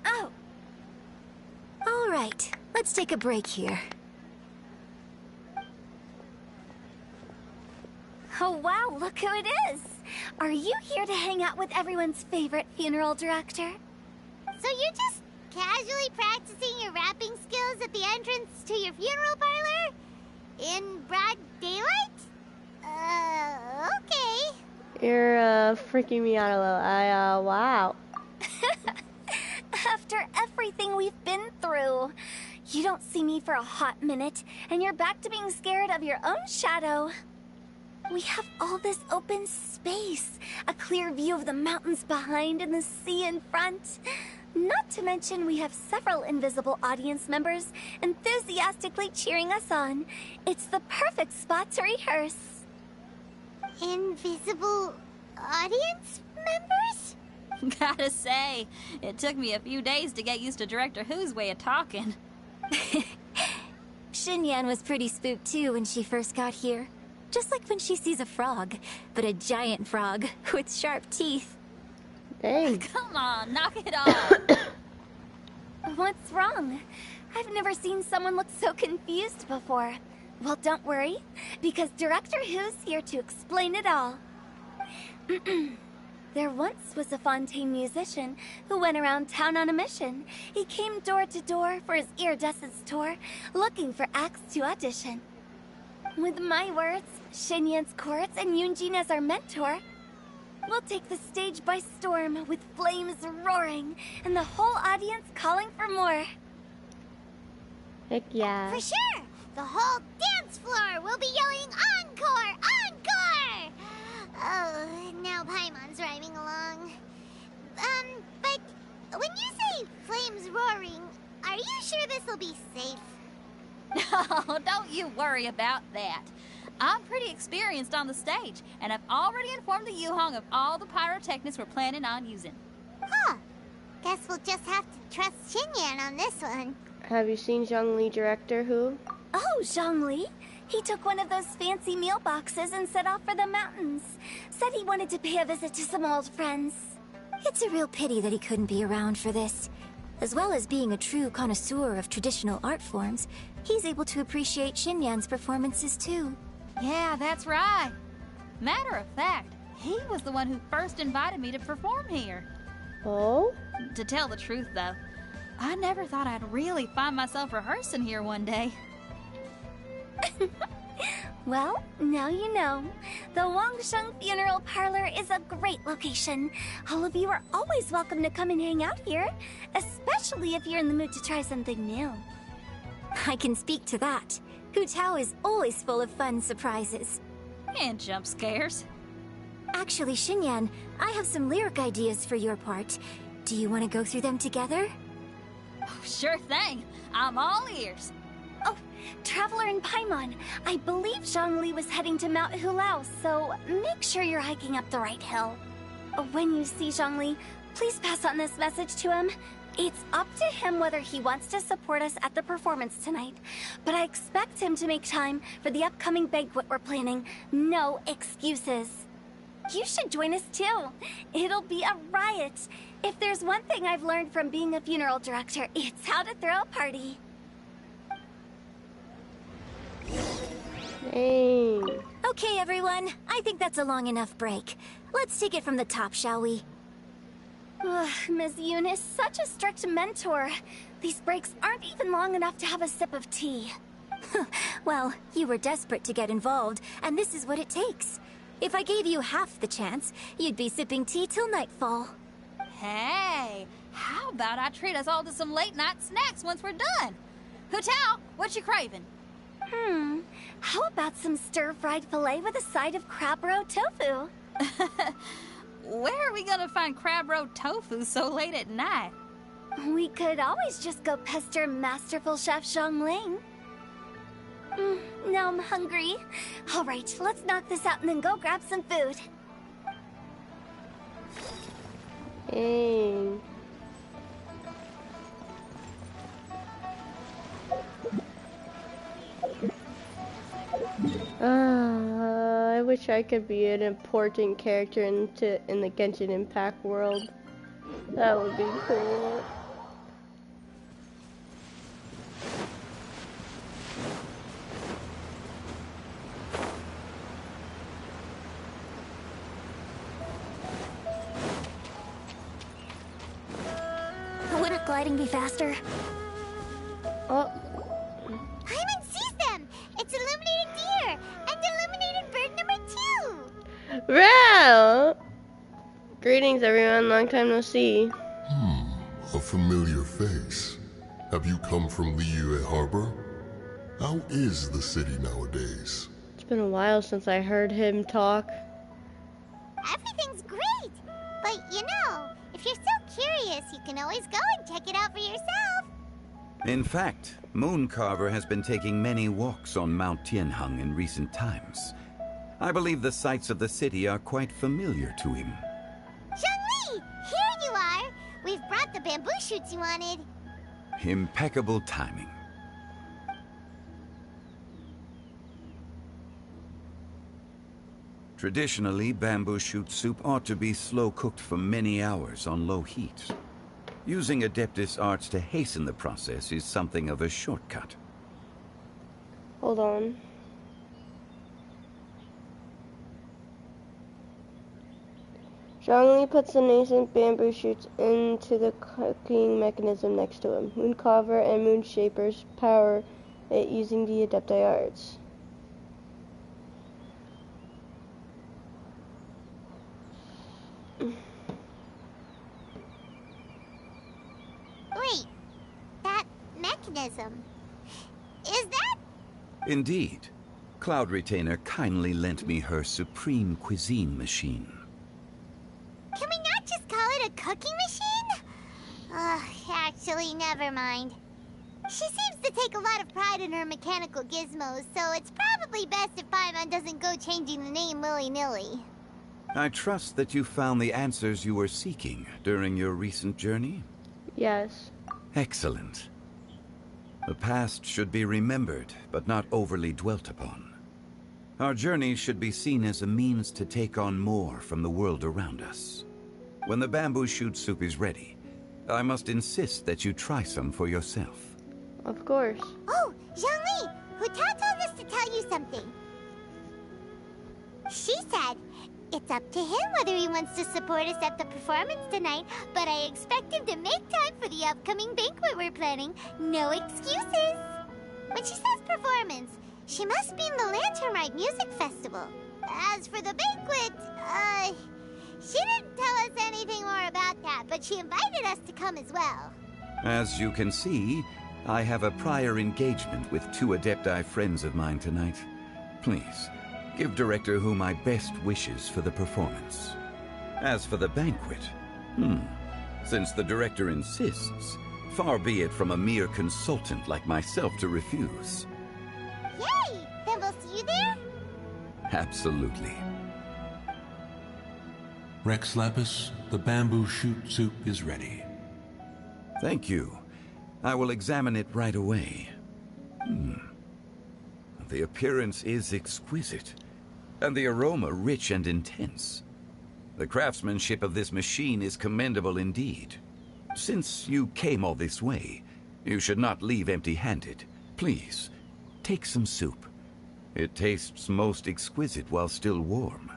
Oh. All right, let's take a break here. Oh wow, look who it is! Are you here to hang out with everyone's favorite funeral director? So you're just casually practicing your rapping skills at the entrance to your funeral parlor? In broad daylight? Okay. You're freaking me out a little. Wow. After everything we've been through, you don't see me for a hot minute, and you're back to being scared of your own shadow. We have all this open space, a clear view of the mountains behind and the sea in front. Not to mention we have several invisible audience members enthusiastically cheering us on. It's the perfect spot to rehearse. Invisible audience members? Gotta say, it took me a few days to get used to Director Who's way of talking. Xinyan was pretty spooked too when she first got here. Just like when she sees a frog, but a giant frog with sharp teeth. Dang. Come on, knock it off. What's wrong? I've never seen someone look so confused before. Well, don't worry, because Director Who's here to explain it all. There once was a Fontaine musician who went around town on a mission. He came door to door for his iridescence tour, looking for acts to audition. With my words, Xinyan's chorus, and Yunjin as our mentor, we'll take the stage by storm with flames roaring and the whole audience calling for more. Heck yeah. For sure! The whole dance floor will be yelling encore! Encore! Oh, now Paimon's rhyming along. But when you say flames roaring, are you sure this'll be safe? No, don't you worry about that. I'm pretty experienced on the stage, and I've already informed the Yuhong of all the pyrotechnics we're planning on using. Huh. Guess we'll just have to trust Xinyan on this one. Have you seen Zhongli Director Who? Oh, Zhongli. He took one of those fancy meal boxes and set off for the mountains. Said he wanted to pay a visit to some old friends. It's a real pity that he couldn't be around for this. As well as being a true connoisseur of traditional art forms, he's able to appreciate Xinyan's performances too. Yeah, that's right. Matter of fact, he was the one who first invited me to perform here. Oh? To tell the truth, though, I never thought I'd really find myself rehearsing here one day. Well, now you know. The Wangsheng Funeral Parlor is a great location. All of you are always welcome to come and hang out here, especially if you're in the mood to try something new. I can speak to that. Hu Tao is always full of fun surprises. And jump scares. Actually, Xinyan, I have some lyric ideas for your part. Do you want to go through them together? Oh, sure thing. I'm all ears. Oh, Traveler and Paimon, I believe Zhongli was heading to Mount Hulao, so make sure you're hiking up the right hill. When you see Zhongli, please pass on this message to him. It's up to him whether he wants to support us at the performance tonight, but I expect him to make time for the upcoming banquet we're planning. No excuses. You should join us too. It'll be a riot. If there's one thing I've learned from being a funeral director, it's how to throw a party. Hey. Okay, everyone. I think that's a long enough break. Let's take it from the top, shall we? Ms. Yoon is such a strict mentor. These breaks aren't even long enough to have a sip of tea. Well, you were desperate to get involved, and this is what it takes. If I gave you half the chance, you'd be sipping tea till nightfall. Hey, how about I treat us all to some late-night snacks once we're done? Hu Tao, what you craving? How about some stir-fried filet with a side of crab roe tofu? Where are we gonna find crab roe tofu so late at night? We could always just go pester masterful chef Zhongling. Now I'm hungry. All right, let's knock this out and then go grab some food. Hey. I wish I could be an important character in the Genshin Impact world. That would be cool. Wouldn't gliding be faster? Oh. Paimon sees them! It's illuminated deer! And illuminated bird number 2! Well, greetings everyone, long time no see. A familiar face. Have you come from Liyue Harbor? How is the city nowadays? It's been a while since I heard him talk. Everything's great! But you know, if you're so curious, you can always go and check it out for yourself. In fact, Mooncarver has been taking many walks on Mount Tianheng in recent times. I believe the sights of the city are quite familiar to him. Zhongli! Here you are! We've brought the bamboo shoots you wanted. Impeccable timing. Traditionally, bamboo shoot soup ought to be slow cooked for many hours on low heat. Using Adeptus arts to hasten the process is something of a shortcut. Hold on. Zhongli puts the nascent bamboo shoots into the cooking mechanism next to him. Mooncarver and Moonshapers power it using the Adepti arts. Wait, that mechanism, is that? Indeed. Cloud Retainer kindly lent me her supreme cuisine machine. Can we not just call it a cooking machine? Actually, never mind. She seems to take a lot of pride in her mechanical gizmos, so it's probably best if Paimon doesn't go changing the name willy-nilly. I trust that you found the answers you were seeking during your recent journey? Yes. Excellent. The past should be remembered, but not overly dwelt upon. Our journey should be seen as a means to take on more from the world around us. When the bamboo shoot soup is ready, I must insist that you try some for yourself. Of course. Oh, Zhongli! Hu Tao told us to tell you something. She said, it's up to him whether he wants to support us at the performance tonight, but I expect him to make time for the upcoming banquet we're planning. No excuses. When she says performance, She must be in the Lanturn Rite Music Festival. As for the banquet, she didn't tell us anything more about that, but she invited us to come as well. As you can see, I have a prior engagement with 2 Adepti friends of mine tonight. Please, give Director Hu my best wishes for the performance. As for the banquet, since the Director insists, far be it from a mere consultant like myself to refuse. Yay! Then we'll see you there? Absolutely. Rex Lapis, the bamboo shoot soup is ready. Thank you. I will examine it right away. The appearance is exquisite, and the aroma rich and intense. The craftsmanship of this machine is commendable indeed. Since you came all this way, you should not leave empty-handed. Please, take some soup. It tastes most exquisite while still warm.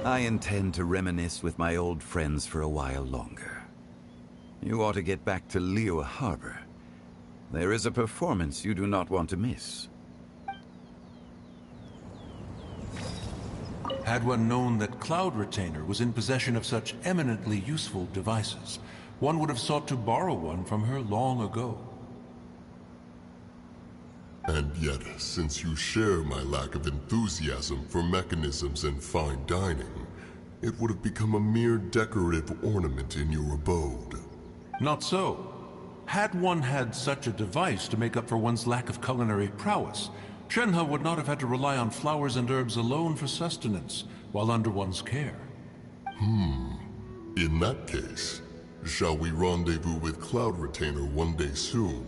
I intend to reminisce with my old friends for a while longer. You ought to get back to Liyue Harbor. There is a performance you do not want to miss. Had one known that Cloud Retainer was in possession of such eminently useful devices, one would have sought to borrow one from her long ago. And yet, since you share my lack of enthusiasm for mechanisms and fine dining, it would have become a mere decorative ornament in your abode. Not so. Had one had such a device to make up for one's lack of culinary prowess, Shenhe would not have had to rely on flowers and herbs alone for sustenance, while under one's care. In that case, shall we rendezvous with Cloud Retainer one day soon,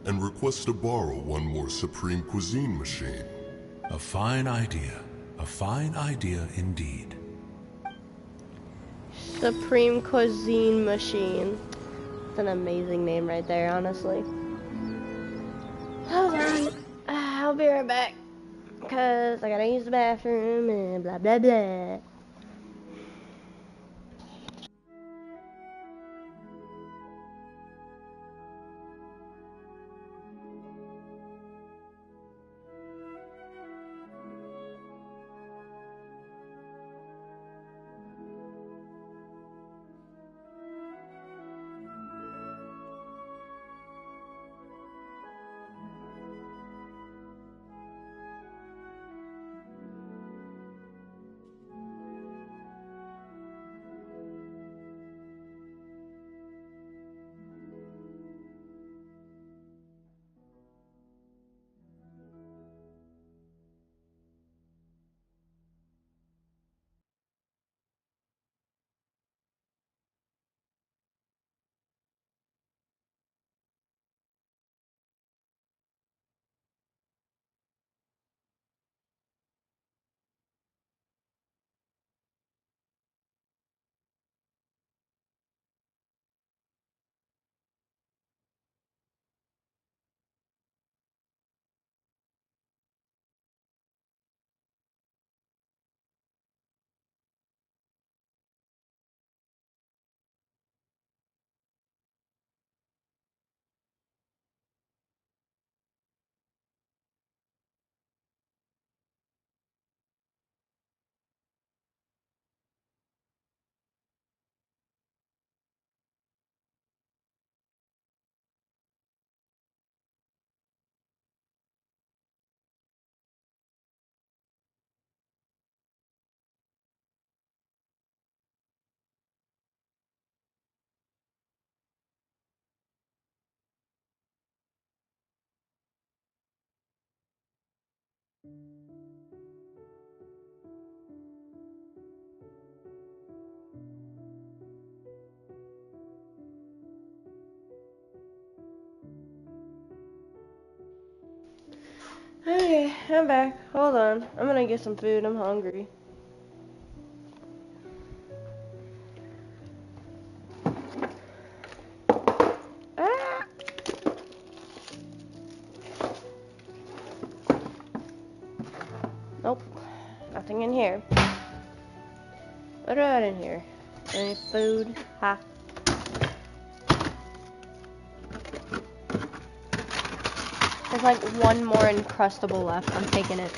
and request to borrow one more Supreme Cuisine machine? A fine idea. A fine idea indeed. Supreme Cuisine Machine. It's an amazing name right there, honestly. Hold on. I'll be right back. Because I gotta use the bathroom and blah blah blah. Okay, I'm back. Hold on. I'm gonna get some food. I'm hungry. Ah! Nope. Nothing in here. What do I got in here? Any food? Ha. There's like one more Uncrustable left. I'm taking it.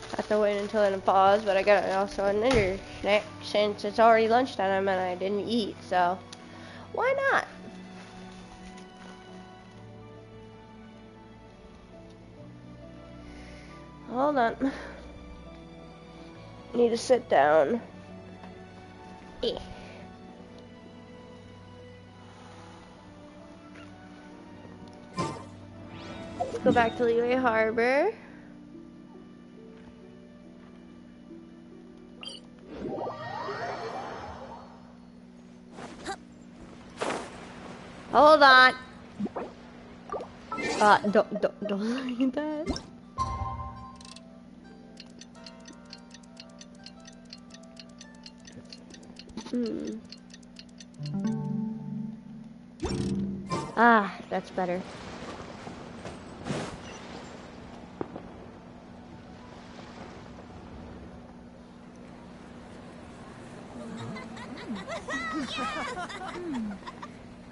I have to wait until it unpause, but I got also another snack since it's already lunchtime and I didn't eat, so why not? Hold on. Need to sit down. Eh. Let's go back to Liyue Harbor. Hold on. Don't look at that. Ah, that's better.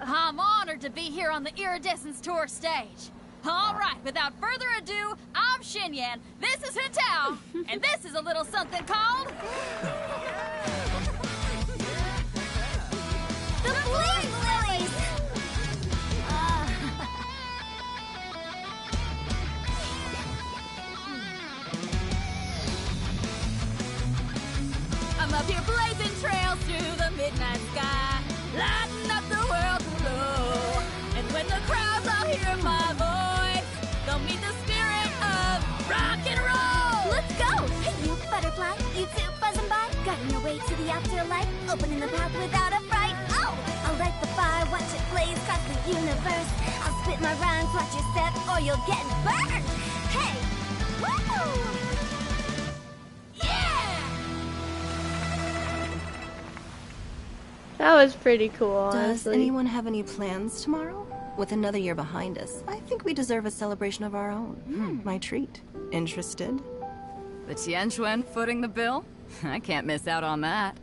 I'm honored to be here on the Iridescence Tour stage. All right, without further ado, I'm Xinyan, this is Hutao, and this is a little something called... The Bling Lilies! I'm up here blazing trails through the midnight sky, lighting up the world below. And when the crowds all hear my voice, they'll meet the spirit of rock and roll. Let's go! Hey, you butterfly, you two buzzing by, guiding your way to the afterlife, opening the path without a fright. Oh! I'll light the fire, watch it blaze across the universe. I'll spit my rhymes, watch your step, or you'll get burned. Hey! Woo! That was pretty cool, Does honestly. anyone have any plans tomorrow? With another year behind us, I think we deserve a celebration of our own. My treat. Interested? The Tianquan footing the bill? I can't miss out on that.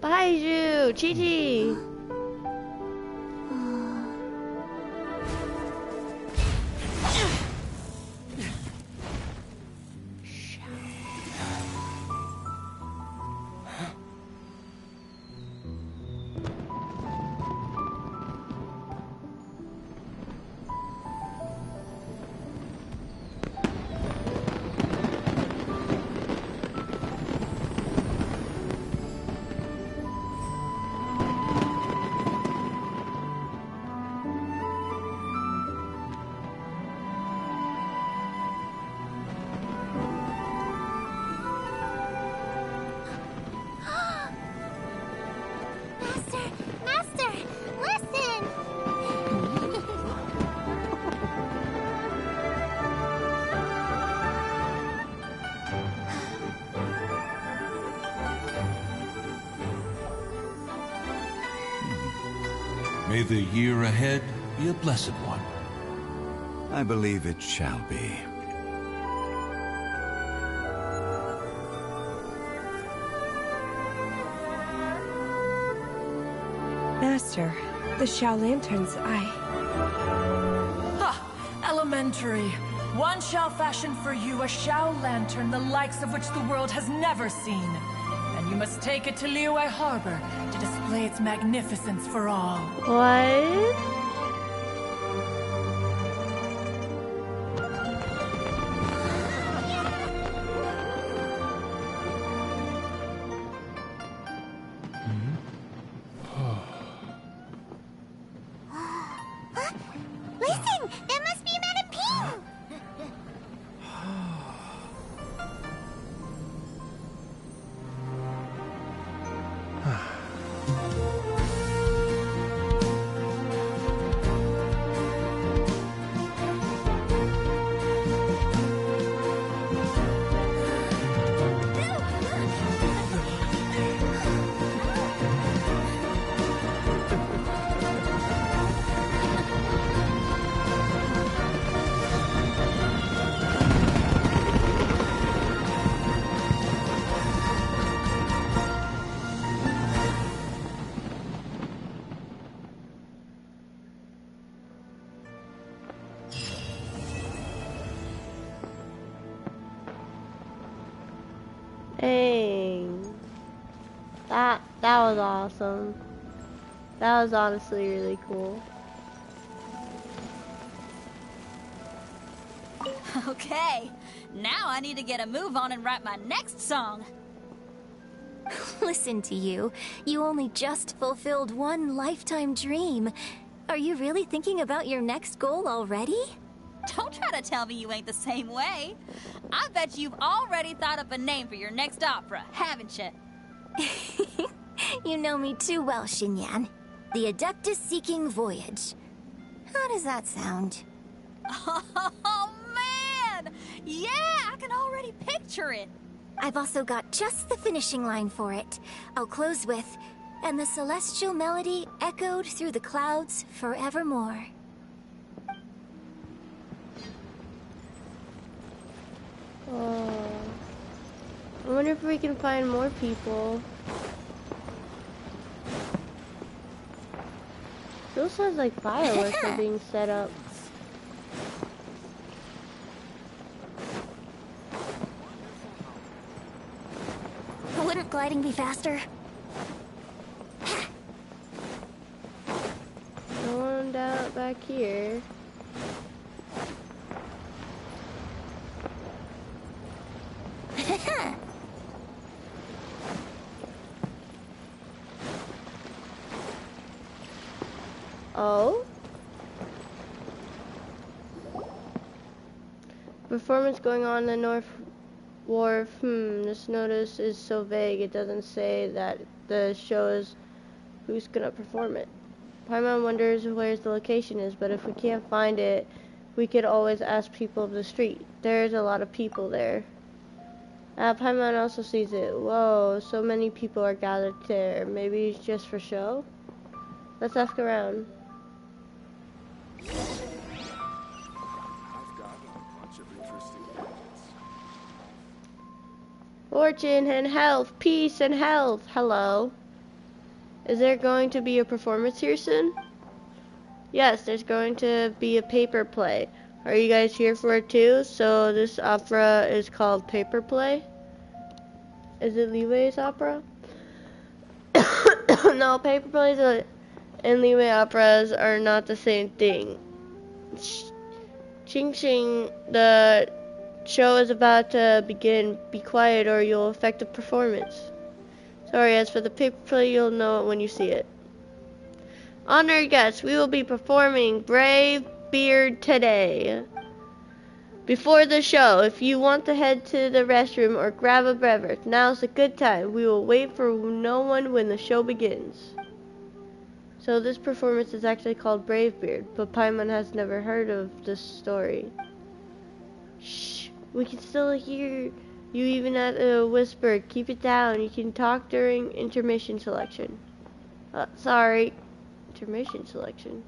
Baiju! Chi-Chi! Master, listen! May the year ahead be a blessed one. I believe it shall be. Master, the Xiao Lanterns, Elementary. One shall fashion for you a Xiao Lantern the likes of which the world has never seen. And you must take it to Liyue Harbor to display its magnificence for all. What? Listen! That must be Madame Ping! awesome. That was honestly really cool. Okay, now I need to get a move on and write my next song. Listen to you. You only just fulfilled one lifetime dream. Are you really thinking about your next goal already? Don't try to tell me you ain't the same way. I bet you've already thought up a name for your next opera, haven't you? You know me too well, Xinyan. The Adeptus Seeking Voyage. How does that sound? Oh, man! Yeah, I can already picture it. I've also got just the finishing line for it. I'll close with, "And the celestial melody echoed through the clouds forevermore." Oh. I wonder if we can find more people. Still sounds like fireworks are being set up. Wouldn't gliding be faster? No one down back here. Oh? Performance going on in the North Wharf. This notice is so vague it doesn't say that the show is who's gonna perform it. Paimon wonders where the location is, but if we can't find it, we could always ask people of the street. There's a lot of people there. Paimon also sees it. Whoa, so many people are gathered there. Maybe it's just for show? Let's ask around. Fortune and health, peace and health. Hello. Is there going to be a performance here soon? Yes, there's going to be a paper play. Are you guys here for it too? So this opera is called Paper Play? Is it Liwei's opera? No, paper plays and Liwei operas are not the same thing. Ching Ching, the show is about to begin. Be quiet or you'll affect the performance. Sorry, as for the paper play, you'll know it when you see it. Honored guests, we will be performing Brave Beard today. Before the show, if you want to head to the restroom or grab a beverage, now's a good time. We will wait for no one when the show begins. So this performance is actually called Brave Beard, but Paimon has never heard of this story. Shh, we can still hear you even at a whisper. Keep it down. You can talk during intermission selection. Sorry. Intermission selection.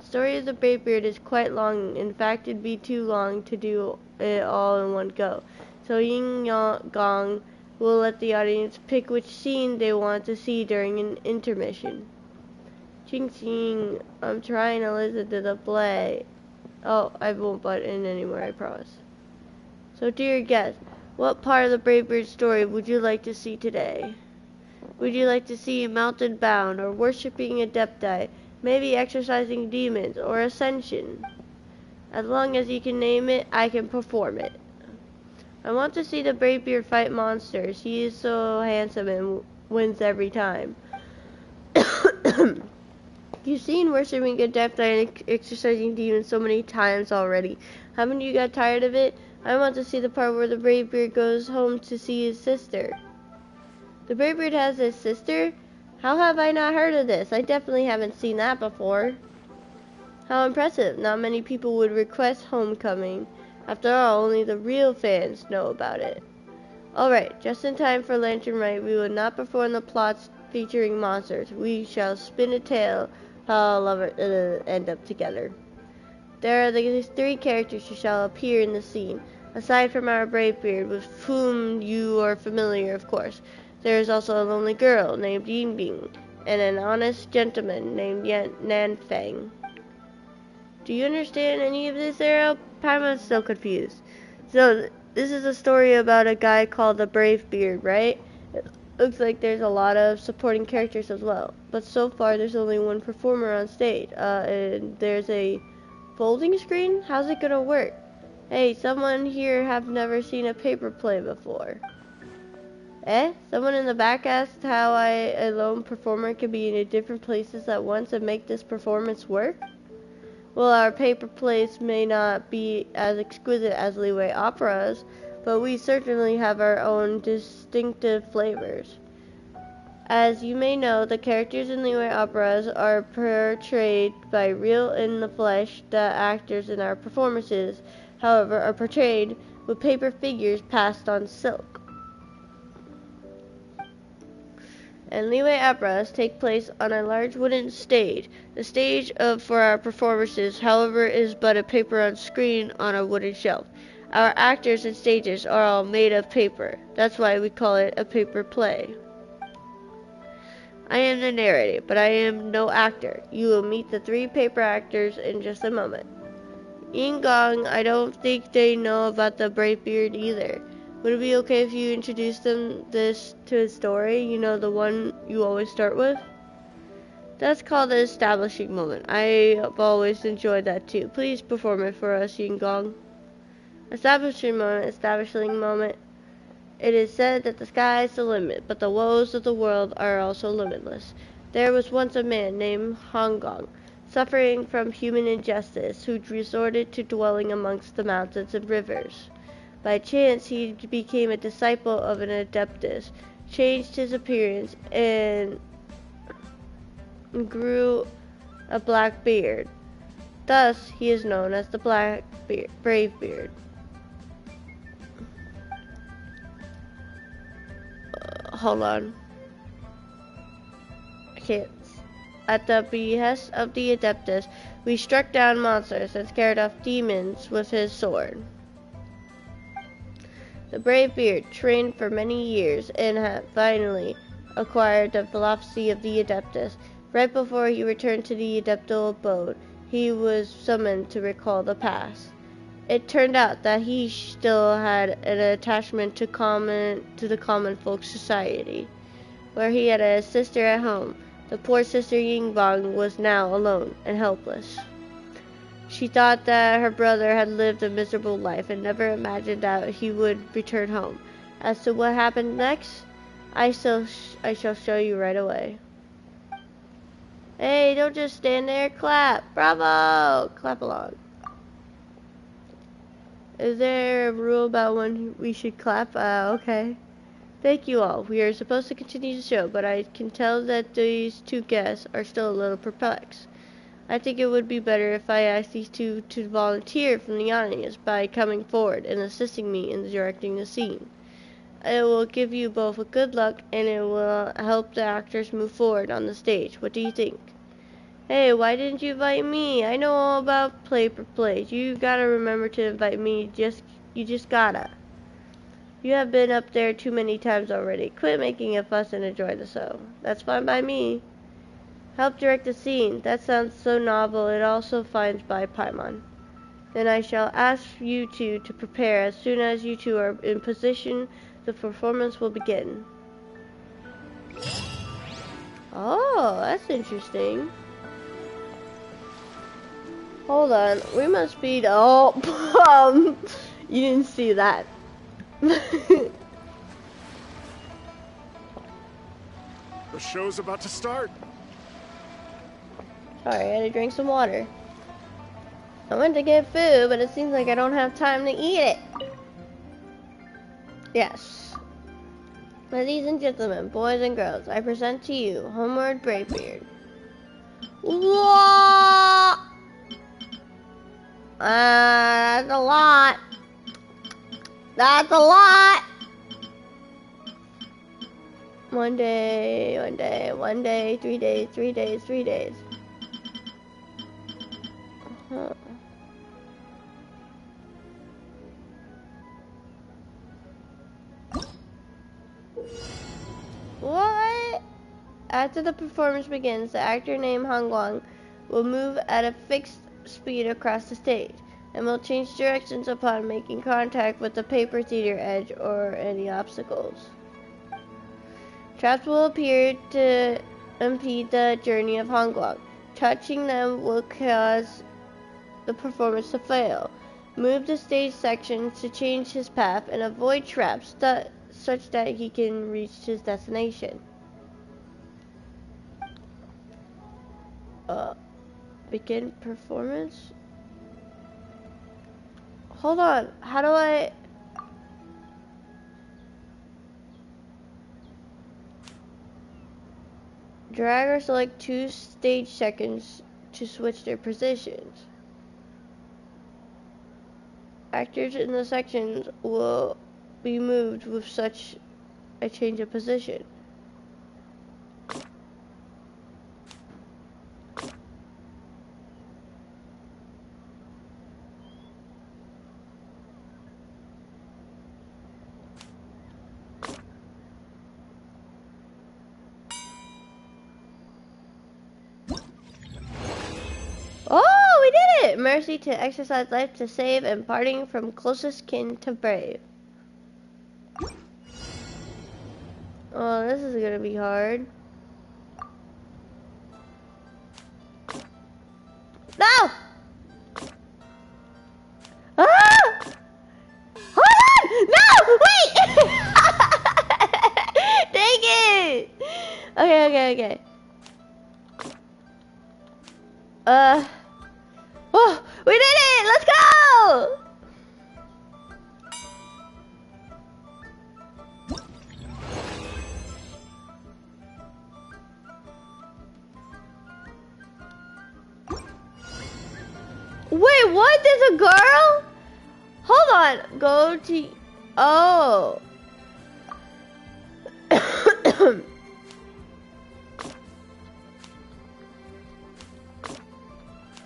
The story of the Brave Beard is quite long. In fact, it'd be too long to do it all in one go. So Ying Gong will let the audience pick which scene they want to see during an intermission. Ching Ching, I'm trying to listen to the play. Oh, I won't butt in anymore, I promise. So dear guest, what part of the Brave Beard story would you like to see today? Would you like to see mountain bound, or worshipping adepti, maybe exorcising demons, or ascension? As long as you can name it, I can perform it. I want to see the Brave Beard fight monsters. He is so handsome and wins every time. You've seen worshipping adepti and exorcising demons so many times already. Haven't you got tired of it? I want to see the part where the Brave Beard goes home to see his sister. The Brave Beard has a sister? How have I not heard of this? I definitely haven't seen that before. How impressive. Not many people would request homecoming. After all, only the real fans know about it. Alright, just in time for Lanturn Rite, we will not perform the plots featuring monsters. We shall spin a tale how all lovers end up together. There are these three characters who shall appear in the scene. Aside from our Brave Beard, with whom you are familiar, of course. There is also a lonely girl named Yinbing, and an honest gentleman named Nanfang. Do you understand any of this, Arrow? Paimon's still confused. So, this is a story about a guy called the Brave Beard, right? Looks like there's a lot of supporting characters as well. But so far, there's only one performer on stage. And there's a folding screen? How's it gonna work? Hey, someone here have never seen a paper play before. Eh? Someone in the back asked how a lone performer can be in different places at once and make this performance work? Well, our paper plays may not be as exquisite as Liyue operas, but we certainly have our own distinctive flavors. As you may know, the characters in Liyue operas are portrayed by real in the flesh. The actors in our performances, however, are portrayed with paper figures passed on silk. And Liyue operas take place on a large wooden stage. The stage for our performances, however, is but a paper on screen on a wooden shelf. Our actors and stages are all made of paper. That's why we call it a paper play. I am the narrator, but I am no actor. You will meet the 3 paper actors in just a moment. Yinggong, I don't think they know about the Brave Beard either. Would it be okay if you introduce them to his story? You know, the one you always start with? That's called the establishing moment. I have always enjoyed that too. Please perform it for us, Yinggong. Establishing moment. It is said that the sky is the limit, but the woes of the world are also limitless. There was once a man named Honggong, suffering from human injustice, who resorted to dwelling amongst the mountains and rivers. By chance, he became a disciple of an adeptus, changed his appearance, and grew a black beard. Thus, he is known as the Brave Beard. Hold on. I can't. At the behest of the adeptus, we struck down monsters and scared off demons with his sword. The Brave Beard trained for many years and had finally acquired the philosophy of the Adeptus. Right before he returned to the Adeptal abode, he was summoned to recall the past. It turned out that he still had an attachment to the common folk society, where he had a sister at home. The poor sister Yingbong was now alone and helpless. She thought that her brother had lived a miserable life and never imagined that he would return home. As to what happened next, I shall show you right away. Hey, don't just stand there, clap. Bravo! Clap along. Is there a rule about when we should clap? Okay. Thank you all. We are supposed to continue the show, but I can tell that these 2 guests are still a little perplexed. I think it would be better if I asked these 2 to volunteer from the audience by coming forward and assisting me in directing the scene. It will give you both a good luck, and it will help the actors move forward on the stage. What do you think? Hey, why didn't you invite me? I know all about paper plays. You gotta remember to invite me. You just gotta. You have been up there too many times already. Quit making a fuss and enjoy the show. That's fine by me. Help direct the scene. That sounds so novel. It also finds by Paimon. Then I shall ask you 2 to prepare. As soon as you 2 are in position, the performance will begin. Oh, that's interesting. Hold on. We must be... Oh, you didn't see that. The show's about to start. Sorry, I had to drink some water. I went to get food, but it seems like I don't have time to eat it. Yes. Ladies and gentlemen, boys and girls, I present to you Homeward Bravebeard. Whoa! That's a lot. That's a lot. One day, 3 days, 3 days, 3 days. What? After the performance begins, the actor named Honggong will move at a fixed speed across the stage and will change directions upon making contact with the paper theater edge or any obstacles. Traps will appear to impede the journey of Hongguang. Touching them will cause the performance to fail. Move the stage sections to change his path and avoid traps such that he can reach his destination. Begin performance? Hold on, how do I... Drag or select 2 stage seconds to switch their positions. Actors in the sections will be moved with such a change of position. Oh, we did it! Mercy to exercise life to save and parting from closest kin to brave. Oh, this is gonna be hard. No! Ah! Hold on! No! Wait! Dang it! Okay. Oh, we did it! Let's go! Wait, what? There's a girl? Hold on. Go to... Oh.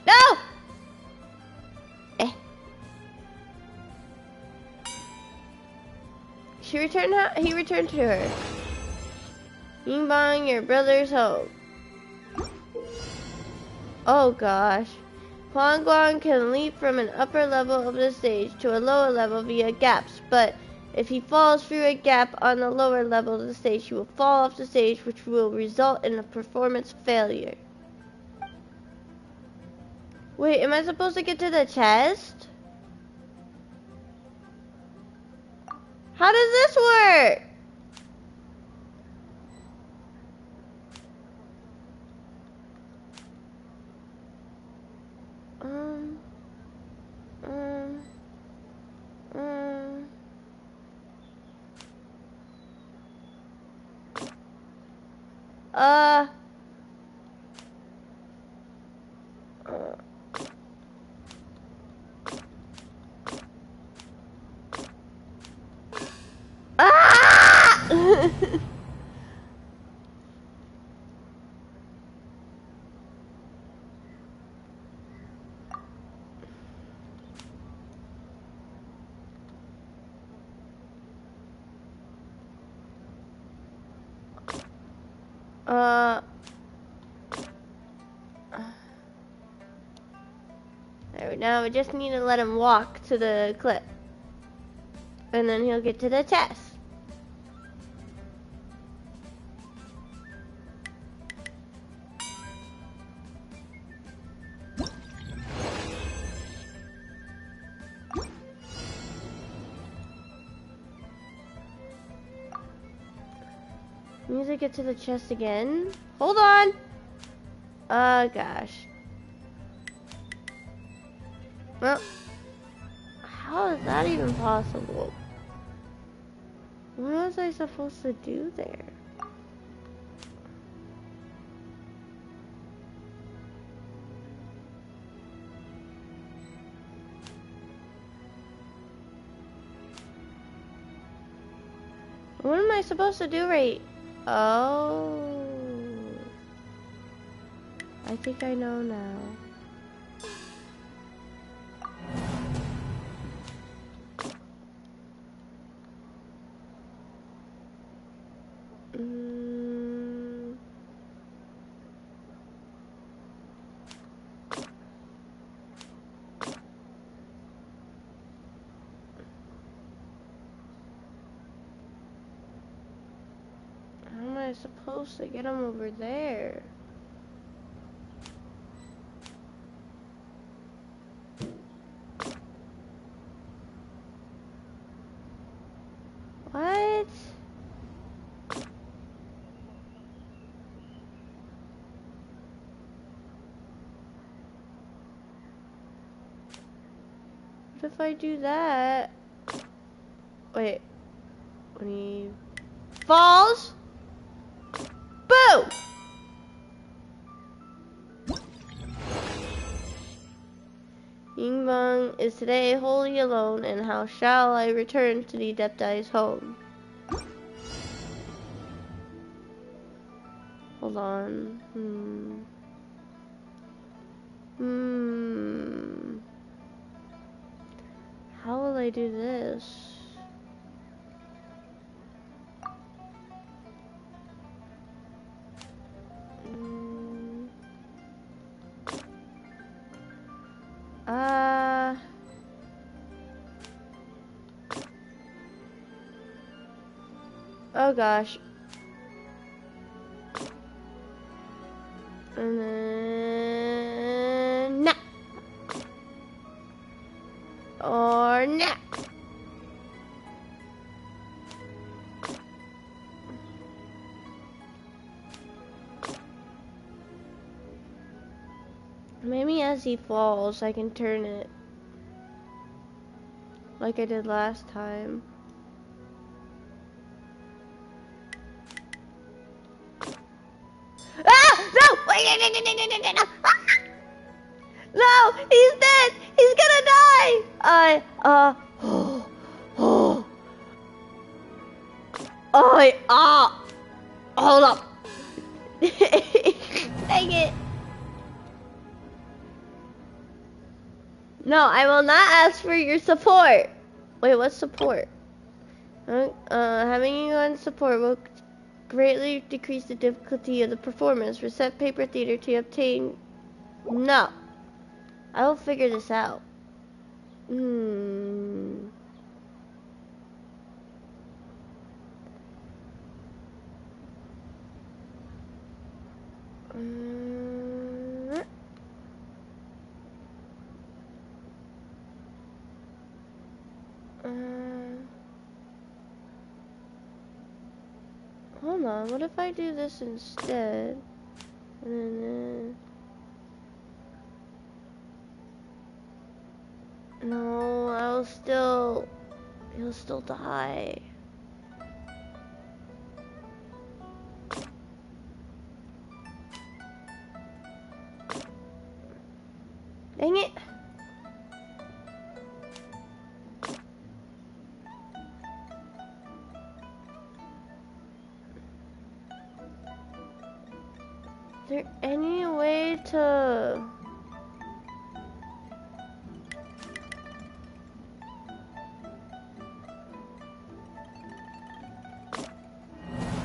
No! He returned to her. Yingbang, your brother's home. Oh gosh. Hongguang can leap from an upper level of the stage to a lower level via gaps, but if he falls through a gap on the lower level of the stage, he will fall off the stage, which will result in a performance failure. Wait, am I supposed to get to the chest? How does this work? There, now we just need to let him walk to the cliff. And then he'll get to the chest. Music get to the chest again. Hold on. Oh gosh. Well, how is that even possible? What was I supposed to do there? What am I supposed to do right? Oh. I think I know now. How am I supposed to get them over there? What? What if I do that? Wait. When he falls? Boom! Yingbang is today wholly alone, and how shall I return to the Adepti's home? Hold on. How will I do this? Oh gosh. And then nah. Or nah. Maybe as he falls, I can turn it like I did last time. Ah! No! No! He's dead! He's gonna die! Hold up. Dang it. No, I will not ask for your support. Wait, what's support? Having you on support will greatly decrease the difficulty of the performance. Reset paper theater to obtain. No. I will figure this out. Hold on, what if I do this instead? And then, no, he'll still die. Dang it. Is there any way to...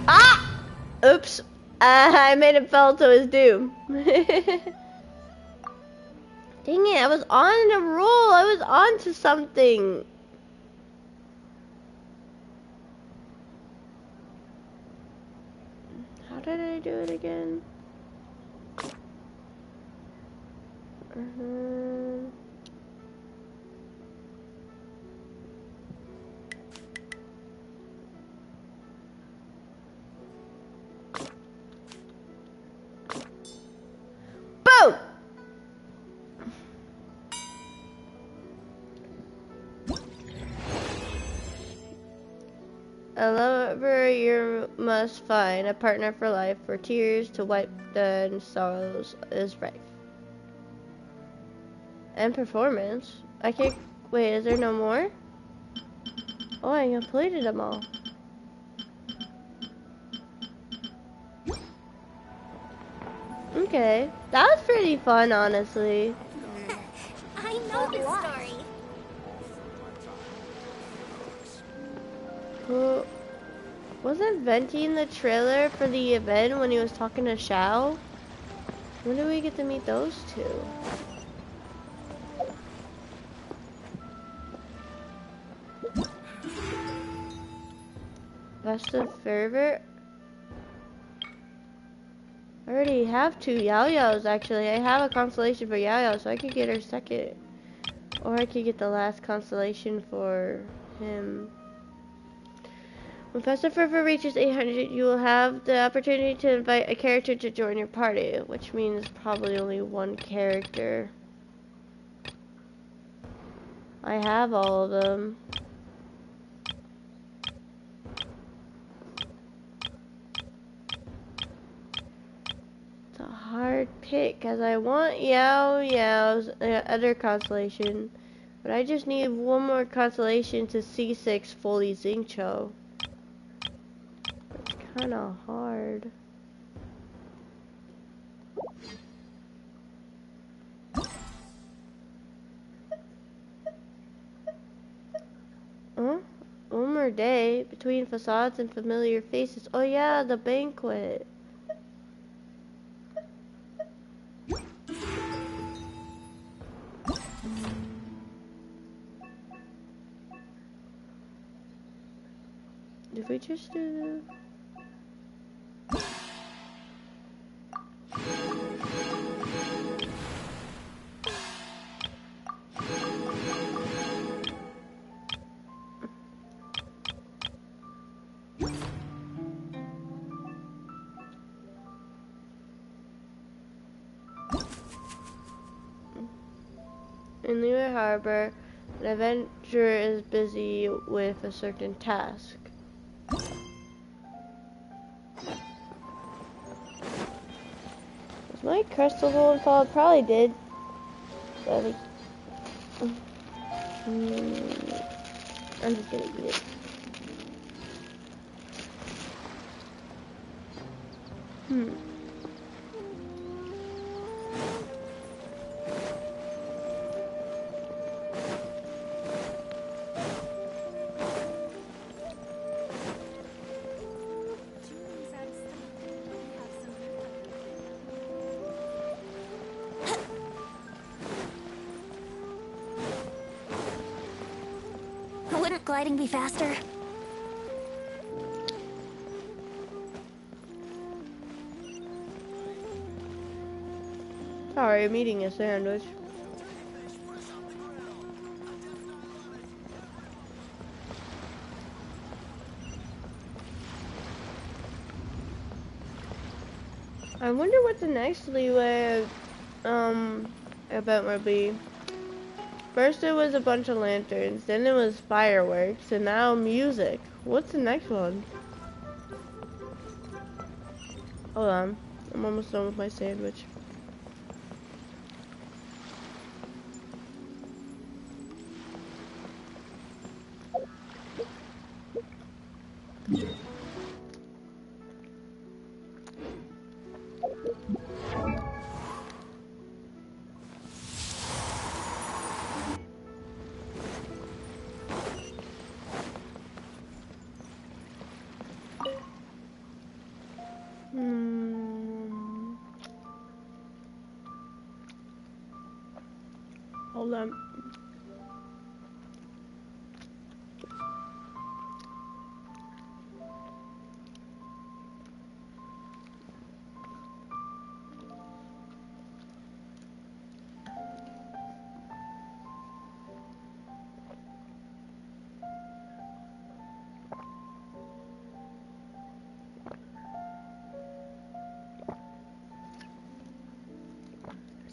Ah! Oops. I made him fall to his doom. Dang it, I was on a roll. I was on to something. How did I do it again? Boom! A lover you must find, a partner for life, for tears to wipe the sorrows is rife. And performance. I can't... Wait, is there no more? Oh, I completed them all. Okay. That was pretty fun, honestly. I know this story. Well, wasn't Venti in the trailer for the event when he was talking to Xiao? When do we get to meet those two? Festive fervor? I already have 2 Yayyyyyyyys, actually. I have a constellation for Yaoyao, so I could get her second. Or I could get the last constellation for him. When Festive Fervor reaches 800, you will have the opportunity to invite a character to join your party, which means probably only 1 character. I have all of them. It's a hard pick, because I want Yaoyao's other constellation, but I just need 1 more constellation to C6 fully Xingqiu. It's kind of hard. Huh? 1 more day between facades and familiar faces. Oh yeah, the banquet. Did we just do this? In Liyue Harbor, an adventurer is busy with a certain task. Was my crystal ball involved? Probably did. But I'm just gonna eat it. Wouldn't gliding be faster? Sorry, I'm eating a sandwich. I wonder what the next leeway event will be. First it was a bunch of lanterns, then it was fireworks, and now music. What's the next one? Hold on. I'm almost done with my sandwich. Hold on.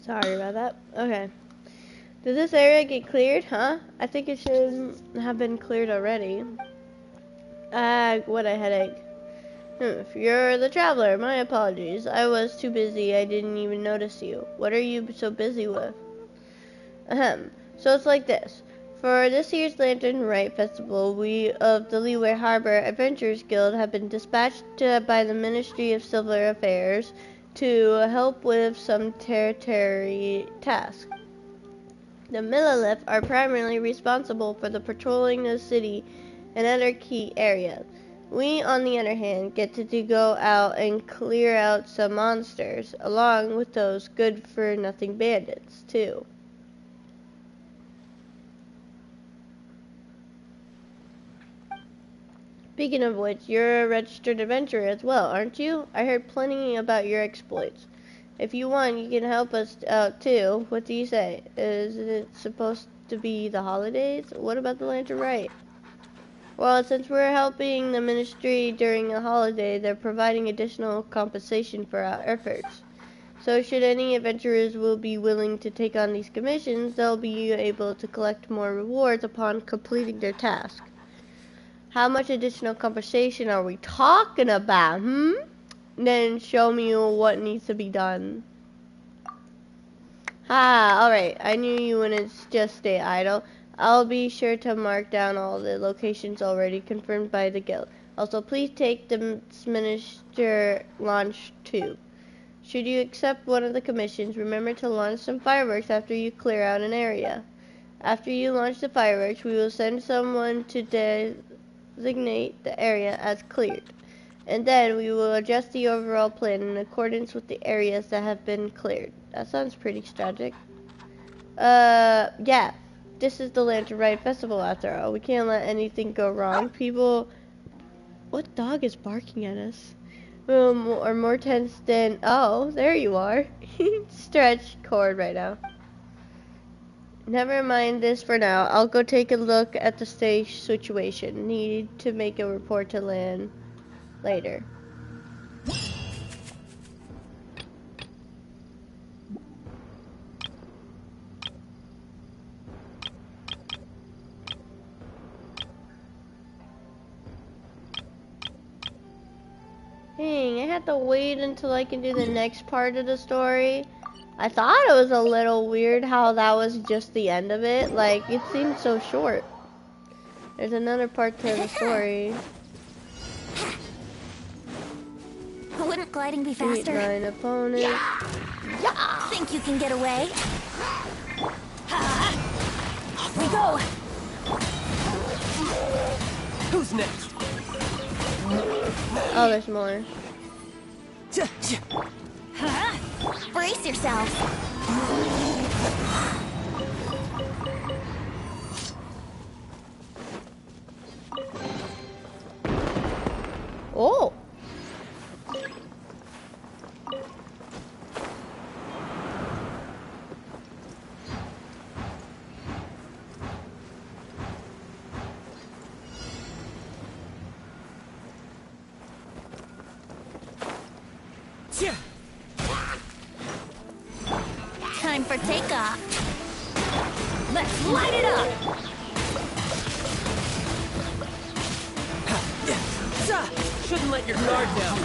Sorry about that. Okay. Did this area get cleared, huh? I think it should have been cleared already. What a headache. If you're the traveler, my apologies. I was too busy, I didn't even notice you. What are you so busy with? Ahem. So it's like this. For this year's Lanturn Rite Festival, we of the Liyue Harbor Adventurers Guild have been dispatched by the Ministry of Civil Affairs to help with some territory tasks. The Millelith are primarily responsible for the patrolling the city and other key areas. We, on the other hand, get to go out and clear out some monsters, along with those good-for-nothing bandits, too. Speaking of which, you're a registered adventurer as well, aren't you? I heard plenty about your exploits. If you want, you can help us out too. What do you say? Isn't it supposed to be the holidays? What about the Lanturn Rite? Well, since we're helping the ministry during a holiday, they're providing additional compensation for our efforts. So should any adventurers will be willing to take on these commissions, they'll be able to collect more rewards upon completing their task. How much additional compensation are we talking about, Then show me what needs to be done. Alright, I knew you wouldn't just stay idle. I'll be sure to mark down all the locations already confirmed by the guild. Also, please take the minister launch too. Should you accept one of the commissions, remember to launch some fireworks after you clear out an area. After you launch the fireworks, we will send someone to designate the area as cleared. And then we will adjust the overall plan in accordance with the areas that have been cleared. That sounds pretty strategic. Yeah. This is the Lanturn Rite Festival after all. We can't let anything go wrong. People... What dog is barking at us? Are more tense than... Oh, there you are. Stretch cord right now. Never mind this for now. I'll go take a look at the stage situation. Need to make a report to Lan later. Dang, I have to wait until I can do the next part of the story. I thought it was a little weird how that was just the end of it. Like, it seemed so short. There's another part to the story. Wouldn't gliding be faster? 9 opponents. Yeah. Think you can get away? Off we go! Who's next? Oh, there's more. Brace yourself. Oh! Time for takeoff. Let's light it up. Shouldn't let your guard down.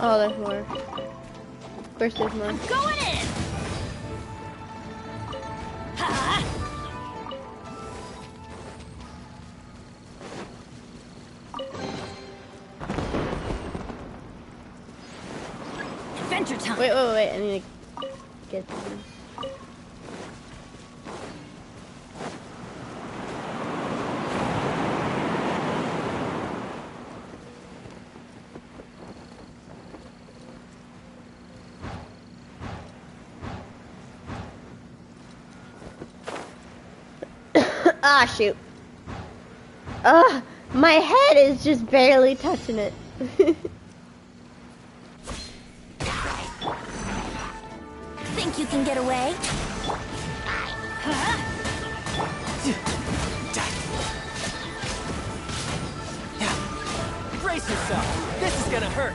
Oh, there's more. Of course there's more. Going in. Adventure time. Wait, I need to get these. Ah, shoot. My head is just barely touching it. Think you can get away? Brace yourself. This is gonna hurt.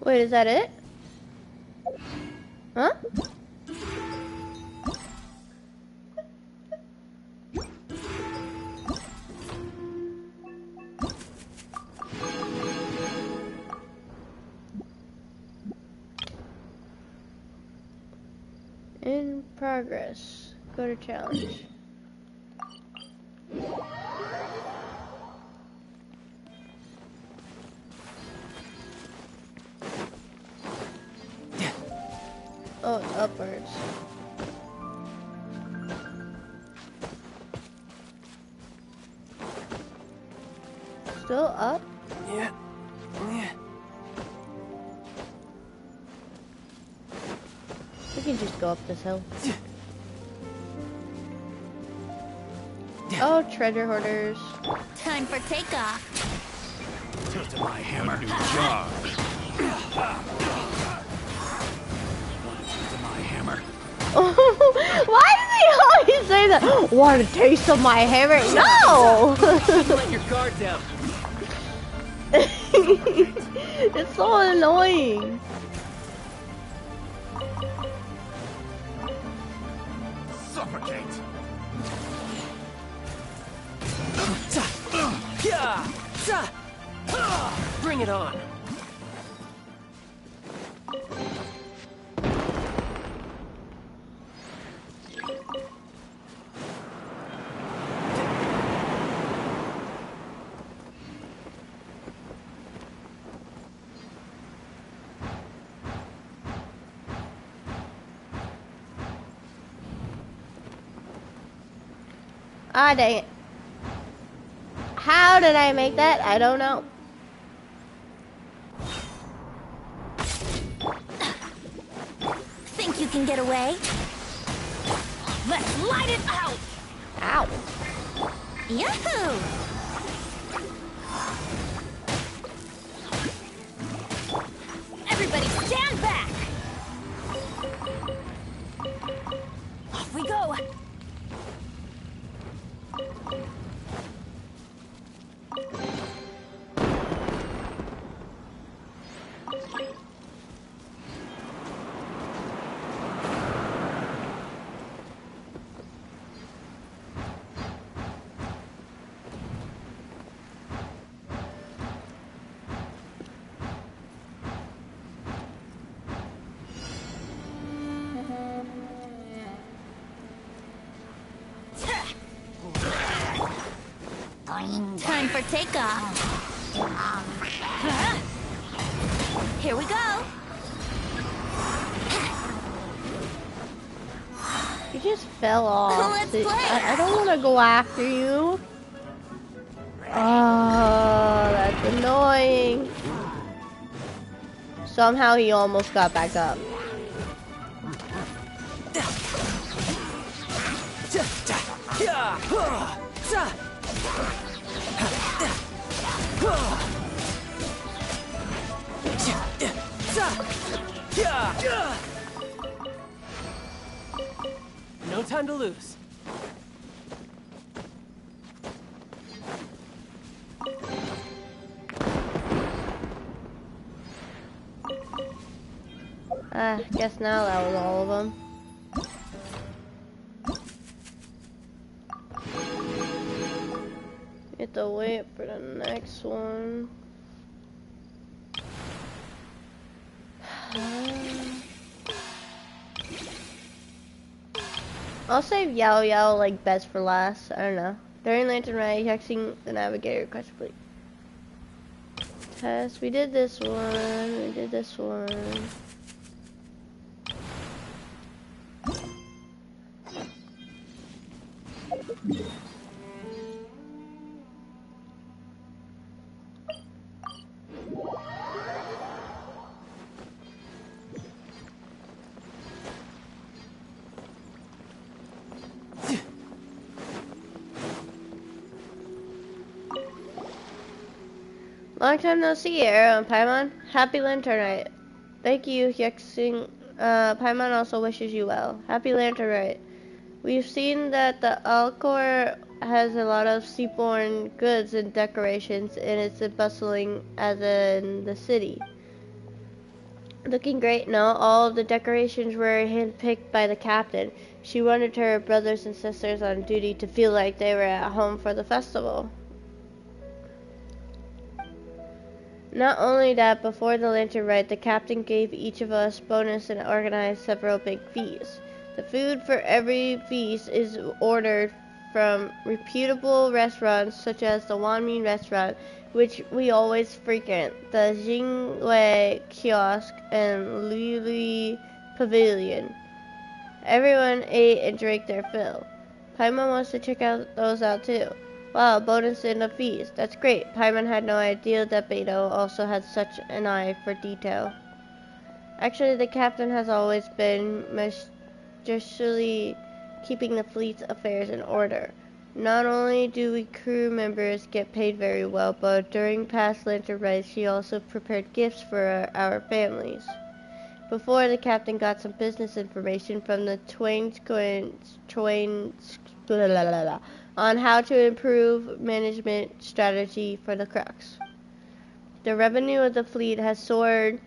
Wait, is that it? Huh? In progress. Go to challenge. Oh, it's upwards. up? Yeah. We can just go up this hill. Oh, treasure hoarders. Time for takeoff. To my hammer. New job. To my hammer. Why do they always say that? Want a taste of my hammer? No! Let your guard down. It's so annoying. Suffocate. Bring it on. Ah, dang it. How did I make that? I don't know. Think you can get away? Let's light it out! Ow. Yahoo! Everybody stand back! Off we go! Time for takeoff. Here we go. You just fell off. Let's play. I don't want to go after you. Oh, that's annoying. Somehow he almost got back up. No time to lose. Guess now that was all of them. We have to wait for the next one. I'll save Yayyyyyyyy like best for last. I don't know. During Lanturn Rite, checking the navigator request complete. Test. We did this one. We did this one. Long time no see, Arrow and Paimon. Happy Lanturn Rite. Thank you, Yexing. Paimon also wishes you well. Happy Lanturn Rite. We've seen that the Alcor has a lot of seaborne goods and decorations, and it's bustling as in the city. Looking great, no? All of the decorations were handpicked by the captain. She wanted her brothers and sisters on duty to feel like they were at home for the festival. Not only that, before the Lanturn Rite, the captain gave each of us bonus and organized several big feasts. The food for every feast is ordered from reputable restaurants such as the Wanmin restaurant, which we always frequent, the Jingwei kiosk, and Lili Pavilion. Everyone ate and drank their fill. Paimon wants to check those out too. Wow, bonus in the fees. That's great. Paimon had no idea that Beto also had such an eye for detail. Actually, the captain has always been meticulously keeping the fleet's affairs in order. Not only do we crew members get paid very well, but during past Lanturn rides, she also prepared gifts for our families. Before, the captain got some business information from the Twain's on how to improve management strategy for the Crux. The revenue of the fleet has soared,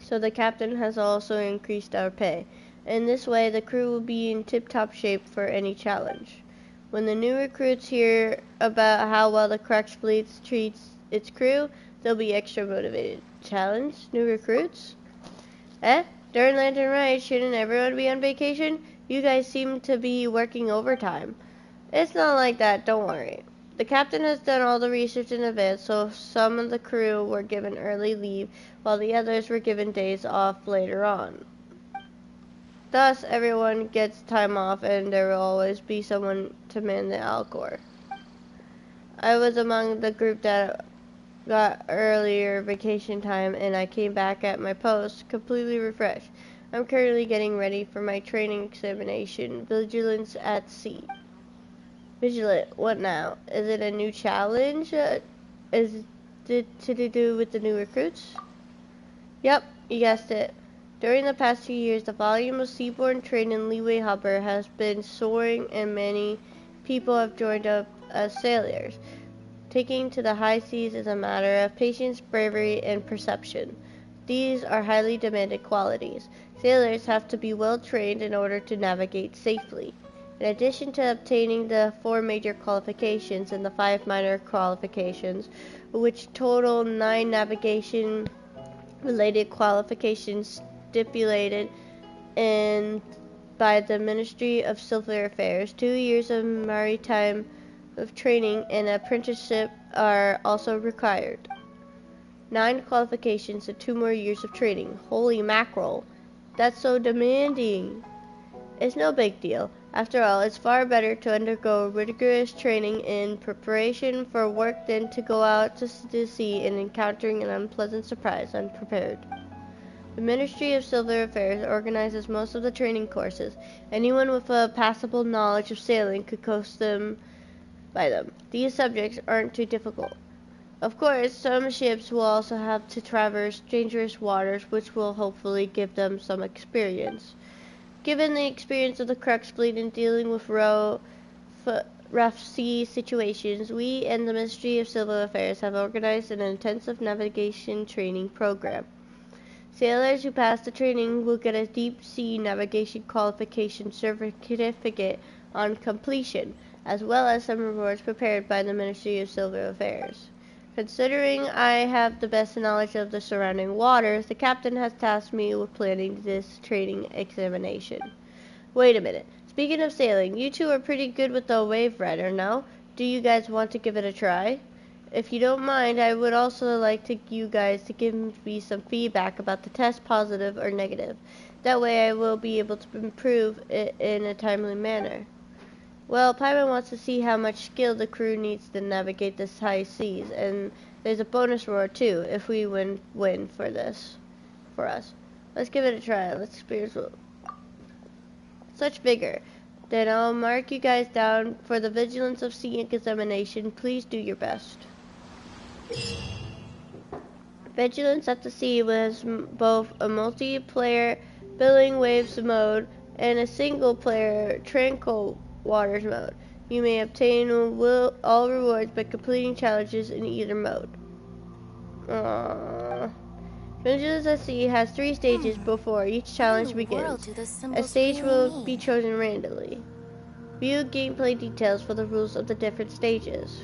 so the captain has also increased our pay. In this way, the crew will be in tip-top shape for any challenge. When the new recruits hear about how well the Crux fleet treats its crew, they'll be extra motivated. Challenge? New recruits? During Lanturn Rite, shouldn't everyone be on vacation? You guys seem to be working overtime. It's not like that, don't worry. The captain has done all the research in advance, so some of the crew were given early leave, while the others were given days off later on. Thus, everyone gets time off, and there will always be someone to man the Alcor. I was among the group that got earlier vacation time, and I came back at my post completely refreshed. I'm currently getting ready for my training examination, Vigilance at Sea. Vigilant, what now? Is it a new challenge? Is it to do with the new recruits? Yep, you guessed it. During the past 2 years, the volume of seaborne trade in Liyue Harbor has been soaring, and many people have joined up as sailors. Taking to the high seas is a matter of patience, bravery, and perception. These are highly demanded qualities. Sailors have to be well trained in order to navigate safely. In addition to obtaining the 4 major qualifications and the 5 minor qualifications, which total 9 navigation-related qualifications stipulated by the Ministry of Civil Affairs, 2 years of maritime training and apprenticeship are also required. 9 qualifications and 2 more years of training. Holy mackerel. That's so demanding. It's no big deal. After all, it's far better to undergo rigorous training in preparation for work than to go out to sea and encountering an unpleasant surprise unprepared. The Ministry of Civil Affairs organizes most of the training courses. Anyone with a passable knowledge of sailing could coast them by them. These subjects aren't too difficult. Of course, some ships will also have to traverse dangerous waters, which will hopefully give them some experience. Given the experience of the Crux fleet in dealing with rough sea situations, we and the Ministry of Civil Affairs have organized an intensive navigation training program. Sailors who pass the training will get a deep sea navigation qualification certificate on completion, as well as some rewards prepared by the Ministry of Civil Affairs. Considering I have the best knowledge of the surrounding waters, the captain has tasked me with planning this training examination. Wait a minute. Speaking of sailing, you two are pretty good with the wave rider, no? Do you guys want to give it a try? If you don't mind, I would also like you guys to give me some feedback about the test, positive or negative. That way I will be able to improve it in a timely manner. Well, Paimon wants to see how much skill the crew needs to navigate this high seas, and there's a bonus reward too if we win for us. Let's give it a try. Let's experience such vigor. Then I'll mark you guys down for the Vigilance of Sea examination. Please do your best. Vigilance at the Sea has both a multiplayer billing waves mode and a single-player tranquil waters mode. You may obtain all rewards by completing challenges in either mode. Vigilance at Sea has 3 stages before each challenge begins. A stage will be chosen randomly. View gameplay details for the rules of the different stages.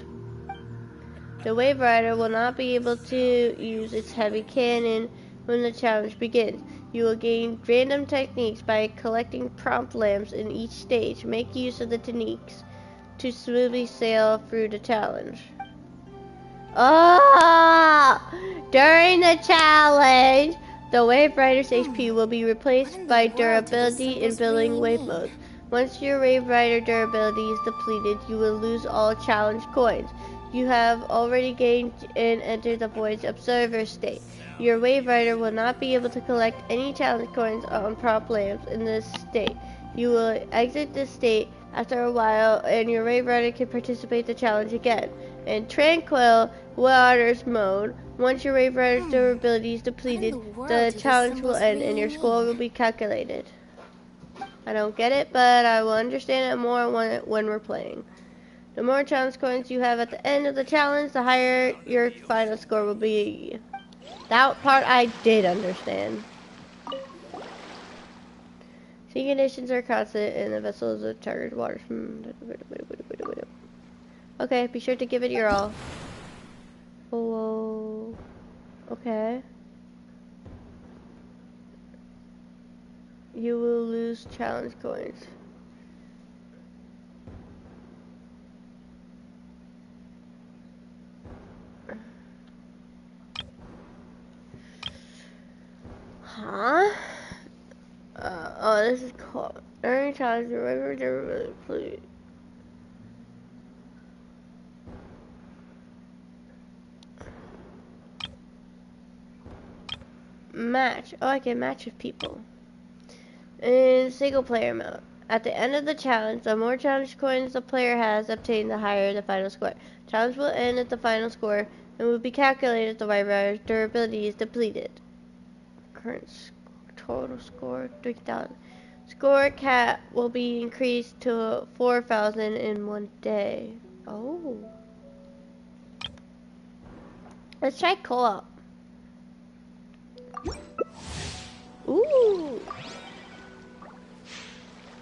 The Wave Rider will not be able to use its heavy cannon when the challenge begins. You will gain random techniques by collecting prompt lamps in each stage. Make use of the techniques to smoothly sail through the challenge. During the challenge, the Wave Rider's HP will be replaced by durability in billing wave modes. Once your Wave Rider durability is depleted, you will lose all challenge coins. You have already gained and entered the Void's Observer state. Your Wave Rider will not be able to collect any challenge coins on prop lamps in this state. You will exit this state after a while, and your Wave Rider can participate in the challenge again. In Tranquil Waters mode, once your Wave Rider's durability is depleted, the challenge will end and your score will be calculated. I don't get it, but I will understand it more when we're playing. The more challenge coins you have at the end of the challenge, the higher your final score will be. That part I did understand. Sea conditions are constant and the vessel is a chartered water. Okay, be sure to give it your all. Oh, okay. You will lose challenge coins. Huh? Oh, this is called earning challenge. Remember, please. Match. Oh, I can match with people. In single player mode. At the end of the challenge, the more challenge coins the player has obtained, the higher the final score. Challenge will end at the final score and will be calculated if the Wave Rider's durability is depleted. Current total score 3,000. Score cap will be increased to 4,000 in one day. Oh. Let's try co-op. Ooh.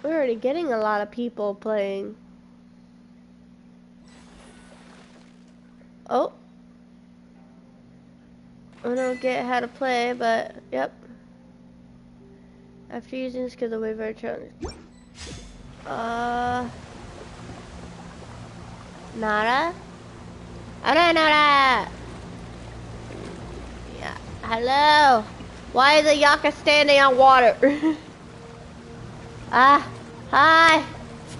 We're already getting a lot of people playing. Oh. I don't get how to play, but yep. After using this, because the Wave Rider challenge. Nada? I don't know that. Yeah. Hello. Why is a Yaka standing on water? Hi.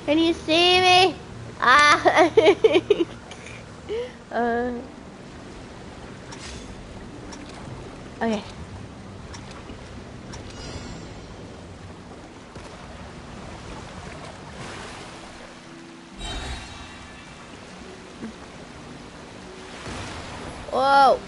Can you see me? Okay. Whoa.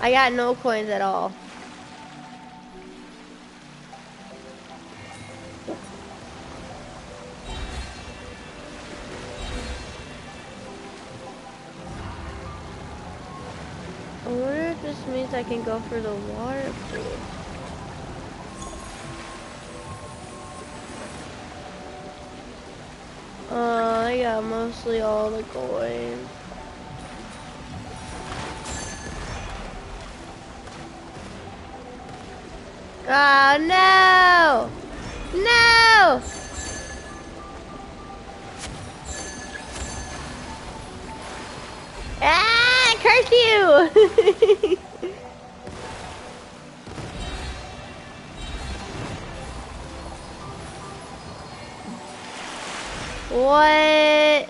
I got no coins at all. I wonder if this means I can go for the water pool. I got mostly all the coins. Oh no! No! Ah! Curse you! What?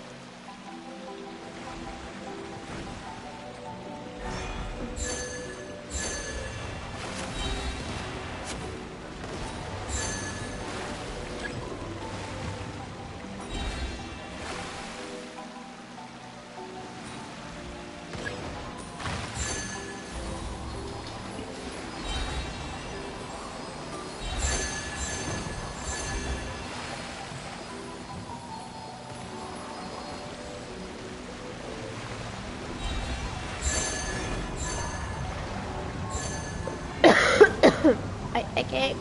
I can't.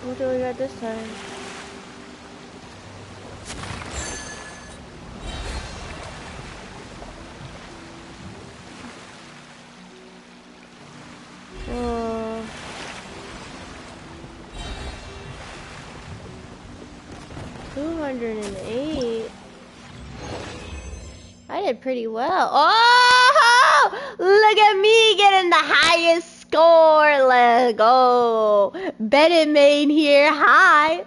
What do we got this time? 108. I did pretty well. Oh! Look at me getting the highest score. Let's go. Bennett Main here. Hi.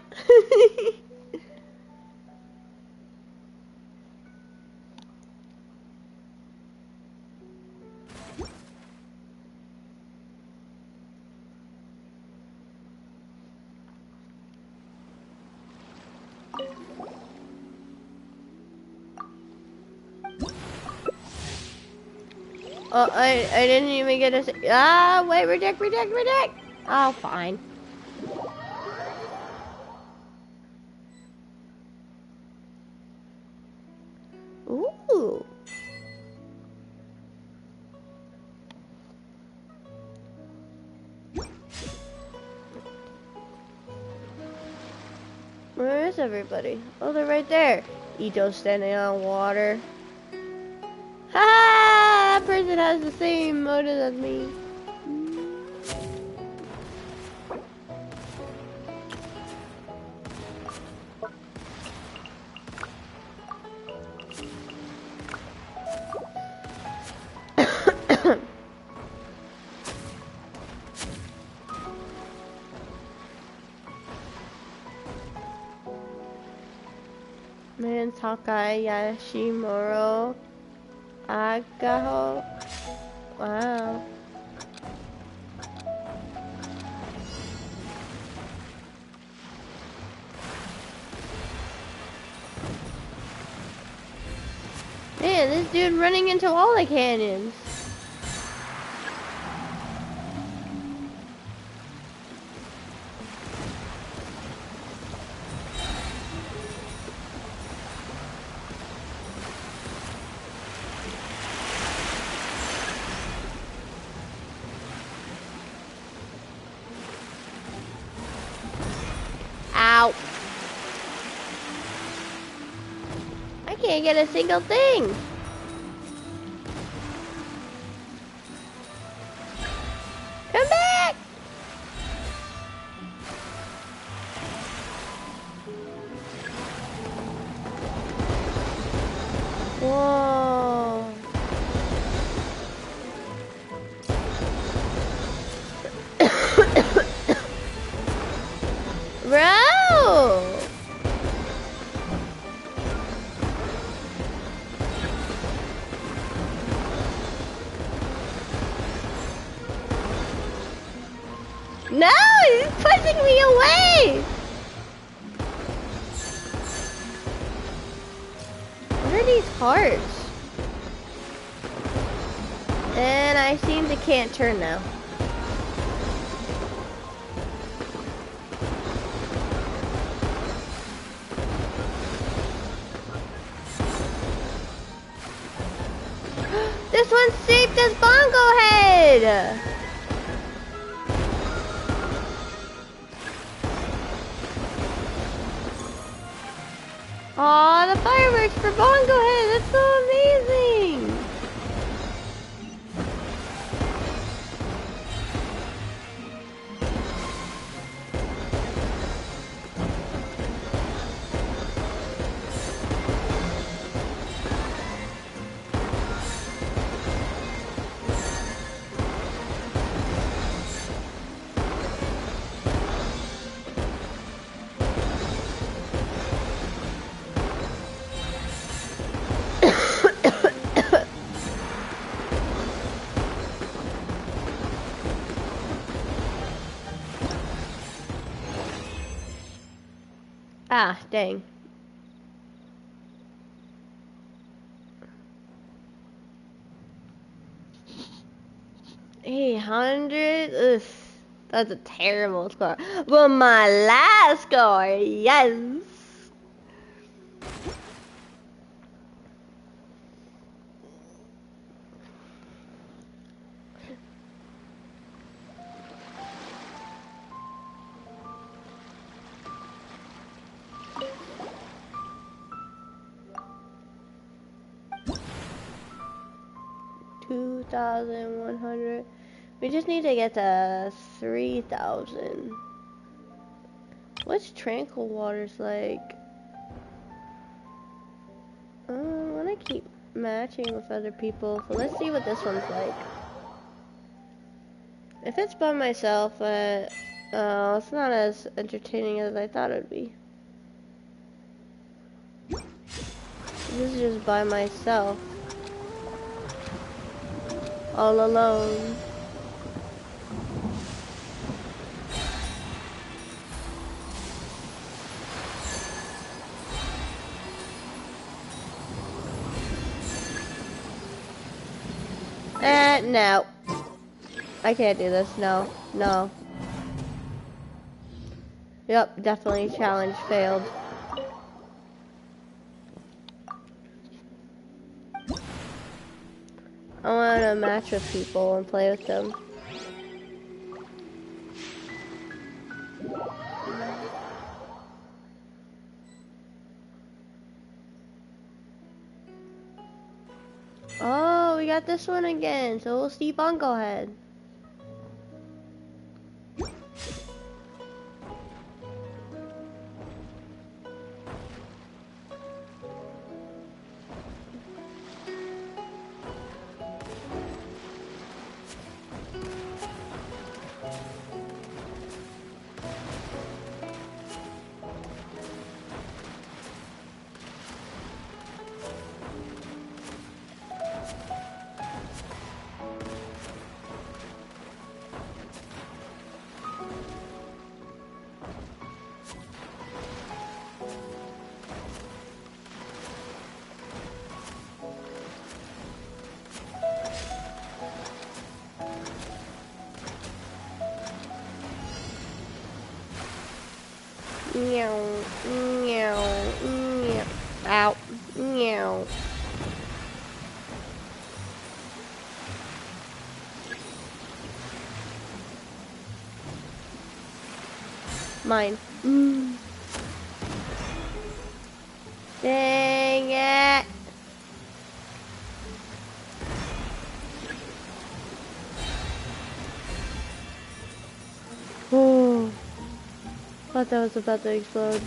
Oh, I didn't even get a... wait, reject. Oh, fine. Ooh. Where is everybody? Oh, they're right there. Ito's standing on water. Ha! That person has the same motive as me. Man, Takai Yashimuro Agaho. Wow. Man, this dude running into all the cannons. Ow. I can't get a single thing. Come back. Whoa. Bro! No! He's pushing me away! What are these hearts? And I seem to can't turn now. This one saved us Bongo Head! Aw, the fireworks for Bongo Head! That's so amazing! Ah, dang. $800? Ugh, that's a terrible score. But my last score, yes! $2,100. We just need to get to 3,000. What's tranquil waters like? want to keep matching with other people, so let's see what this one's like. If it's by myself, it's not as entertaining as I thought it would be. This is just by myself. All alone. No. I can't do this. No. No. Yep, definitely challenge failed. I want to match with people and play with them. Oh, we got this one again, so we'll see Bungo Head. Meow, meow, meow. Ow, meow. Mine. Dang it. Oh. Thought that was about to explode.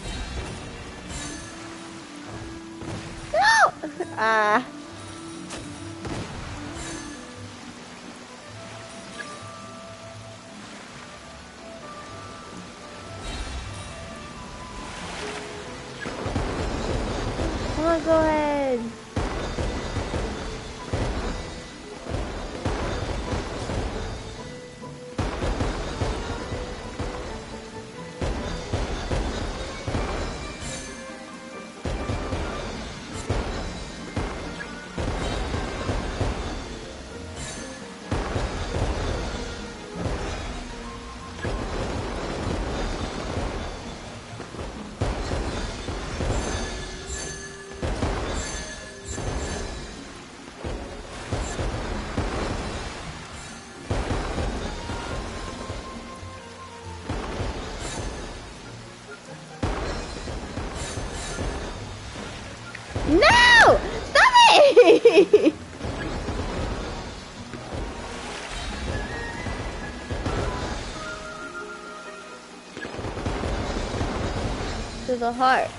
No! Ah. Come on, go ahead. No! Stop it! To the heart.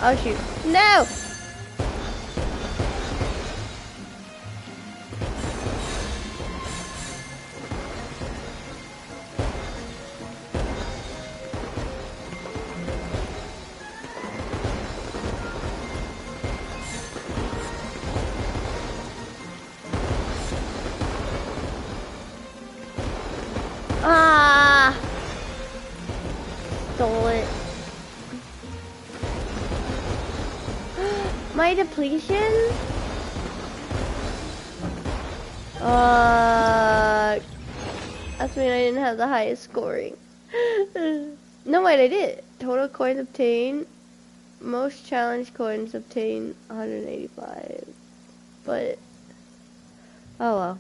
Oh shoot. No! Ah! Stole it. My depletion? That's mean I didn't have the highest scoring. No, wait, I did. Total coins obtained. Most challenge coins obtained 185. But, oh well.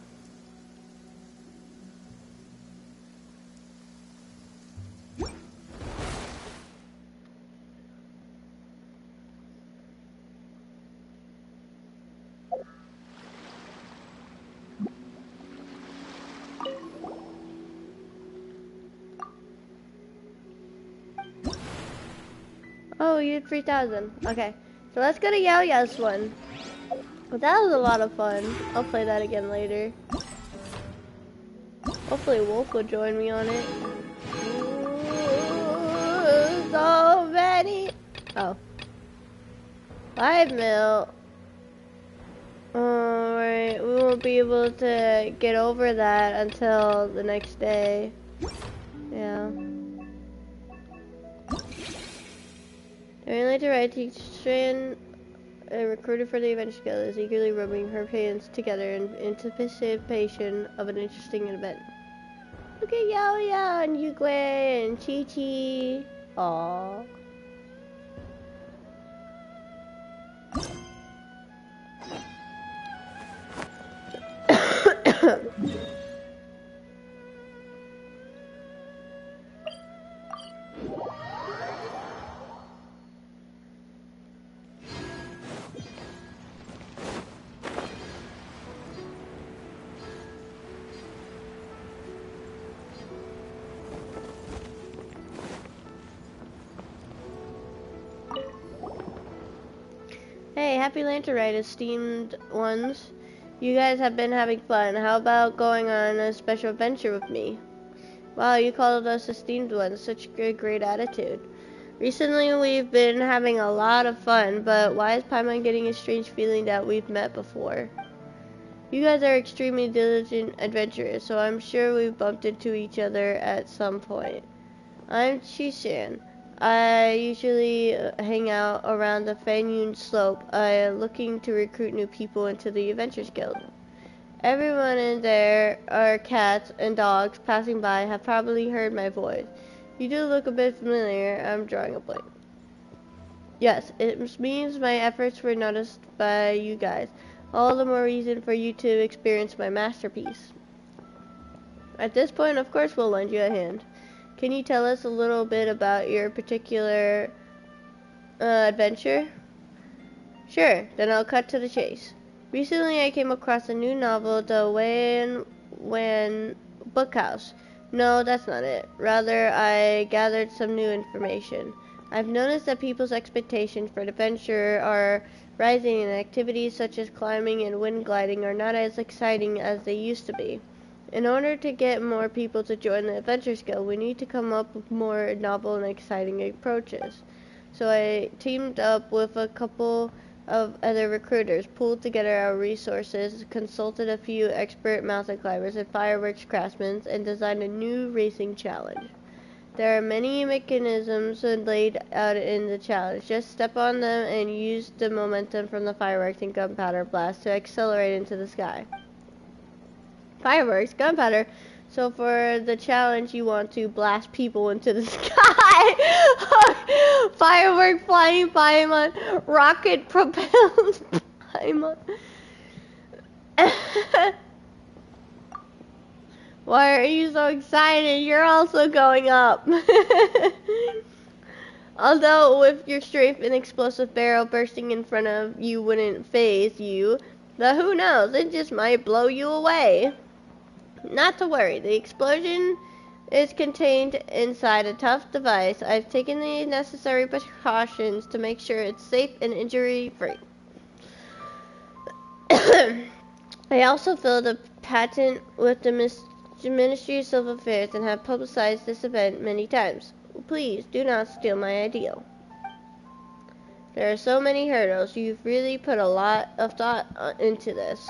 Oh, you had 3,000. Okay. So let's go to Yayyyyyyy's one. Well, that was a lot of fun. I'll play that again later. Hopefully Wolf will join me on it. Ooh, so many. Oh. 5 mil. Alright, we won't be able to get over that until the next day. Yeah. During later Rite, Teach a recruiter for the Adventure Guild is eagerly rubbing her hands together in anticipation of an interesting event. Look at Yayyyyyy and Yugui and Chi-Chi. Aww. Hey, happy Lanturn Rite, esteemed ones. You guys have been having fun. How about going on a special adventure with me? Wow, you called us esteemed ones. Such a great attitude. Recently, we've been having a lot of fun, but why is Paimon getting a strange feeling that we've met before? You guys are extremely diligent adventurers, so I'm sure we've bumped into each other at some point. I'm Chishan. I usually hang out around the Fanyun slope, looking to recruit new people into the Adventures Guild. Everyone in there, our cats and dogs passing by, have probably heard my voice. You do look a bit familiar. I'm drawing a blank. Yes, it means my efforts were noticed by you guys. All the more reason for you to experience my masterpiece. At this point, of course, we'll lend you a hand. Can you tell us a little bit about your particular adventure? Sure, then I'll cut to the chase. Recently I came across a new novel, the Wan Bookhouse. No, that's not it. Rather, I gathered some new information. I've noticed that people's expectations for adventure are rising, and activities such as climbing and wind gliding are not as exciting as they used to be. In order to get more people to join the Adventures Guild, we need to come up with more novel and exciting approaches. So I teamed up with a couple of other recruiters, pooled together our resources, consulted a few expert mountain climbers and fireworks craftsmen, and designed a new racing challenge. There are many mechanisms laid out in the challenge. Just step on them and use the momentum from the fireworks and gunpowder blast to accelerate into the sky. Fireworks, gunpowder. So for the challenge, you want to blast people into the sky. Firework flying Paimon, rocket propelled Paimon. Why are you so excited? You're also going up. Although with your strength and explosive barrel bursting in front of you wouldn't faze you, the who knows, it just might blow you away. Not to worry, the explosion is contained inside a tough device. I've taken the necessary precautions to make sure it's safe and injury-free. I also filed a patent with the Ministry of Civil Affairs and have publicized this event many times. Please, do not steal my ideal. There are so many hurdles. You've really put a lot of thought into this.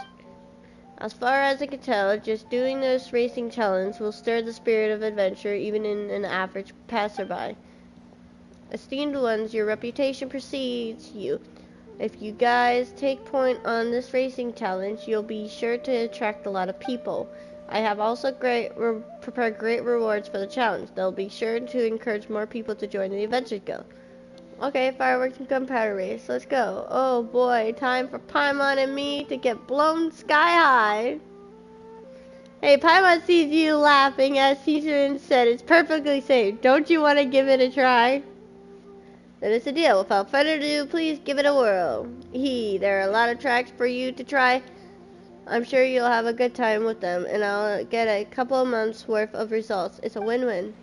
As far as I can tell, just doing this racing challenge will stir the spirit of adventure even in an average passerby. Esteemed ones, your reputation precedes you. If you guys take point on this racing challenge, you'll be sure to attract a lot of people. I have also prepared great rewards for the challenge. They'll be sure to encourage more people to join the Adventures Guild. Okay, fireworks and gunpowder race. Let's go. Oh boy, time for Paimon and me to get blown sky high. Hey, Paimon sees you laughing as Caesar said it's perfectly safe. Don't you want to give it a try? Then it's a deal. Without further ado, please give it a whirl. There are a lot of tracks for you to try. I'm sure you'll have a good time with them, and I'll get a couple of months worth of results. It's a win-win.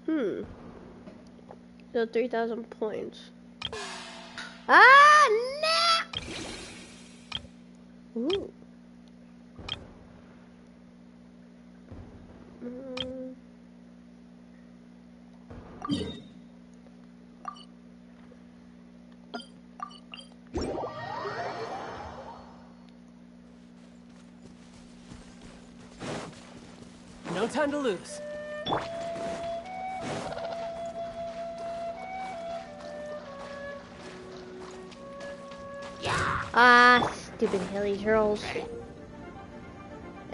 So 3,000 points. Ah, no! Ooh. No time to lose. Ah, stupid hilly turtles.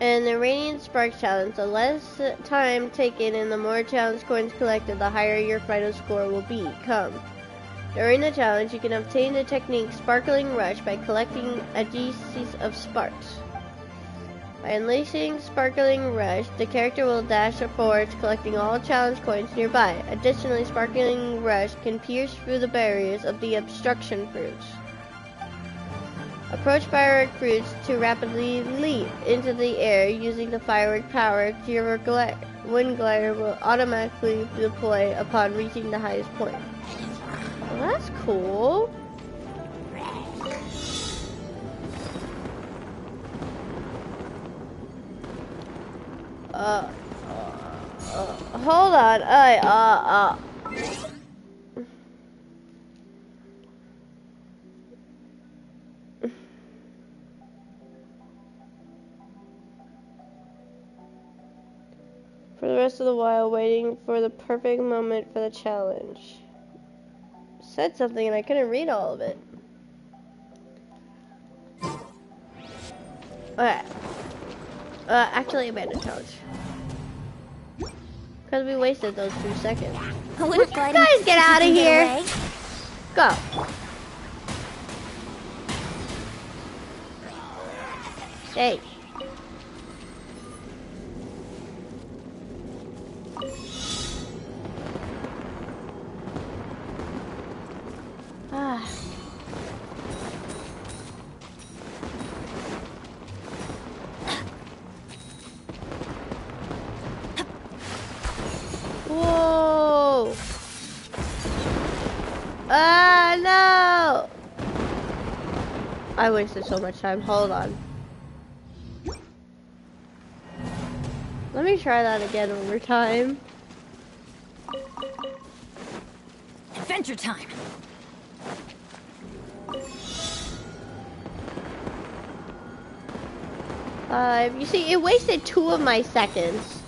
And the Radiant Spark Challenge, the less time taken and the more challenge coins collected, the higher your final score will become. During the challenge, you can obtain the technique Sparkling Rush by collecting a GC of sparks. By unleashing Sparkling Rush, the character will dash forward, collecting all challenge coins nearby. Additionally, Sparkling Rush can pierce through the barriers of the obstruction fruits. Approach firework fruits to rapidly leap into the air using the firework power. Your wind glider will automatically deploy upon reaching the highest point. Well, that's cool. Hold on. For the rest of the while, waiting for the perfect moment for the challenge. Said something and I couldn't read all of it. Okay. Actually, abandoned challenge. Because we wasted those 2 seconds. Guys, get out of here! Go. Hey. Ah. Whoa! Ah, no! I wasted so much time. Hold on. Let me try that again one more time. Adventure time! You see, it wasted 2 of my seconds.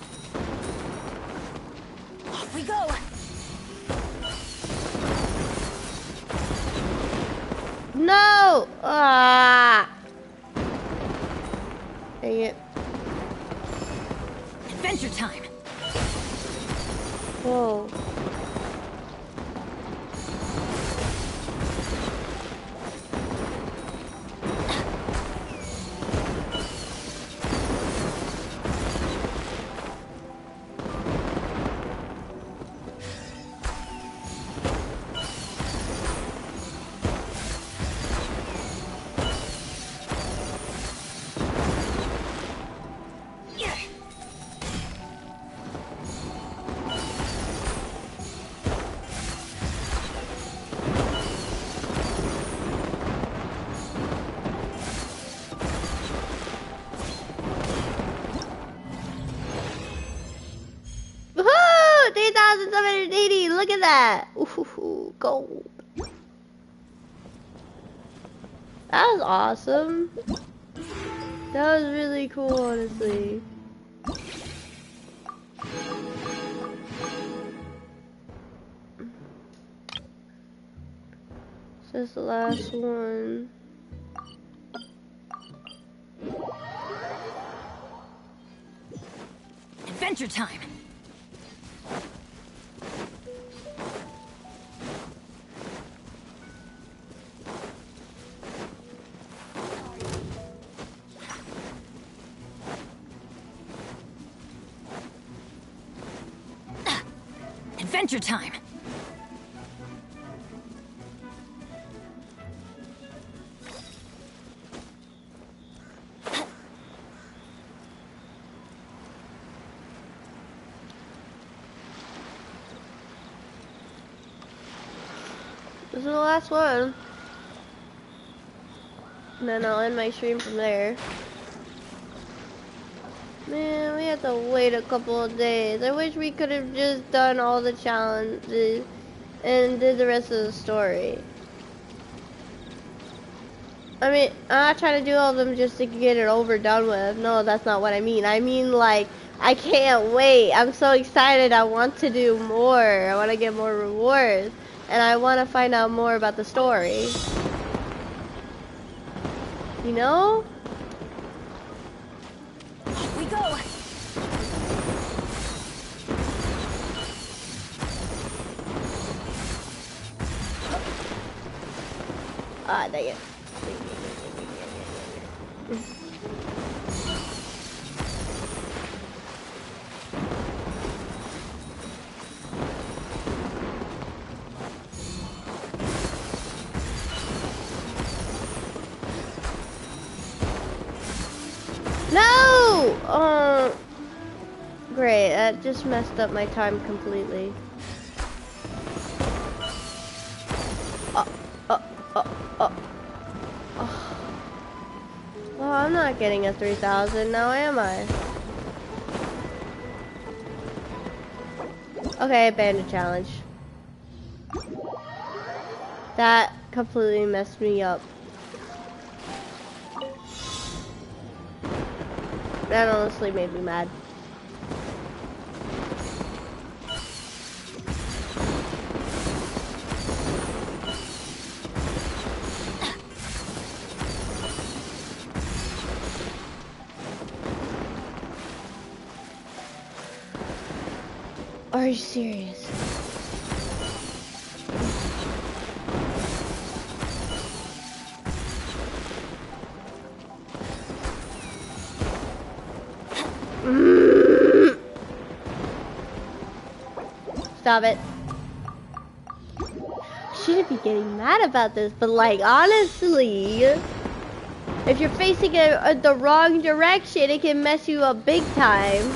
Off we go! No! Ah! Dang it. Adventure time! Whoa. Woohoo! 3,780! Look at that! Ooh, gold. That was awesome. That was really cool, honestly. This is the last one. Adventure time! Adventure time! This is the last one. And then I'll end my stream from there. Man, we had to wait a couple of days. I wish we could have just done all the challenges and did the rest of the story. I mean, I'm not trying to do all of them just to get it over done with. No, that's not what I mean. I mean, like, I can't wait. I'm so excited. I want to do more. I want to get more rewards. And I want to find out more about the story. You know? We go. Ah, dang it. No! Oh, great. That just messed up my time completely. Well, I'm not getting a 3,000 now, am I? Okay, bandit challenge. That completely messed me up. That honestly made me mad. Are you serious? Stop it. I shouldn't be getting mad about this, but like, honestly, if you're facing the wrong direction, it can mess you up big time.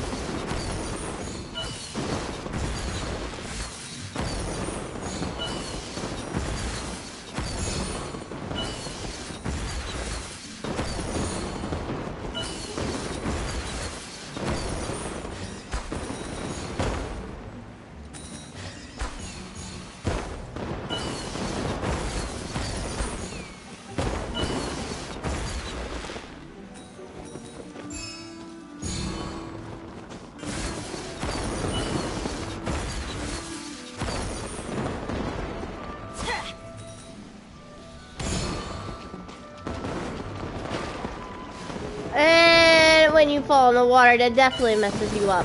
And when you fall in the water, that definitely messes you up.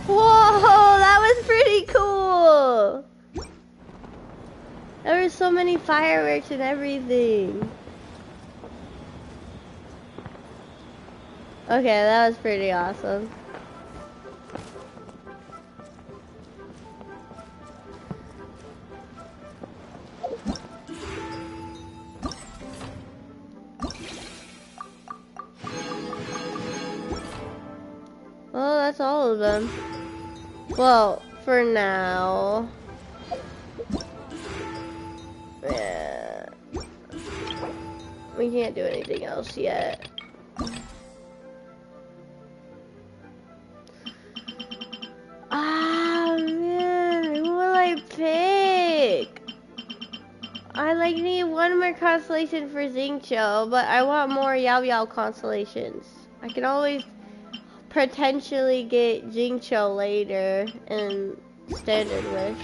Whoa, that was pretty cool. There were so many fireworks and everything. Okay, that was pretty awesome. Well, that's all of them. Well, for now. Yeah. We can't do anything else yet. Ah, man, who will I pick? I like need one more constellation for Xingqiu, but I want more Yayyyyyy constellations. I can always potentially get Xingqiu later in Standard Wish.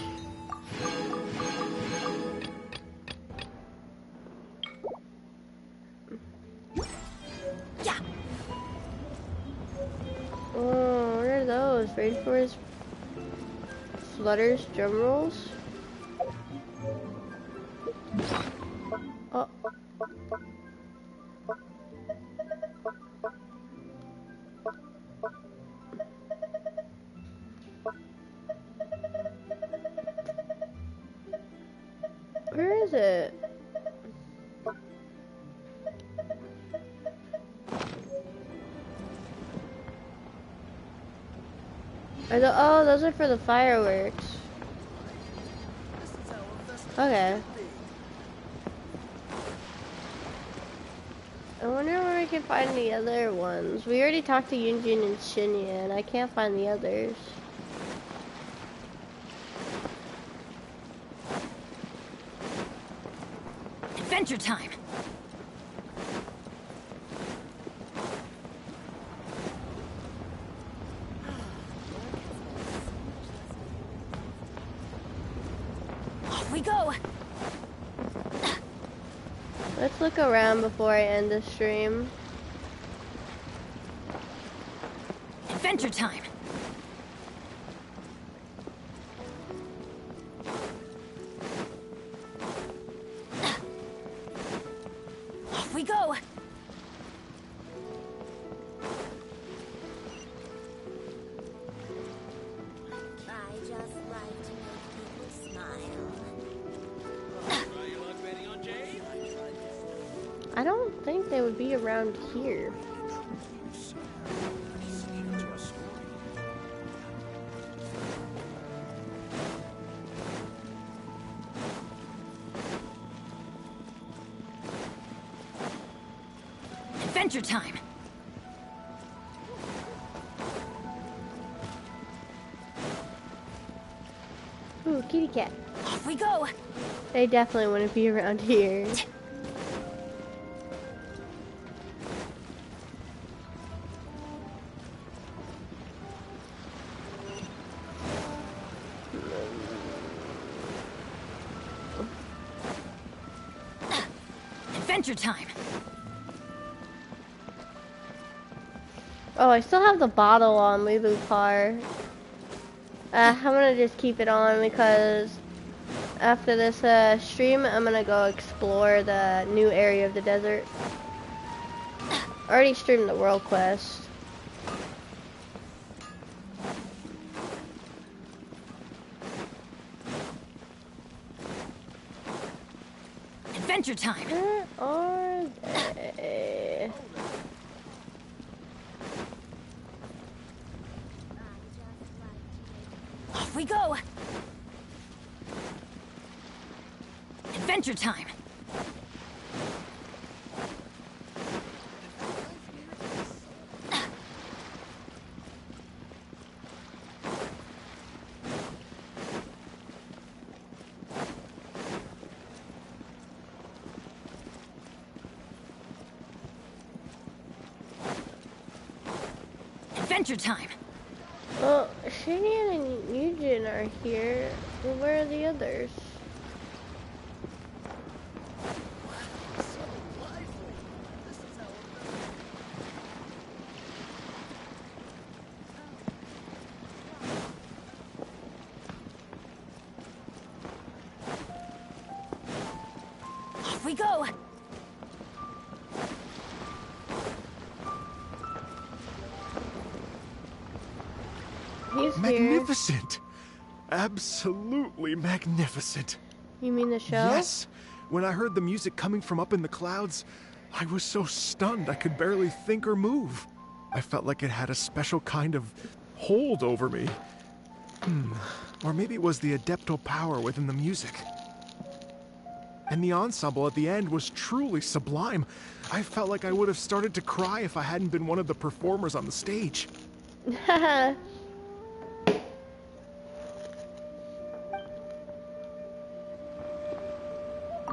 Yeah. Oh, what are those? Rainforest flutters, drum rolls. Oh. is it? Oh, those are for the fireworks. Okay. I wonder where we can find the other ones. We already talked to Yunjin and Shinya, and I can't find the others. Adventure time! Off we go! Let's look around before I end the stream. Adventure time! Off we go! I just like to make people smile. I don't think they would be around here. Adventure time! Ooh, kitty cat. Off we go! They definitely wouldn't be around here. Adventure time! Oh, I still have the bottle on Lulu Car. I'm gonna just keep it on because after this stream, I'm gonna go explore the new area of the desert. I already streamed the world quest. Adventure time! Where are they? Off we go! Adventure time! Adventure time! Well, Shinian and Yujin are here. Well, where are the others? Off we go! He's Magnificent! Here. Absolutely magnificent. You mean the show? Yes! When I heard the music coming from up in the clouds, I was so stunned I could barely think or move. I felt like it had a special kind of hold over me. Or maybe it was the adeptal power within the music. And the ensemble at the end was truly sublime. I felt like I would have started to cry if I hadn't been one of the performers on the stage.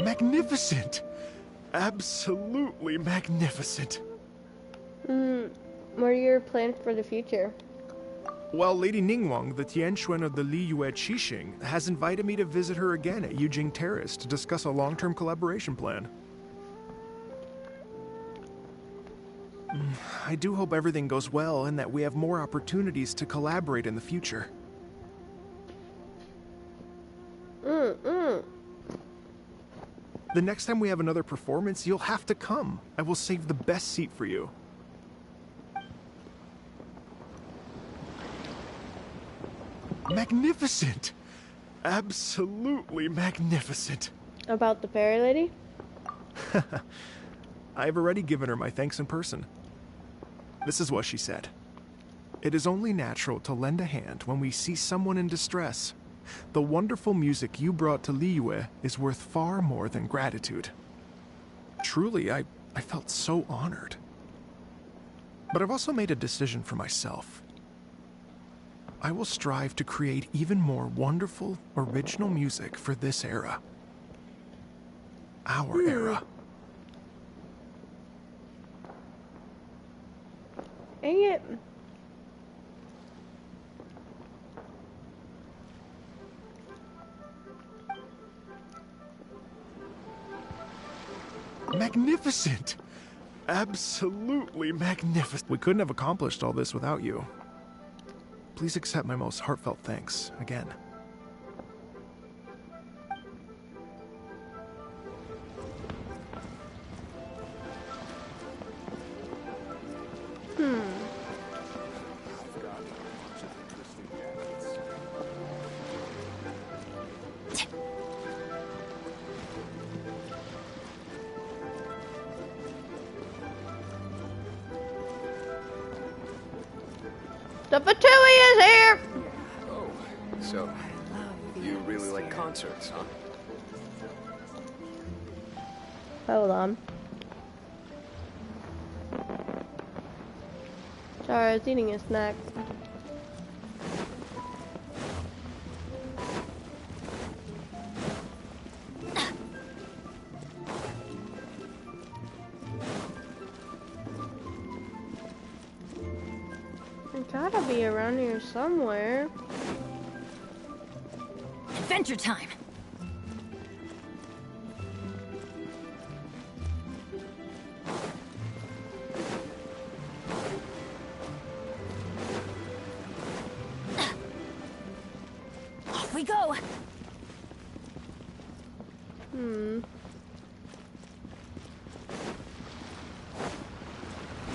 Magnificent! Absolutely magnificent. What are your plans for the future? Well, Lady Ningguang, the Tianquan of the Liyue Qixing, has invited me to visit her again at Yujing Terrace to discuss a long-term collaboration plan. I do hope everything goes well and that we have more opportunities to collaborate in the future. The next time we have another performance, you'll have to come. I will save the best seat for you. Magnificent! Absolutely magnificent. About the fairy lady? I've already given her my thanks in person. This is what she said. It is only natural to lend a hand when we see someone in distress. The wonderful music you brought to Liyue is worth far more than gratitude. Truly, I felt so honored. But I've also made a decision for myself. I will strive to create even more wonderful, original music for this era. Our era. Dang it. Magnificent! Absolutely magnificent. We couldn't have accomplished all this without you. Please accept my most heartfelt thanks again. The Fatui is here! Oh, so you really like concerts, huh? Hold on. Sorry, I was eating a snack. Gotta be around here somewhere. Adventure time! Off we go!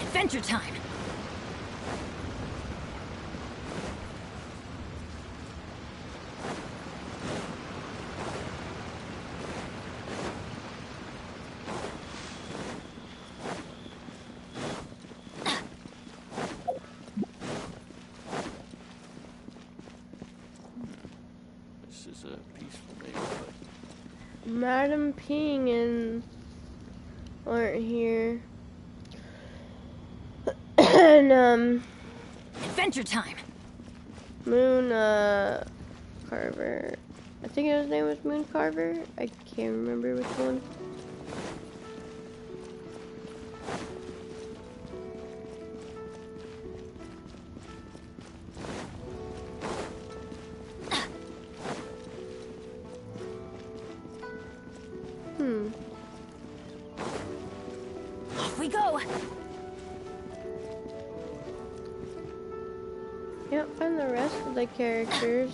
Adventure time! This is a peaceful neighborhood. Madam Ping and aren't here. And Adventure time! Moon Carver. I think his name was Moon Carver. I can't remember which one. Off we go! Yep, and the rest of the characters.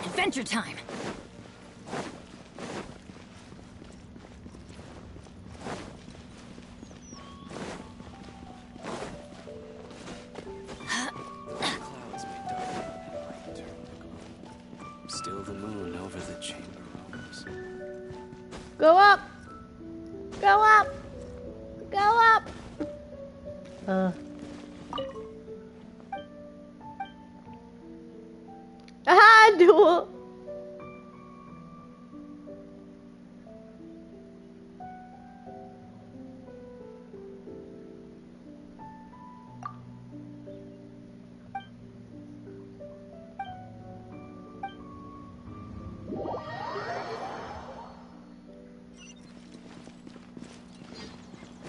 Adventure time! Clouds may darken and light turn to gloom. Still the moon over the chamber roams. Go up! Go up! Go up! Aha! Duel!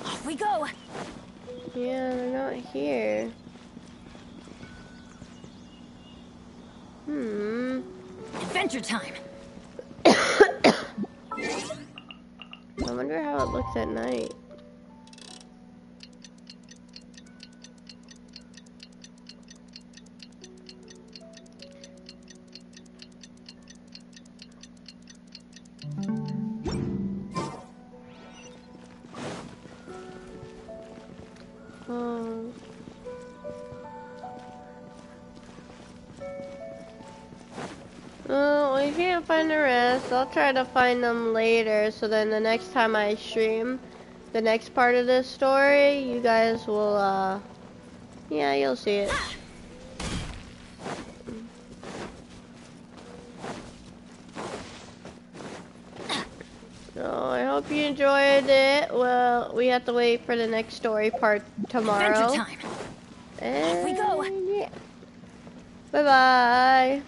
Off we go! Yeah, they're not here. Adventure time! I wonder how it looks at night. Oh. Oh, if can't find the rest, I'll try to find them later, so then the next time I stream the next part of this story, you guys will, yeah, you'll see it. So I hope you enjoyed it. Well, we have to wait for the next story part tomorrow. Adventure time. And Off we go. yeah. Bye-bye.